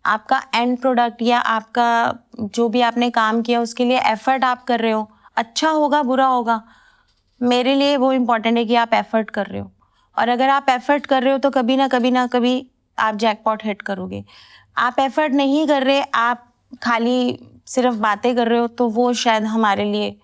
आपका एंड प्रोडक्ट या आपका जो भी आपने काम किया उसके लिए एफर्ट आप कर रहे हो, अच्छा होगा बुरा होगा, मेरे लिए वो इम्पॉर्टेंट है कि आप एफर्ट कर रहे हो। और अगर आप एफर्ट कर रहे हो तो कभी ना कभी आप जैकपॉट हिट करोगे। आप एफर्ट नहीं कर रहे, आप खाली सिर्फ बातें कर रहे हो, तो वो शायद हमारे लिए,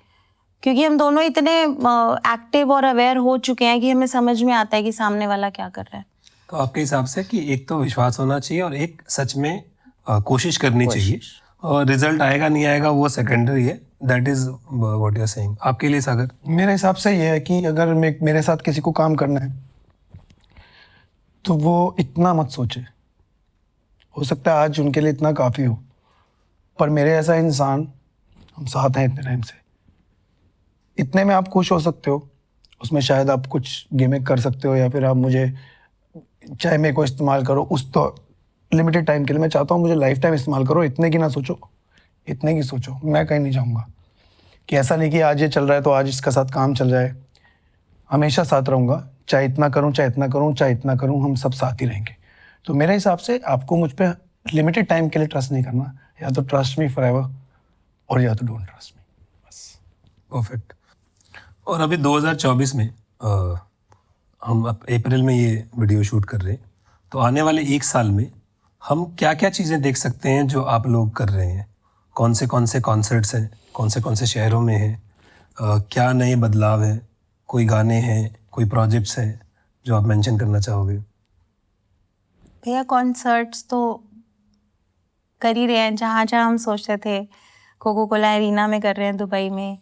क्योंकि हम दोनों इतने एक्टिव और अवेयर हो चुके हैं कि हमें समझ में आता है कि सामने वाला क्या कर रहा है। तो आपके हिसाब से कि एक तो विश्वास होना चाहिए और एक सच में कोशिश करनी चाहिए, और रिजल्ट आएगा नहीं आएगा वो सेकेंडरी है। That is what you are saying. आपके लिए सागर? मेरे हिसाब से ये है कि अगर मेरे साथ किसी को काम करना है तो वो इतना मत सोचे। हो सकता है आज उनके लिए इतना काफ़ी हो, पर मेरे ऐसा इंसान, हम साथ हैं इतने टाइम से, इतने में आप खुश हो सकते हो, उसमें शायद आप कुछ गिमिक कर सकते हो या फिर आप मुझे, चाहे मेरे को इस्तेमाल करो उस तो लिमिटेड टाइम के लिए। मैं चाहता हूँ मुझे लाइफ टाइम इस्तेमाल करो, इतने की ना सोचो, इतने की सोचो। मैं कहीं नहीं जाऊँगा, कि ऐसा नहीं कि आज ये चल रहा है तो आज इसका साथ काम चल जाए। हमेशा साथ रहूँगा, चाहे इतना करूँ चाहे इतना करूँ चाहे इतना करूँ, हम सब साथ ही रहेंगे। तो मेरे हिसाब से आपको मुझ पर लिमिटेड टाइम के लिए ट्रस्ट नहीं करना, या तो ट्रस्ट मी फॉरएवर और या तो डोंट ट्रस्ट मी। परफेक्ट। और अभी 2024 में हम अब अप्रैल में ये वीडियो शूट कर रहे हैं, तो आने वाले एक साल में हम क्या क्या चीज़ें देख सकते हैं जो आप लोग कर रहे हैं? कौन से कॉन्सर्ट्स हैं, कौन से शहरों में हैं, क्या नए बदलाव हैं, कोई गाने हैं, कोई प्रोजेक्ट्स हैं जो आप मेंशन करना चाहोगे? भैया कॉन्सर्ट्स तो कर ही रहे हैं, जहाँ जहाँ हम सोचते थे। कोको कोला एरिना में कर रहे हैं, दुबई में।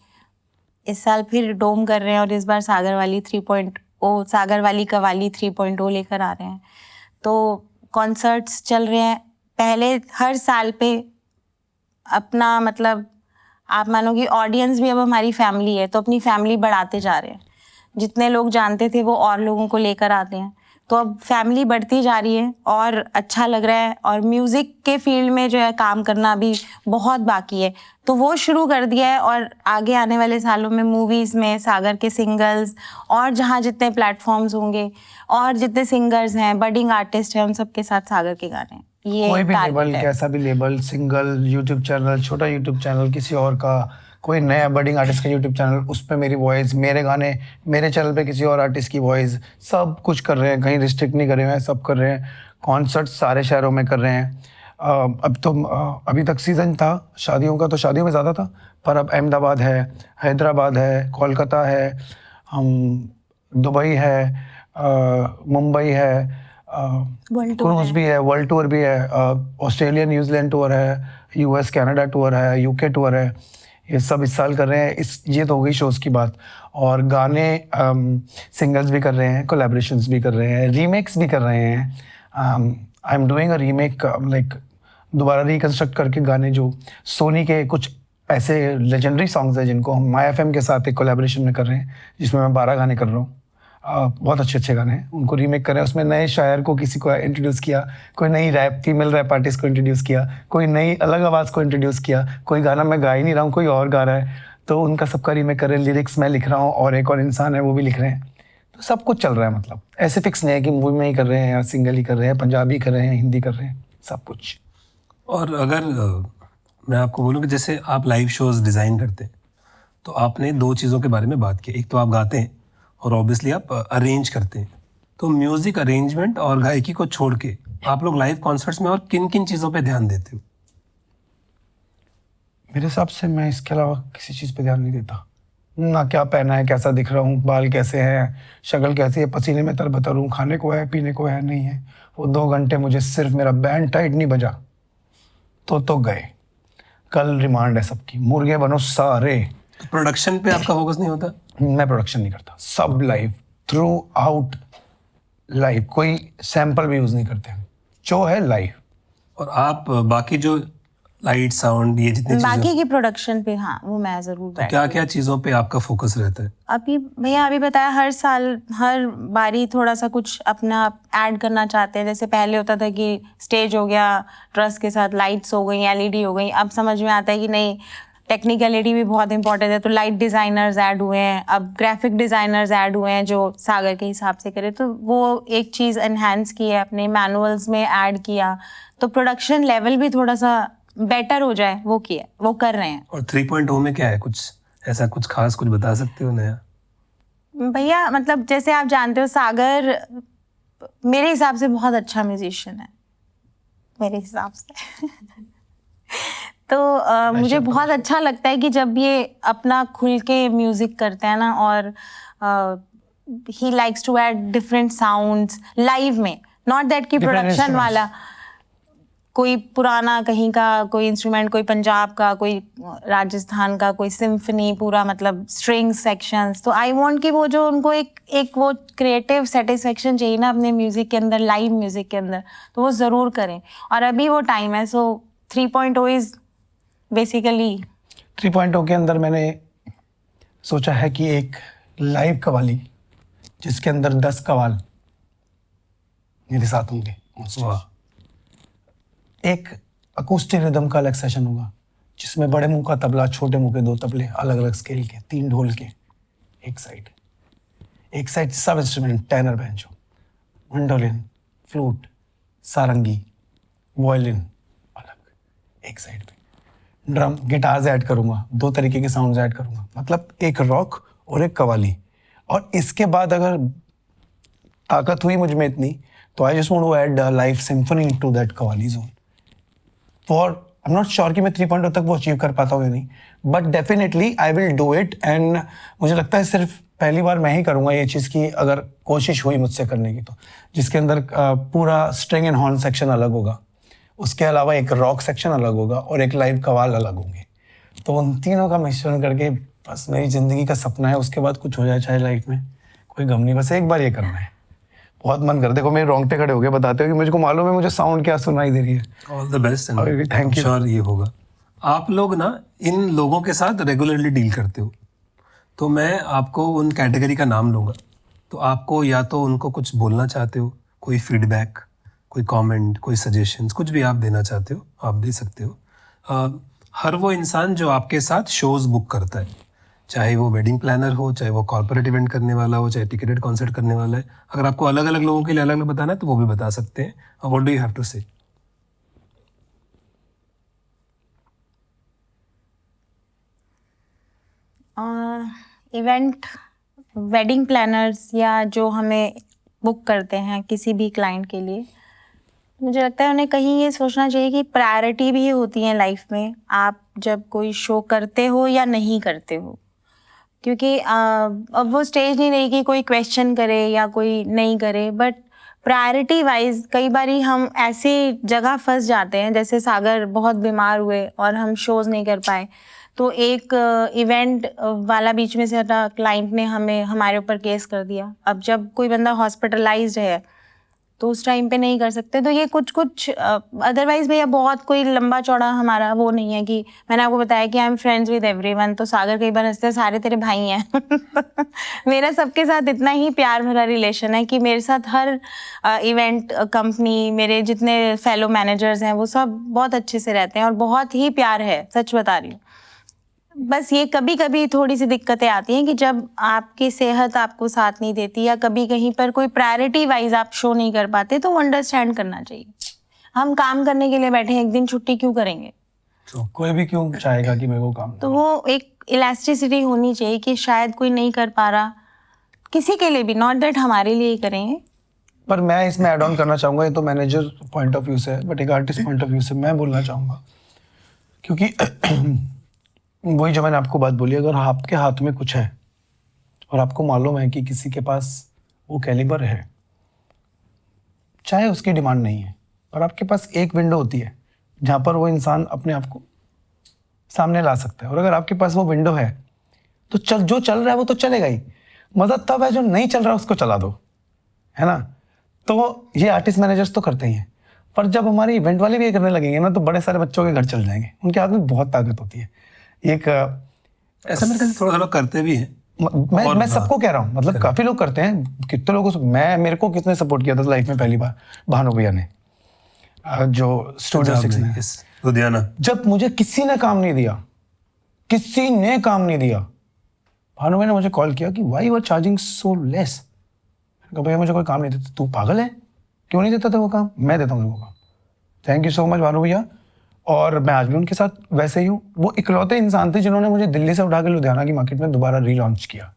इस साल फिर डोम कर रहे हैं, और इस बार सागर वाली 3.0 सागर वाली कवाली 3.0 लेकर आ रहे हैं। तो कॉन्सर्ट्स चल रहे हैं। पहले हर साल पे अपना मतलब आप मानोगे ऑडियंस भी अब हमारी फैमिली है, तो अपनी फैमिली बढ़ाते जा रहे हैं। जितने लोग जानते थे वो और लोगों को लेकर आते हैं, तो अब फैमिली बढ़ती जा रही है और अच्छा लग रहा है। और म्यूज़िक के फील्ड में जो है काम करना अभी बहुत बाकी है, तो वो शुरू कर दिया है। और आगे आने वाले सालों में मूवीज़ में सागर के सिंगल्स, और जहाँ जितने प्लेटफॉर्म्स होंगे और जितने सिंगर्स हैं, बडिंग आर्टिस्ट हैं, उन सबके साथ सागर के गाने हैं। ये कोई भी टारगेट लेबल, है। कैसा भी लेबल, सिंगल, यूट्यूब चैनल, छोटा यूट्यूब चैनल किसी और का, कोई नया बडिंग आर्टिस्ट का यूट्यूब चैनल, उस पर मेरी वॉइस, मेरे गाने, मेरे चैनल पे किसी और आर्टिस्ट की वॉइस, सब कुछ कर रहे हैं। कहीं रिस्ट्रिक्ट नहीं कर रहे हैं, सब कर रहे हैं। कॉन्सर्ट सारे शहरों में कर रहे हैं। अब तो अभी तक सीज़न था शादियों का, तो शादियों में ज़्यादा था, पर अब अहमदाबाद है, हैदराबाद है, कोलकाता है, दुबई है, मुंबई है, क्रूज भी है, वर्ल्ड टूर भी है, ऑस्ट्रेलिया न्यूजीलैंड टूर है, यूएस कनाडा टूर है, यूके टूर है। ये सब इस साल कर रहे हैं। ये तो हो गई शोज़ की बात। और गाने सिंगल्स भी कर रहे हैं, कोलैबोरेशंस भी कर रहे हैं, रीमेक्स भी कर रहे हैं। I am doing a remake, like दोबारा रिकंस्ट्रक्ट करके गाने जो सोनी के कुछ ऐसे लेजेंडरी सॉन्ग्स हैं जिनको हम माई एफएम के साथ एक कोलैबोरेशन में कर रहे हैं, जिसमें मैं 12 गाने कर रहा हूँ। बहुत अच्छे अच्छे गाने हैं, उनको रीमेक कर रहे हैं। उसमें नए शायर को किसी को इंट्रोड्यूस किया, कोई नई फीमेल रैप आर्टिस्ट को इंट्रोड्यूस किया, कोई नई अलग आवाज़ को इंट्रोड्यूस किया, कोई गाना मैं गा ही नहीं रहा हूँ, कोई और गा रहा है, तो उनका सबका रीमेक कर रहे हैं। लिरिक्स मैं लिख रहा हूँ और एक और इंसान है वो भी लिख रहे हैं। तो सब कुछ चल रहा है। मतलब ऐसे फिक्स नहीं है कि मूवी में ही कर रहे हैं या सिंगल ही कर रहे हैं, पंजाबी कर रहे हैं, हिंदी कर रहे हैं, सब कुछ। और अगर मैं आपको बोलूँ कि जैसे आप लाइव शोज़ डिज़ाइन करते हैं, तो आपने 2 चीज़ों के बारे में बात की। एक तो आप गाते हैं और ऑब्वियसली आप अरेंज करते हैं। तो म्यूज़िक अरेंजमेंट और गायकी को छोड़ के आप लोग लाइव कॉन्सर्ट्स में और किन किन चीज़ों पे ध्यान देते हो? मेरे हिसाब से मैं इसके अलावा किसी चीज़ पे ध्यान नहीं देता। ना क्या पहना है, कैसा दिख रहा हूँ, बाल कैसे हैं, शक्ल कैसी है, पसीने में तरबतर हूँ, खाने को है, पीने को है, नहीं है। वो 2 घंटे मुझे सिर्फ मेरा बैंड टाइट नहीं बजा तो गए। कल रिमांड है सबकी, मुर्गे बनो सारे। तो प्रोडक्शन पे आपका फोकस नहीं होता? मैं प्रोडक्शन नहीं करता, सब लाइव, थ्रू आउट लाइव, कोई सैंपल भी यूज़ नहीं करते हैं, जो है लाइव। और आप बाकी जो लाइट, साउंड, ये जितनी चीज़ें, बाकी की प्रोडक्शन पे हाँ वो मैं ज़रूर बैठ क्या क्या चीज़ों पे आपका फोकस रहता है? अभी भैया अभी बताया, हर साल हर बारी थोड़ा सा कुछ अपना ऐड करना चाहते हैं। जैसे पहले होता था कि स्टेज हो गया, ट्रस के साथ लाइट्स हो गई, एलईडी हो गई। अब समझ में आता है कि नहीं, टेक्निकलिटी भी बहुत इंपॉर्टेंट है, तो लाइट डिज़ाइनर्स ऐड हुए हैं, अब ग्राफिक डिज़ाइनर्स ऐड हुए हैं जो सागर के हिसाब से करे। तो वो एक चीज़ एनहांस की है, अपने मैनुअल्स में ऐड किया, तो प्रोडक्शन लेवल भी थोड़ा सा बेटर हो जाए, वो किया, वो कर रहे हैं। और 3.0 में क्या है, कुछ ऐसा कुछ खास कुछ बता सकते हो नया? भैया मतलब जैसे आप जानते हो, सागर मेरे हिसाब से बहुत अच्छा म्यूजिशियन है, मेरे हिसाब से। तो मुझे बहुत अच्छा लगता है कि जब ये अपना खुल के म्यूजिक करते हैं ना, और he likes to add different sounds live में, नॉट दैट कि प्रोडक्शन वाला कोई पुराना कहीं का कोई इंस्ट्रूमेंट, कोई पंजाब का, कोई राजस्थान का, कोई सिम्फनी पूरा, मतलब स्ट्रिंग सेक्शंस। तो आई वांट कि वो जो उनको एक वो क्रिएटिव सेटिस्फेक्शन चाहिए ना अपने म्यूजिक के अंदर, लाइव म्यूजिक के अंदर, तो वो ज़रूर करें। और अभी वो टाइम है। सो 3.0 इज़ बेसिकली 3.0 के अंदर मैंने सोचा है कि एक लाइव कवाली जिसके अंदर 10 कवाल मेरे साथ होंगे, वाह। एक अकूस्टिक रिदम का अलग सेशन होगा जिसमें बड़े मुंह का तबला, छोटे मुंह के 2 तबले, अलग अलग स्केल के, 3 ढोल के एक साइड सब instrument, tenor, banjo, mandolin, flute, sarangi, violin अलग एक साइड पे, ड्रम गिटार्स ऐड करूँगा, 2 तरीके के साउंड्स ऐड करूँगा, मतलब एक रॉक और एक कव्वाली। और इसके बाद अगर ताकत हुई मुझ में इतनी, तो I just want to add live symphony to that qawwali zone. For I am not sure कि मैं 3.0 तक वो अचीव कर पाता हूँ या नहीं, but definitely I will do it. And मुझे लगता है सिर्फ पहली बार मैं ही करूँगा ये चीज़ की, अगर कोशिश हुई मुझसे करने की तो, जिसके अंदर पूरा स्ट्रिंग एंड हॉर्न सेक्शन अलग होगा, उसके अलावा एक रॉक सेक्शन अलग होगा और एक लाइव कवाल अलग होंगे। तो उन तीनों का मिश्रण करके बस मेरी ज़िंदगी का सपना है। उसके बाद कुछ हो जाए चाहे लाइफ में, कोई गम नहीं, बस एक बार ये करना है। बहुत मन कर, देखो मेरे रोंगटे खड़े हो गए बताते हो कि मुझको मालूम है मुझे साउंड क्या सुनाई दे रही है। All the best, thank you. Sure ये होगा। आप लोग ना इन लोगों के साथ रेगुलरली डील करते हो, तो मैं आपको उन कैटेगरी का नाम लूँगा, तो आपको या तो उनको कुछ बोलना चाहते हो, कोई फीडबैक, कोई कमेंट, कोई सजेशंस, कुछ भी आप देना चाहते हो आप दे सकते हो। हर वो इंसान जो आपके साथ शोज़ बुक करता है, चाहे वो वेडिंग प्लानर हो, चाहे वो कॉर्पोरेट इवेंट करने वाला हो, चाहे टिकटेड कॉन्सर्ट करने वाला है, अगर आपको अलग अलग लोगों के लिए अलग अलग बताना है तो वो भी बता सकते हैं। What do you have to say? Event wedding planners या जो हमें बुक करते हैं किसी भी क्लाइंट के लिए, मुझे लगता है उन्हें कहीं ये सोचना चाहिए कि प्रायोरिटी भी होती है लाइफ में, आप जब कोई शो करते हो या नहीं करते हो। क्योंकि अब वो स्टेज नहीं रही कि कोई क्वेश्चन करे या कोई नहीं करे, बट प्रायोरिटी वाइज कई बारी हम ऐसी जगह फंस जाते हैं, जैसे सागर बहुत बीमार हुए और हम शोज़ नहीं कर पाए, तो एक इवेंट वाला बीच में से हटा, क्लाइंट ने हमें हमारे ऊपर केस कर दिया। अब जब कोई बंदा हॉस्पिटलाइज्ड है तो उस टाइम पे नहीं कर सकते। तो ये कुछ अदरवाइज भैया बहुत कोई लंबा चौड़ा हमारा वो नहीं है कि मैंने आपको बताया कि I M friends with everyone, तो सागर कई बार हंसते हैं सारे तेरे भाई हैं। मेरा सबके साथ इतना ही प्यार भरा रिलेशन है कि मेरे साथ हर इवेंट कंपनी, मेरे जितने फेलो मैनेजर्स हैं वो सब बहुत अच्छे से रहते हैं और बहुत ही प्यार है, सच बता रही हूँ। बस ये कभी कभी थोड़ी सी दिक्कतें आती हैं कि जब आपकी सेहत आपको साथ नहीं देती या कभी कहीं पर कोई प्रायोरिटी वाइज आप शो नहीं कर पाते, तो अंडरस्टैंड करना चाहिए। हम काम करने के लिए बैठे हैं, एक दिन छुट्टी क्यों करेंगे? कोई भी क्यों चाहेगा कि मेरे को काम, तो वो एक इलास्टिसिटी होनी चाहिए कि शायद कोई नहीं कर पा रहा, किसी के लिए भी, नॉट दैट हमारे लिए ही करेंगे। पर मैं इसमें ऐड ऑन करना चाहूँगा, ये तो मैनेजर पॉइंट ऑफ व्यू से है, बट एक आर्टिस्ट पॉइंट ऑफ व्यू से मैं बोलना चाहूँगा, क्योंकि वही जो मैंने आपको बात बोली, अगर आपके हाथ में कुछ है और आपको मालूम है कि किसी के पास वो कैलिबर है, चाहे उसकी डिमांड नहीं है, पर आपके पास एक विंडो होती है जहाँ पर वो इंसान अपने आप को सामने ला सकता है, और अगर आपके पास वो विंडो है तो जो चल रहा है वो तो चलेगा ही, मदद तब है जो नहीं चल रहा उसको चला दो, है ना। तो ये आर्टिस्ट मैनेजर्स तो करते ही हैं, पर जब हमारे इवेंट वाले भी ये करने लगेंगे ना, तो बड़े सारे बच्चों के घर चल जाएंगे। उनके हाथ में बहुत ताकत होती है। एक ऐसा मेरे ख्याल से थोड़ा थोड़ा करते भी हैं। मैं सबको कह रहा हूँ, मतलब काफी लोग करते हैं। कितने लोगों को मेरे को किसने सपोर्ट किया था लाइफ में पहली बार? भानु भैया ने, जो स्टूडियो 6 में, लुधियाना। जब मुझे किसी ने काम नहीं दिया, भानु भैया ने मुझे कॉल किया कि why you are charging so less. भैया मुझे कोई काम नहीं देता। तू पागल है, क्यों नहीं देता था वो काम? मैं देता हूँ वो काम। Thank you so much Bhanu भैया। और मैं आज भी उनके साथ वैसे ही हूँ। वो इकलौते इंसान थे जिन्होंने मुझे दिल्ली से उठा के लुधियाना की मार्केट में दोबारा रीलॉन्च किया।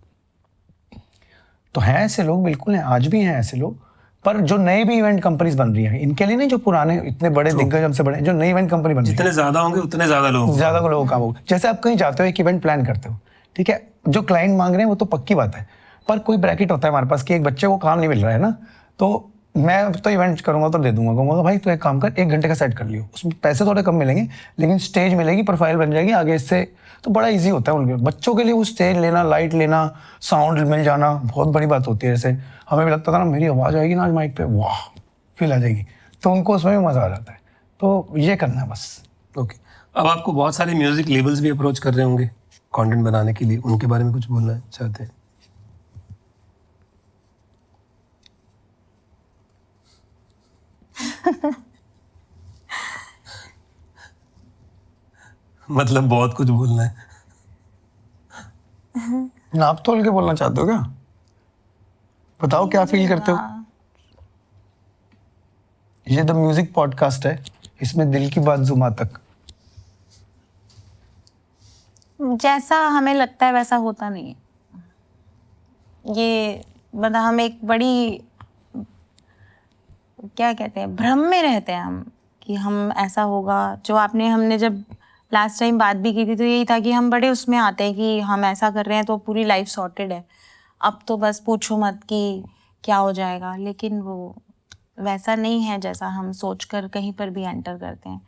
तो हैं ऐसे लोग, बिल्कुल हैं, आज भी हैं ऐसे लोग। पर जो नए भी इवेंट कंपनीज बन रही हैं, इनके लिए नहीं, जो पुराने इतने बड़े दिग्गज हमसे बड़े, जो नई इवेंट कंपनी बन रही है, जितने ज्यादा होंगे उतने ज्यादा लोगों काम होगा। जैसे आप कहीं जाते हो, एक इवेंट प्लान करते हो, ठीक है, जो क्लाइंट मांग रहे हैं वो तो पक्की बात है, पर कोई ब्रैकेट होता है हमारे पास कि एक बच्चे को काम नहीं मिल रहा है ना, तो मैं तो इवेंट करूंगा तो दे दूंगा, कहूँगा भाई तो एक काम कर, 1 घंटे का सेट कर लियो, उसमें पैसे थोड़े कम मिलेंगे लेकिन स्टेज मिलेगी, प्रोफाइल बन जाएगी आगे, इससे तो बड़ा इजी होता है उनके बच्चों के लिए। वो स्टेज लेना, लाइट लेना, साउंड मिल जाना बहुत बड़ी बात होती है। जैसे हमें भी लगता था ना, मेरी आवाज़ आएगी ना आज माइक पे, वाह फील आ जाएगी, तो उनको उसमें भी मज़ा आ जाता है। तो ये करना है बस। ओके, अब आपको बहुत सारे म्यूजिक लेबल्स भी अप्रोच कर रहे होंगे कंटेंट बनाने के लिए, उनके बारे में कुछ बोलना चाहते हैं? मतलब बहुत कुछ बोलना है। आप तोल के बोलना चाहते हो क्या? बताओ क्या फील करते हो। ये द म्यूजिक पॉडकास्ट है, इसमें दिल की बात जुमा तक। जैसा हमें लगता है वैसा होता नहीं है। ये मतलब हम एक बड़ी, क्या कहते हैं, भ्रम में रहते हैं हम कि हम ऐसा होगा। जो हमने जब लास्ट टाइम बात भी की थी तो यही था कि हम बड़े उसमें आते हैं कि हम ऐसा कर रहे हैं तो पूरी लाइफ सॉर्टेड है, अब तो बस पूछो मत कि क्या हो जाएगा। लेकिन वो वैसा नहीं है जैसा हम सोचकर कहीं पर भी एंटर करते हैं।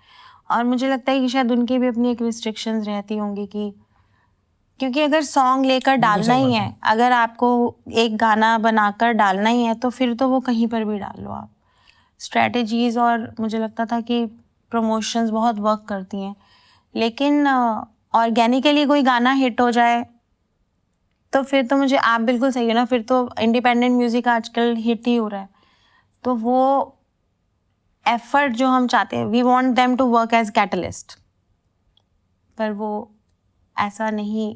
और मुझे लगता है कि शायद उनकी भी अपनी एक रिस्ट्रिक्शंस रहती होंगी कि क्योंकि अगर सॉन्ग लेकर डालना ही है, अगर आपको एक गाना बनाकर डालना ही है तो फिर तो वो कहीं पर भी डाल लो आप। स्ट्रेटजीज और मुझे लगता था कि प्रमोशंस बहुत वर्क करती हैं, लेकिन ऑर्गेनिकली कोई गाना हिट हो जाए तो फिर तो मुझे आप बिल्कुल सही है ना, फिर तो इंडिपेंडेंट म्यूजिक आजकल हिट ही हो रहा है। तो वो एफर्ट जो हम चाहते हैं, we want them to work as catalyst, पर वो ऐसा नहीं।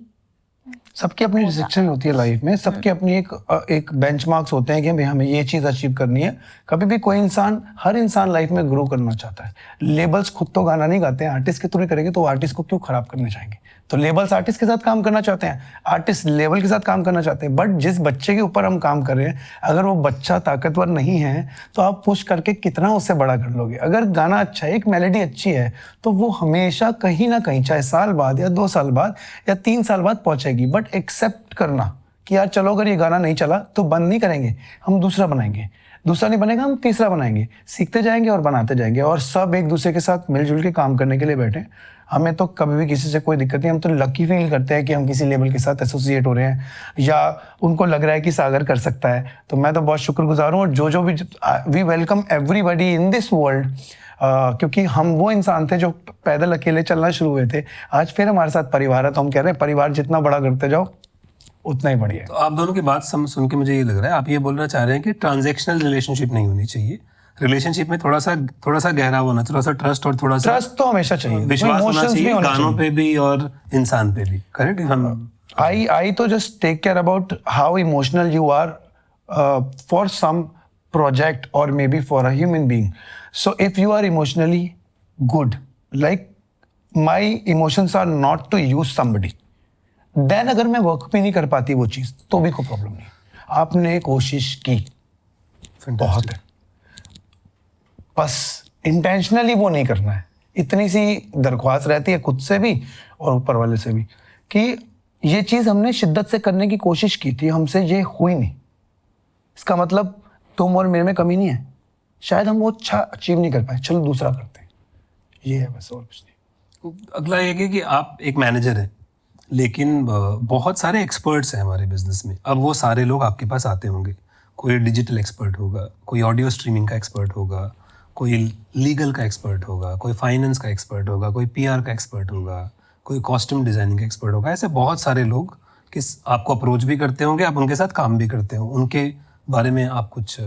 सबकी अपनी रिस्ट्रिक्शन होती है लाइफ में, सबके अपनी एक बेंचमार्क्स होते हैं कि भाई हमें ये चीज़ अचीव करनी है। कभी भी कोई इंसान, हर इंसान लाइफ में ग्रो करना चाहता है। लेबल्स खुद तो गाना नहीं गाते हैं, आर्टिस्ट के थ्रू करेंगे तो आर्टिस्ट को क्यों खराब करना चाहेंगे। तो लेबल्स आर्टिस्ट के साथ काम करना चाहते हैं, आर्टिस्ट लेवल के साथ काम करना चाहते हैं। बट जिस बच्चे के ऊपर हम काम कर रहे हैं, अगर वो बच्चा ताकतवर नहीं है तो आप पुश करके कितना उससे बड़ा कर लोगे। अगर गाना अच्छा है, एक मेलेडी अच्छी है, तो वो हमेशा कहीं ना कहीं, चाहे साल बाद या 2 साल बाद या 3 साल बाद पहुंचेगी। बट एक्सेप्ट करना कि यार चलो अगर ये गाना नहीं चला तो बंद नहीं करेंगे, हम दूसरा बनाएंगे, दूसरा नहीं बनेगा हम तीसरा बनाएंगे, सीखते जाएंगे और बनाते जाएंगे। और सब एक दूसरे के साथ मिलजुल के काम करने के लिए बैठे। हमें तो कभी भी किसी से कोई दिक्कत नहीं। हम तो लकी फील करते हैं कि हम किसी लेवल के साथ एसोसिएट हो रहे हैं या उनको लग रहा है कि सागर कर सकता है। तो मैं तो बहुत शुक्रगुजार हूँ। और जो भी, we welcome everybody in this world, क्योंकि हम वो इंसान थे जो पैदल अकेले चलना शुरू हुए थे, आज फिर हमारे साथ परिवार है। तो हम कह रहे हैं परिवार जितना बड़ा करते जाओ उतना ही बढ़िया है। तो आप दोनों की बात सुन के मुझे ये लग रहा है, आप ये बोलना चाह रहे हैं कि ट्रांजैक्शनल रिलेशनशिप नहीं होनी चाहिए। रिलेशनशिप में थोड़ा सा गहरा होना, थोड़ा सा ट्रस्ट और थोड़ा सा ट्रस्ट तो हमेशा चाहिए, विश्वास होना चाहिए, गानों पे भी और इंसान पे भी। करेक्ट। हम I तो just take care about how emotional you are for some project or maybe for a human being. So if you are emotionally good, like my emotions are not to use somebody, then अगर मैं work भी नहीं कर पाती वो चीज़ तो भी कोई प्रॉब्लम नहीं। आपने कोशिश की, बहुत है, बस इंटेंशनली वो नहीं करना है। इतनी सी दरख्वास्त रहती है खुद से भी और ऊपर वाले से भी कि ये चीज़ हमने शिद्दत से करने की कोशिश की थी, हमसे ये हुई नहीं। इसका मतलब तुम और मेरे में कमी नहीं है, शायद हम वो अच्छा अचीव नहीं कर पाए, चलो दूसरा करते हैं। ये है बस, और कुछ नहीं। अगला ये कि आप एक मैनेजर हैं, लेकिन बहुत सारे एक्सपर्ट्स हैं हमारे बिजनेस में। अब वो सारे लोग आपके पास आते होंगे, कोई डिजिटल एक्सपर्ट होगा, कोई ऑडियो स्ट्रीमिंग का एक्सपर्ट होगा, कोई लीगल का एक्सपर्ट होगा, कोई फाइनेंस का एक्सपर्ट होगा, कोई पीआर का एक्सपर्ट होगा, कोई कॉस्ट्यूम डिजाइनिंग का एक्सपर्ट होगा। ऐसे बहुत सारे लोग आपको अप्रोच भी करते होंगे, आप उनके साथ काम भी करते हो। उनके बारे में आप कुछ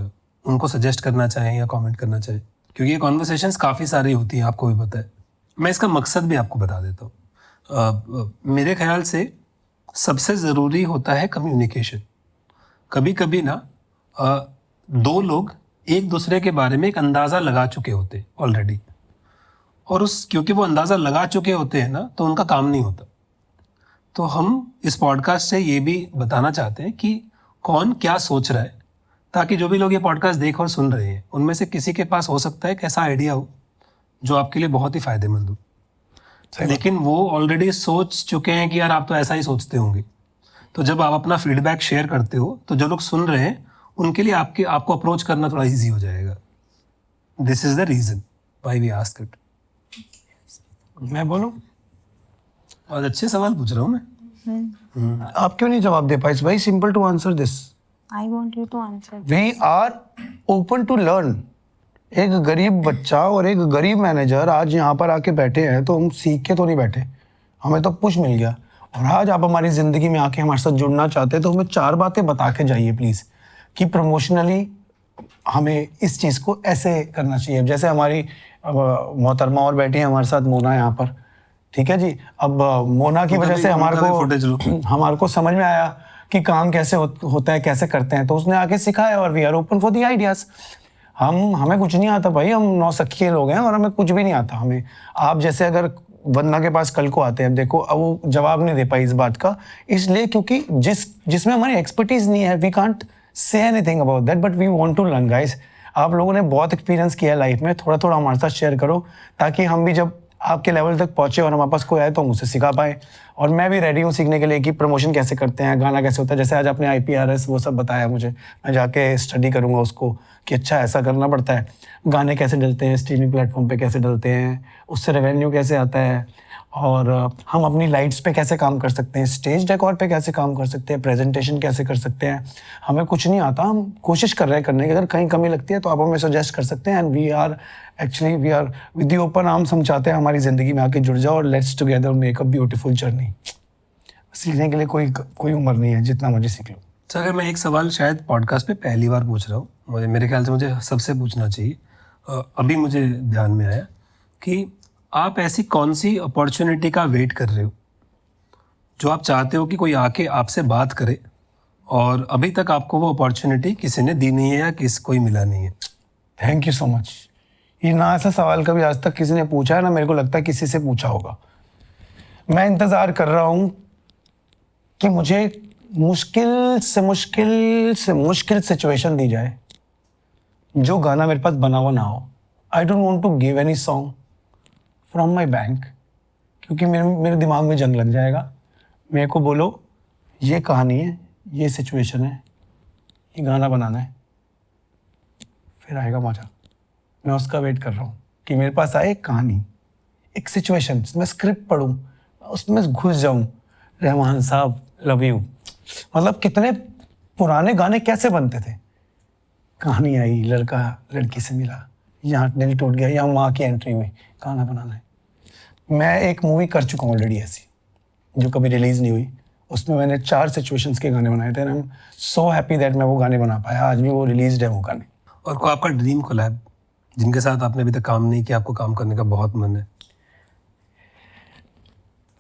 उनको सजेस्ट करना चाहें या कमेंट करना चाहें, क्योंकि ये कॉन्वर्सेशंस काफ़ी सारी होती हैं, आपको भी पता है। मैं इसका मकसद भी आपको बता देता हूँ। मेरे ख्याल से सबसे ज़रूरी होता है कम्युनिकेशन। कभी कभी ना दो लोग एक दूसरे के बारे में एक अंदाज़ा लगा चुके होते हैं ऑलरेडी, और क्योंकि वो अंदाज़ा लगा चुके होते हैं ना, तो उनका काम नहीं होता। तो हम इस पॉडकास्ट से ये भी बताना चाहते हैं कि कौन क्या सोच रहा है, ताकि जो भी लोग ये पॉडकास्ट देख और सुन रहे हैं उनमें से किसी के पास हो सकता है एक ऐसा आइडिया हो जो आपके लिए बहुत ही फायदेमंद हो, लेकिन वो ऑलरेडी सोच चुके हैं कि यार आप तो ऐसा ही सोचते होंगे। तो जब आप अपना फीडबैक शेयर करते हो तो जो लोग सुन रहे हैं उनके लिए आपको अप्रोच करना थोड़ा इजी हो जाएगा। This is the reason why we ask it. मैं बोलूं? और अच्छे सवाल पूछ रहा हूँ मैं। आप क्यों नहीं जवाब दे पाए? Very simple to answer this. I want you to answer. We are open to learn. एक गरीब बच्चा और एक गरीब मैनेजर आज यहाँ पर आके बैठे हैं, तो हम सीख के तो नहीं बैठे, हमें तो पुश मिल गया। और आज आप हमारी ज़िंदगी में आके हमारे साथ जुड़ना चाहते हैं तो हमें 4 बातें बता के जाइए प्लीज़, कि प्रमोशनली हमें इस चीज़ को ऐसे करना चाहिए। जैसे हमारी मोहतरमा और बैठी हैं हमारे साथ, मोना यहाँ पर, ठीक है जी। अब मोना की वजह से हमारे को समझ में आया कि काम कैसे होता है, कैसे करते हैं, तो उसने आके सिखाया। और we are open for the ideas. हमें कुछ नहीं आता भाई, हम नौसिखिए लोग हैं और हमें कुछ भी नहीं आता। हमें आप जैसे अगर वंदना के पास कल को आते हैं, देखो अब वो जवाब नहीं दे पाई इस बात का, इसलिए क्योंकि जिसमें हमारी एक्सपर्टीज नहीं है, we can't say anything about that, but we want to learn guys. आप लोगों ने बहुत एक्सपीरियंस किया है लाइफ में, थोड़ा थोड़ा हमारे साथ शेयर करो, ताकि हम भी जब आपके लेवल तक पहुंचे और हमारे पास कोई आए तो हम उससे सिखा पाए। और मैं भी रेडी हूँ सीखने के लिए कि प्रमोशन कैसे करते हैं, गाना कैसे होता है। जैसे आज आपने IPRS वो सब बताया मुझे, मैं जाके स्टडी करूँगा उसको कि अच्छा ऐसा करना पड़ता है, गाने कैसे डलते हैं, स्ट्रीमिंग प्लेटफॉर्म पे कैसे डलते हैं, उससे रेवेन्यू कैसे आता है, और हम अपनी लाइट्स पे कैसे काम कर सकते हैं, स्टेज डेकोर पे कैसे काम कर सकते हैं, प्रेजेंटेशन कैसे कर सकते हैं। हमें कुछ नहीं आता, हम कोशिश कर रहे हैं करने की। अगर कहीं कमी लगती है तो आप हमें सजेस्ट कर सकते हैं, and we are with the open arms. हम चाहते हैं हमारी ज़िंदगी में आके जुड़ जाओ और let's together make a beautiful journey. सीखने के लिए कोई उम्र नहीं है, जितना मर्जी सीख लो। तो अगर मैं एक सवाल शायद पॉडकास्ट पे पहली बार पूछ रहा हूँ, मेरे ख्याल से मुझे सबसे पूछना चाहिए, अभी मुझे ध्यान में आया कि आप ऐसी कौन सी अपॉर्चुनिटी का वेट कर रहे हो जो आप चाहते हो कि कोई आके आपसे बात करे, और अभी तक आपको वो अपॉर्चुनिटी किसी ने दी नहीं है या कोई मिला नहीं है? Thank you so much. ये ना ऐसा सवाल कभी आज तक किसी ने पूछा है, ना मेरे को लगता है किसी से पूछा होगा। मैं इंतज़ार कर रहा हूँ कि मुझे मुश्किल से मुश्किल सिचुएशन दी जाए, जो गाना मेरे पास बना हुआ ना हो। I don't want to give any song from my bank, क्योंकि मेरे दिमाग में जंग लग जाएगा। मेरे को बोलो ये कहानी है, ये सिचुएशन है, ये गाना बनाना है, फिर आएगा मजा। मैं उसका वेट कर रहा हूँ कि मेरे पास आए एक कहानी, एक सिचुएशन, मैं स्क्रिप्ट पढूं, उसमें घुस जाऊं। रहमान साहब लव यू, मतलब कितने पुराने गाने कैसे बनते थे। कहानी आई, लड़का लड़की से मिला, यहाँ दिल टूट गया, यहाँ माँ की एंट्री में गाना बनाना है। मैं एक मूवी कर चुका हूँ ऑलरेडी ऐसी, जो कभी रिलीज नहीं हुई। उसमें मैंने 4 सिचुएशंस के गाने बनाए थे, and I am so happy that मैं वो गाने बना पाया। आज भी वो रिलीज है वो गाने। और कोई आपका ड्रीम कोलैब जिनके साथ आपने अभी तक काम नहीं किया, आपको काम करने का बहुत मन है?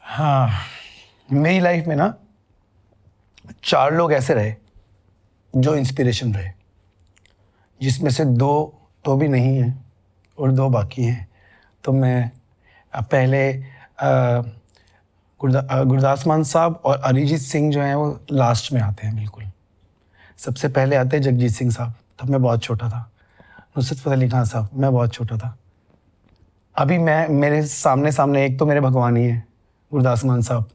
हाँ, मेरी लाइफ में ना 4 लोग ऐसे रहे जो इंस्पिरेशन रहे, जिसमें से 2 तो भी नहीं हैं और 2 बाकी हैं। तो मैं पहले गुरदास मान साहब और अरिजीत सिंह जो हैं वो लास्ट में आते हैं बिल्कुल। सबसे पहले आते हैं जगजीत सिंह साहब, तब मैं बहुत छोटा था। नुसरत फ़तेह अली खान साहब, मैं बहुत छोटा था। अभी मेरे सामने एक तो मेरे भगवान ही है, गुरदास मान साहब।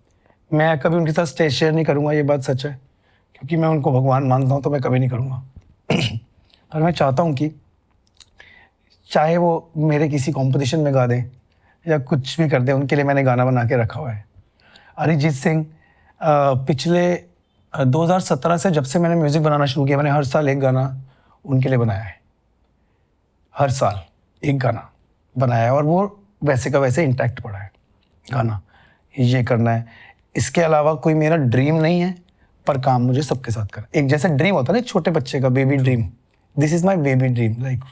मैं कभी उनके साथ स्टेज शेयर नहीं करूँगा, ये बात सच है, क्योंकि मैं उनको भगवान मानता हूँ, तो मैं कभी नहीं करूँगा। पर मैं चाहता हूँ कि चाहे वो मेरे किसी कंपटीशन में गा दें या कुछ भी कर दें, उनके लिए मैंने गाना बना के रखा हुआ है। अरिजीत सिंह पिछले 2017 से जब से मैंने म्यूज़िक बनाना शुरू किया, मैंने हर साल एक गाना उनके लिए बनाया है। हर साल एक गाना बनाया है, और वो वैसे का वैसे इंटैक्ट पड़ा है गाना। ये करना है, इसके अलावा कोई मेरा ड्रीम नहीं है, पर काम मुझे सबके साथ करना। एक जैसे ड्रीम होता है ना छोटे बच्चे का, baby dream, this is my baby dream. Like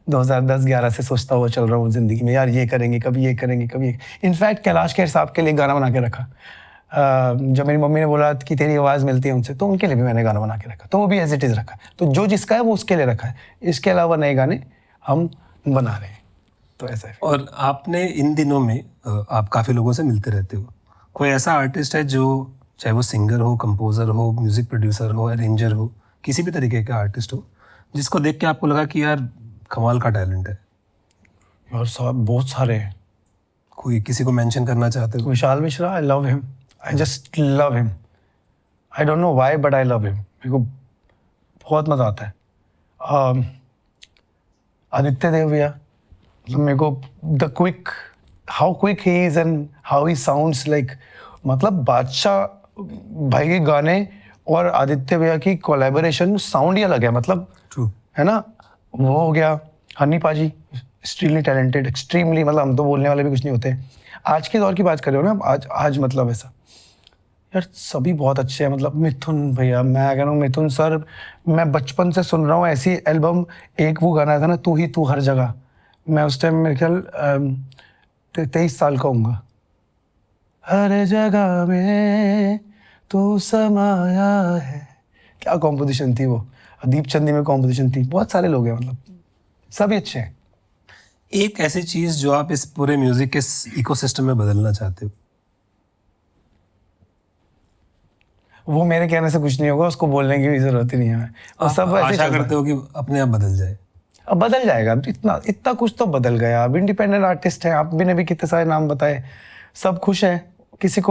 2010-11 से सोचता हुआ चल रहा हूँ ज़िंदगी में, यार ये करेंगे, कभी ये करेंगे, कभी। इनफैक्ट कैलाश खेर साहब के लिए गाना बना के रखा। जब मेरी मम्मी ने बोला कि तेरी आवाज़ मिलती है उनसे, तो उनके लिए भी मैंने गाना बना के रखा, तो वो भी एज इट इज़ रखा। तो जो जिसका है वो उसके लिए रखा है, इसके अलावा नए गाने हम बना रहे हैं, तो ऐसा है। और आपने इन दिनों में आप काफ़ी लोगों से मिलते रहते हो, कोई ऐसा आर्टिस्ट है जो, चाहे वो सिंगर हो, कंपोज़र हो, म्यूज़िक प्रोड्यूसर हो, अरेंजर हो, किसी भी तरीके का आर्टिस्ट हो, जिसको देख के आपको लगा कि यार कमाल का टैलेंट है? और सब बहुत सारे हैं। कोई किसी को मेंशन करना चाहते हो? Vishal Mishra, I love him, I just love him. I don't know why, but I love him. मेरे को बहुत मज़ा आता है। आदित्य देव भैया, मतलब मेरे को the quick, how quick he is and how he sounds like, मतलब बादशाह भाई के गाने और आदित्य भैया की कोलैबोरेशन साउंड ही अलग है, मतलब ट्रू है ना। वो हो गया हनी पाजी, एक्सट्रीमली टैलेंटेड, एक्सट्रीमली, मतलब हम तो बोलने वाले भी कुछ नहीं होते। आज के दौर की बात कर रहे हो ना, आज मतलब ऐसा यार सभी बहुत अच्छे हैं। मतलब मिथुन भैया, मैं कह रहा हूँ मिथुन सर, मैं बचपन से सुन रहा हूँ ऐसी एल्बम। एक वो गाना था ना, तू ही तू हर जगह, मैं उस टाइम मेरे ख्याल 23 साल का होऊंगा। हर जगह में तू समाया है, क्या कॉम्पोजिशन थी वो। दीप चंदी में कॉम्पोजिशन थी। बहुत सारे लोग हैं, मतलब सभी अच्छे हैं। एक ऐसी चीज जो आप इस पूरे म्यूजिक के इकोसिस्टम में बदलना चाहते हो? वो मेरे कहने से कुछ नहीं होगा, उसको बोलने की भी जरूरत ही नहीं है। और सब ऐसे आशा चल रहा करते हो कि अपने आप बदल जाए? अब बदल जाएगा। अब इतना कुछ तो बदल गया। अब इंडिपेंडेंट आर्टिस्ट हैं, आप भी ने भी कितने सारे नाम बताए, सब खुश हैं। किसी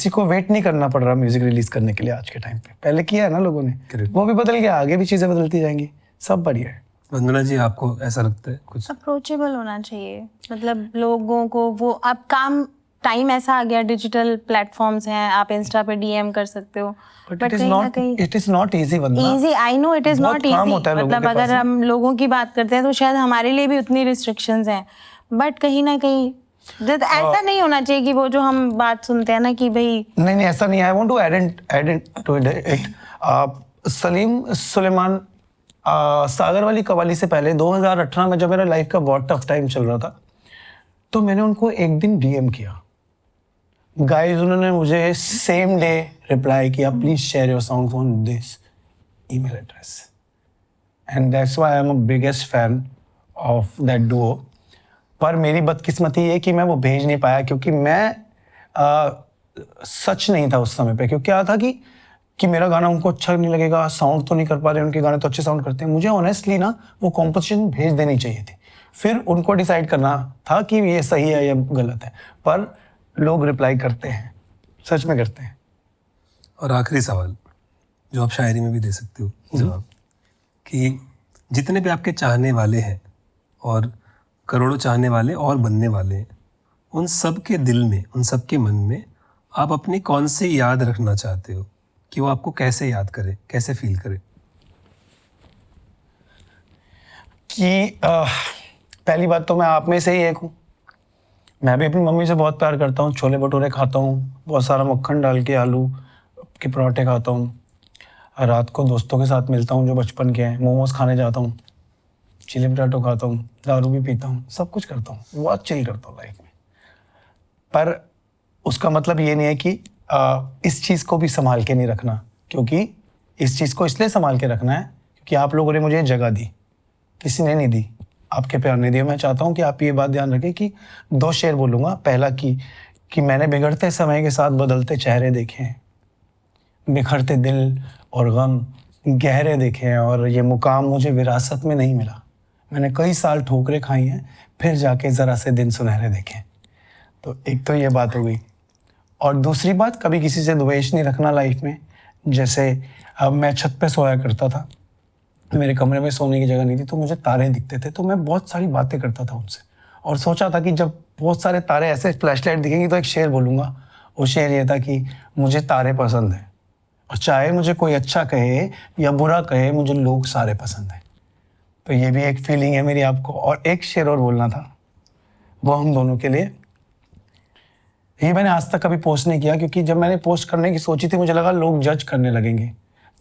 को वेट नहीं करना पड़ रहा म्यूजिक रिलीज करने के लिए आज के टाइम पे। पहले किया है ना लोगों ने, वो भी बदल गया, आगे भी चीजें बदलती जाएंगी, सब बढ़िया है। वंदना जी, आपको ऐसा लगता है कुछ? अप्रोचेबल होना चाहिए, मतलब लोगों को वो अब काम टाइम ऐसा आ गया, डिजिटल प्लेटफॉर्म्स हैं, आप इंस्टा पे डीएम कर सकते हो, बट कहीं ना कहीं it is not easy Vandana. Easy, I know it is बहुत नॉट काम इजी। होता है लोगों मतलब के पास अगर ना। हम लोगों की बात करते हैं तो शायद हमारे लिए भी उतनी रिस्ट्रिक्शंस हैं, बट कहीं ना कहीं ऐसा नहीं होना चाहिए कि वो जो हम बात सुनते हैं ना कि भाई नहीं ऐसा नहीं। I want to add to it. Salim Sulaiman Sagar वाली कवाली से पहले 2018 में जब मेरा लाइफ का बहुत टफ टाइम चल रहा था, तो मैंने उनको एक दिन डीएम किया। गाइस, उन्होंने मुझे सेम डे रिप्लाई किया, please share your songs on this email address, and that's why I am a biggest fan of that Duo. पर मेरी बदकिस्मती ये कि मैं वो भेज नहीं पाया, क्योंकि मैं सच नहीं था उस समय पे। क्योंकि क्या था कि मेरा गाना उनको अच्छा नहीं लगेगा, साउंड तो नहीं कर पा रहे, उनके गाने तो अच्छे साउंड करते हैं। मुझे ऑनेस्टली ना वो कॉम्पोजिशन भेज देनी चाहिए थी, फिर उनको डिसाइड करना था कि ये सही है या गलत है। पर लोग रिप्लाई करते हैं, सच में करते हैं। और आखिरी सवाल जो आप शायरी में भी दे सकते हो जवाब, कि जितने भी आपके चाहने वाले हैं और करोड़ों चाहने वाले और बनने वाले हैं, उन सब के दिल में, उन सब के मन में आप अपनी कौन सी याद रखना चाहते हो, कि वो आपको कैसे याद करे, कैसे फील करे? कि पहली बात तो मैं आप में से ही एक हूँ। मैं भी अपनी मम्मी से बहुत प्यार करता हूँ, छोले भटूरे खाता हूँ, बहुत सारा मक्खन डाल के आलू के पराठे खाता हूँ, रात को दोस्तों के साथ मिलता हूँ जो बचपन के हैं, मोमोज खाने जाता हूँ, चिली पटाटो खाता हूँ, दारू भी पीता हूँ, सब कुछ करता हूँ, बहुत चिल करता हूँ लाइफ में। पर उसका मतलब ये नहीं है कि इस चीज़ को भी संभाल के नहीं रखना, क्योंकि इस चीज़ को इसलिए संभाल के रखना है क्योंकि आप लोगों ने मुझे जगह दी, किसी ने नहीं दी, आपके प्यार ने दिया। मैं चाहता हूँ कि आप ये बात ध्यान रखें कि 2 शेर बोलूँगा। पहला कि मैंने बिगड़ते समय के साथ बदलते चेहरे देखे हैं, बिखरते दिल और गम गहरे देखे हैं, और ये मुकाम मुझे विरासत में नहीं मिला। मैंने कई साल ठोकरें खाई हैं, फिर जाके ज़रा से दिन सुनहरे देखे। तो एक तो ये बात हो गई। और दूसरी बात, कभी किसी से द्वेष नहीं रखना लाइफ में। जैसे अब मैं छत पे सोया करता था, मेरे कमरे में सोने की जगह नहीं थी, तो मुझे तारे दिखते थे, तो मैं बहुत सारी बातें करता था उनसे, और सोचा था कि जब बहुत सारे तारे ऐसे फ्लैशलाइट दिखेंगी तो एक शेर बोलूँगा। वो शेर ये था कि मुझे तारे पसंद हैं, और चाहे मुझे कोई अच्छा कहे या बुरा कहे, मुझे लोग सारे पसंद हैं। तो ये भी एक फीलिंग है मेरी आपको। और एक शेर और बोलना था, वो हम दोनों के लिए। ये मैंने आज तक कभी पोस्ट नहीं किया, क्योंकि जब मैंने पोस्ट करने की सोची थी, मुझे लगा लोग जज करने लगेंगे,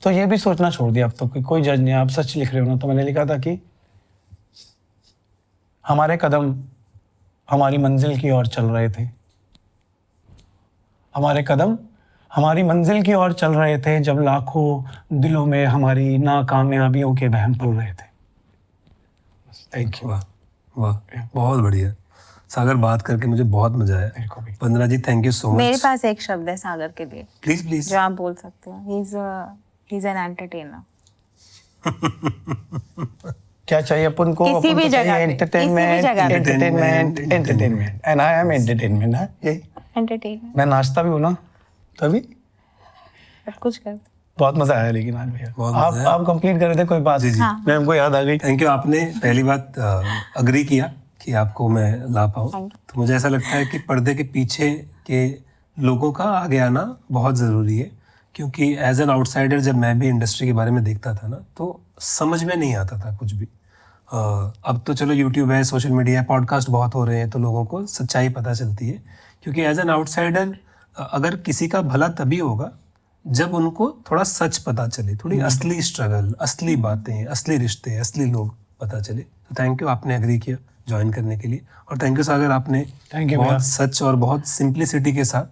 तो ये भी सोचना छोड़ दिया अब तो कि कोई जज नहीं, आप सच लिख रहे हो ना। तो मैंने लिखा था कि हमारे कदम हमारी मंजिल की ओर चल रहे थे, हमारे कदम हमारी मंजिल की ओर चल रहे थे, जब लाखों दिलों में हमारी नाकामयाबियों के वहम पल रहे थे। Thank you. वाह वाह, बहुत बढ़िया सागर, बात करके मुझे बहुत मजा आया। मेरे को भी। वंदना जी, थैंक यू सो मेरे मच। पास एक शब्द है सागर के लिए प्लीज प्लीज। जो आप बोल सकते हो, ही इज एन एंटरटेनर। क्या चाहिए अपन को? किसी भी जगह पे, एंटरटेनमेंट, किसी भी जगह पे। Entertainment, entertainment, and I am entertainment. हाँ, यही एंटरटेनर मैं नाचता भी हूँ ना, तभी सब कुछ कर। बहुत मजा आया। लेकिन आज भैया बहुत मजा आया। आप कंप्लीट कर रहे थे कोई बात? जी, जी। हाँ। मैं हमको याद आ गई। थैंक यू, आपने पहली बात अग्री किया कि आपको मैं ला पाऊँ। Thank तो मुझे ऐसा लगता है कि पर्दे के पीछे के लोगों का आगे आना बहुत ज़रूरी है, क्योंकि एज एन आउटसाइडर जब मैं भी इंडस्ट्री के बारे में देखता था ना, तो समझ में नहीं आता था कुछ भी। अब तो चलो यूट्यूब है, सोशल मीडिया है, पॉडकास्ट बहुत हो रहे हैं, तो लोगों को सच्चाई पता चलती है। क्योंकि एज एन आउटसाइडर अगर किसी का भला तभी होगा जब उनको थोड़ा सच पता चले, थोड़ी असली स्ट्रगल, असली बातें, असली रिश्ते, असली लोग पता चले। तो थैंक यू, आपने एग्री किया ज्वाइन करने के लिए। और थैंक यू सागर, आपने Thank you, भैया। बहुत सच और बहुत सिंप्लिसिटी के साथ,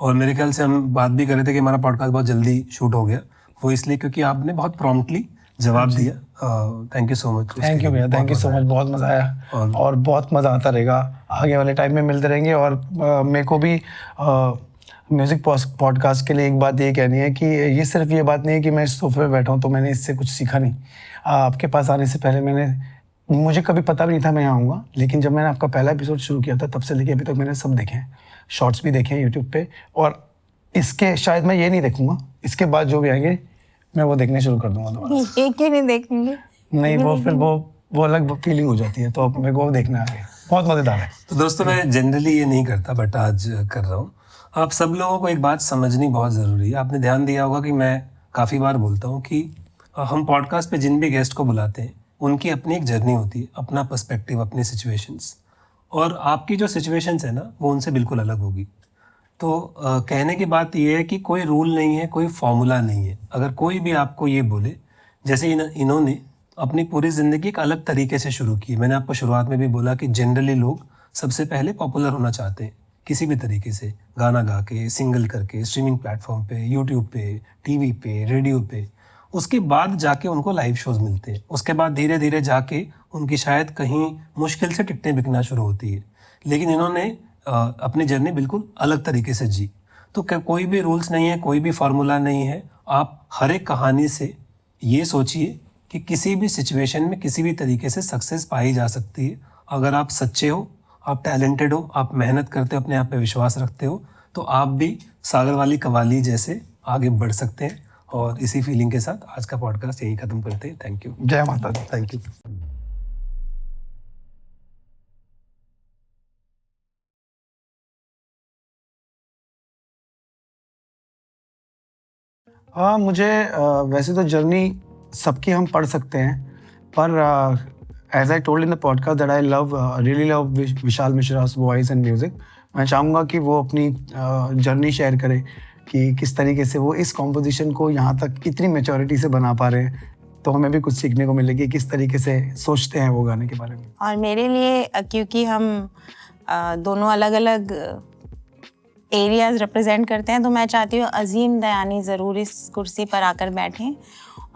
और मेरे ख्याल से हम बात भी कर रहे थे कि हमारा पॉडकास्ट बहुत जल्दी शूट हो गया, वो इसलिए क्योंकि आपने बहुत प्रॉम्प्टली जवाब दिया। Thank you so much. Thank you भैया, थैंक यू सो मच, बहुत मज़ा आया और बहुत मज़ा आता रहेगा। आगे वाले टाइम में मिलते रहेंगे। और मेरे को भी म्यूज़िक पॉडकास्ट के लिए एक बात ये कहनी है कि ये सिर्फ ये बात नहीं है कि मैं इस सोफे पे बैठा हूँ तो मैंने इससे कुछ सीखा नहीं। आपके पास आने से पहले मुझे कभी पता भी नहीं था मैं यहाँ आऊँगा, लेकिन जब मैंने आपका पहला एपिसोड शुरू किया था तब से लेके अभी तक मैंने सब देखे हैं, शॉर्ट्स भी देखे हैं यूट्यूब पे। और इसके शायद मैं ये नहीं देखूँगा, इसके बाद जो भी आएंगे मैं वो देखने शुरू कर दूंगा दोबारा। ये क्यों नहीं देखेंगे? नहीं, वो फिर वो अलग फीलिंग हो जाती है, तो अब मेरे को देखना है। बहुत मज़ेदार है। तो दोस्तों, मैं जनरली ये नहीं करता बट आज कर रहा हूँ। आप सब लोगों को एक बात समझनी बहुत ज़रूरी है। आपने ध्यान दिया होगा कि मैं काफ़ी बार बोलता हूँ कि हम पॉडकास्ट पे जिन भी गेस्ट को बुलाते हैं उनकी अपनी एक जर्नी होती है, अपना पर्सपेक्टिव, अपनी सिचुएशंस, और आपकी जो सिचुएशंस है ना वो उनसे बिल्कुल अलग होगी। तो कहने की बात ये है कि कोई रूल नहीं है, कोई फॉर्मूला नहीं है। अगर कोई भी आपको ये बोले, जैसे इन्होंने अपनी पूरी ज़िंदगी एक अलग तरीके से शुरू की। मैंने आपको शुरुआत में भी बोला कि जनरली लोग सबसे पहले पॉपुलर होना चाहते हैं किसी भी तरीके से, गाना गा के, सिंगल करके, स्ट्रीमिंग प्लेटफॉर्म पे, यूट्यूब पे, टीवी पे, रेडियो पे। उसके बाद जाके उनको लाइव शोज़ मिलते हैं। उसके बाद धीरे धीरे जाके उनकी शायद कहीं मुश्किल से टिकटें बिकना शुरू होती है। लेकिन इन्होंने अपनी जर्नी बिल्कुल अलग तरीके से जी। तो कोई भी रूल्स नहीं है, कोई भी फार्मूला नहीं है। आप हर एक कहानी से ये सोचिए कि किसी भी सिचुएशन में किसी भी तरीके से सक्सेस पाई जा सकती है। अगर आप सच्चे हो, आप टैलेंटेड हो, आप मेहनत करते हो, अपने आप पे विश्वास रखते हो, तो आप भी सागर वाली कवाली जैसे आगे बढ़ सकते हैं। और इसी फीलिंग के साथ आज का पॉडकास्ट यहीं ख़त्म करते हैं। Thank you. जय माता दी। Thank you. हाँ, मुझे वैसे तो जर्नी सबकी हम पढ़ सकते हैं, पर as I told in the podcast that I really love Vishal Mishra's voice and music. मैं चाहूँगा कि वो अपनी जर्नी शेयर करे कि किस तरीके से वो इस कॉम्पोजिशन को यहाँ तक इतनी मैच्योरिटी से बना पा रहे हैं। तो हमें भी कुछ सीखने को मिलेगी किस तरीके से सोचते हैं वो गाने के बारे में। और मेरे लिए क्योंकि हम दोनों अलग अलग एरियाज रिप्रेजेंट करते हैं, तो मैं चाहती हूँ अजीम दयानी ज़रूर इस कुर्सी पर आकर बैठें।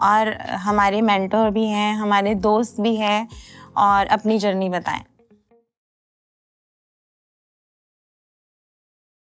और हमारे मेंटोर भी हैं, हमारे दोस्त भी हैं, और अपनी जर्नी बताएं।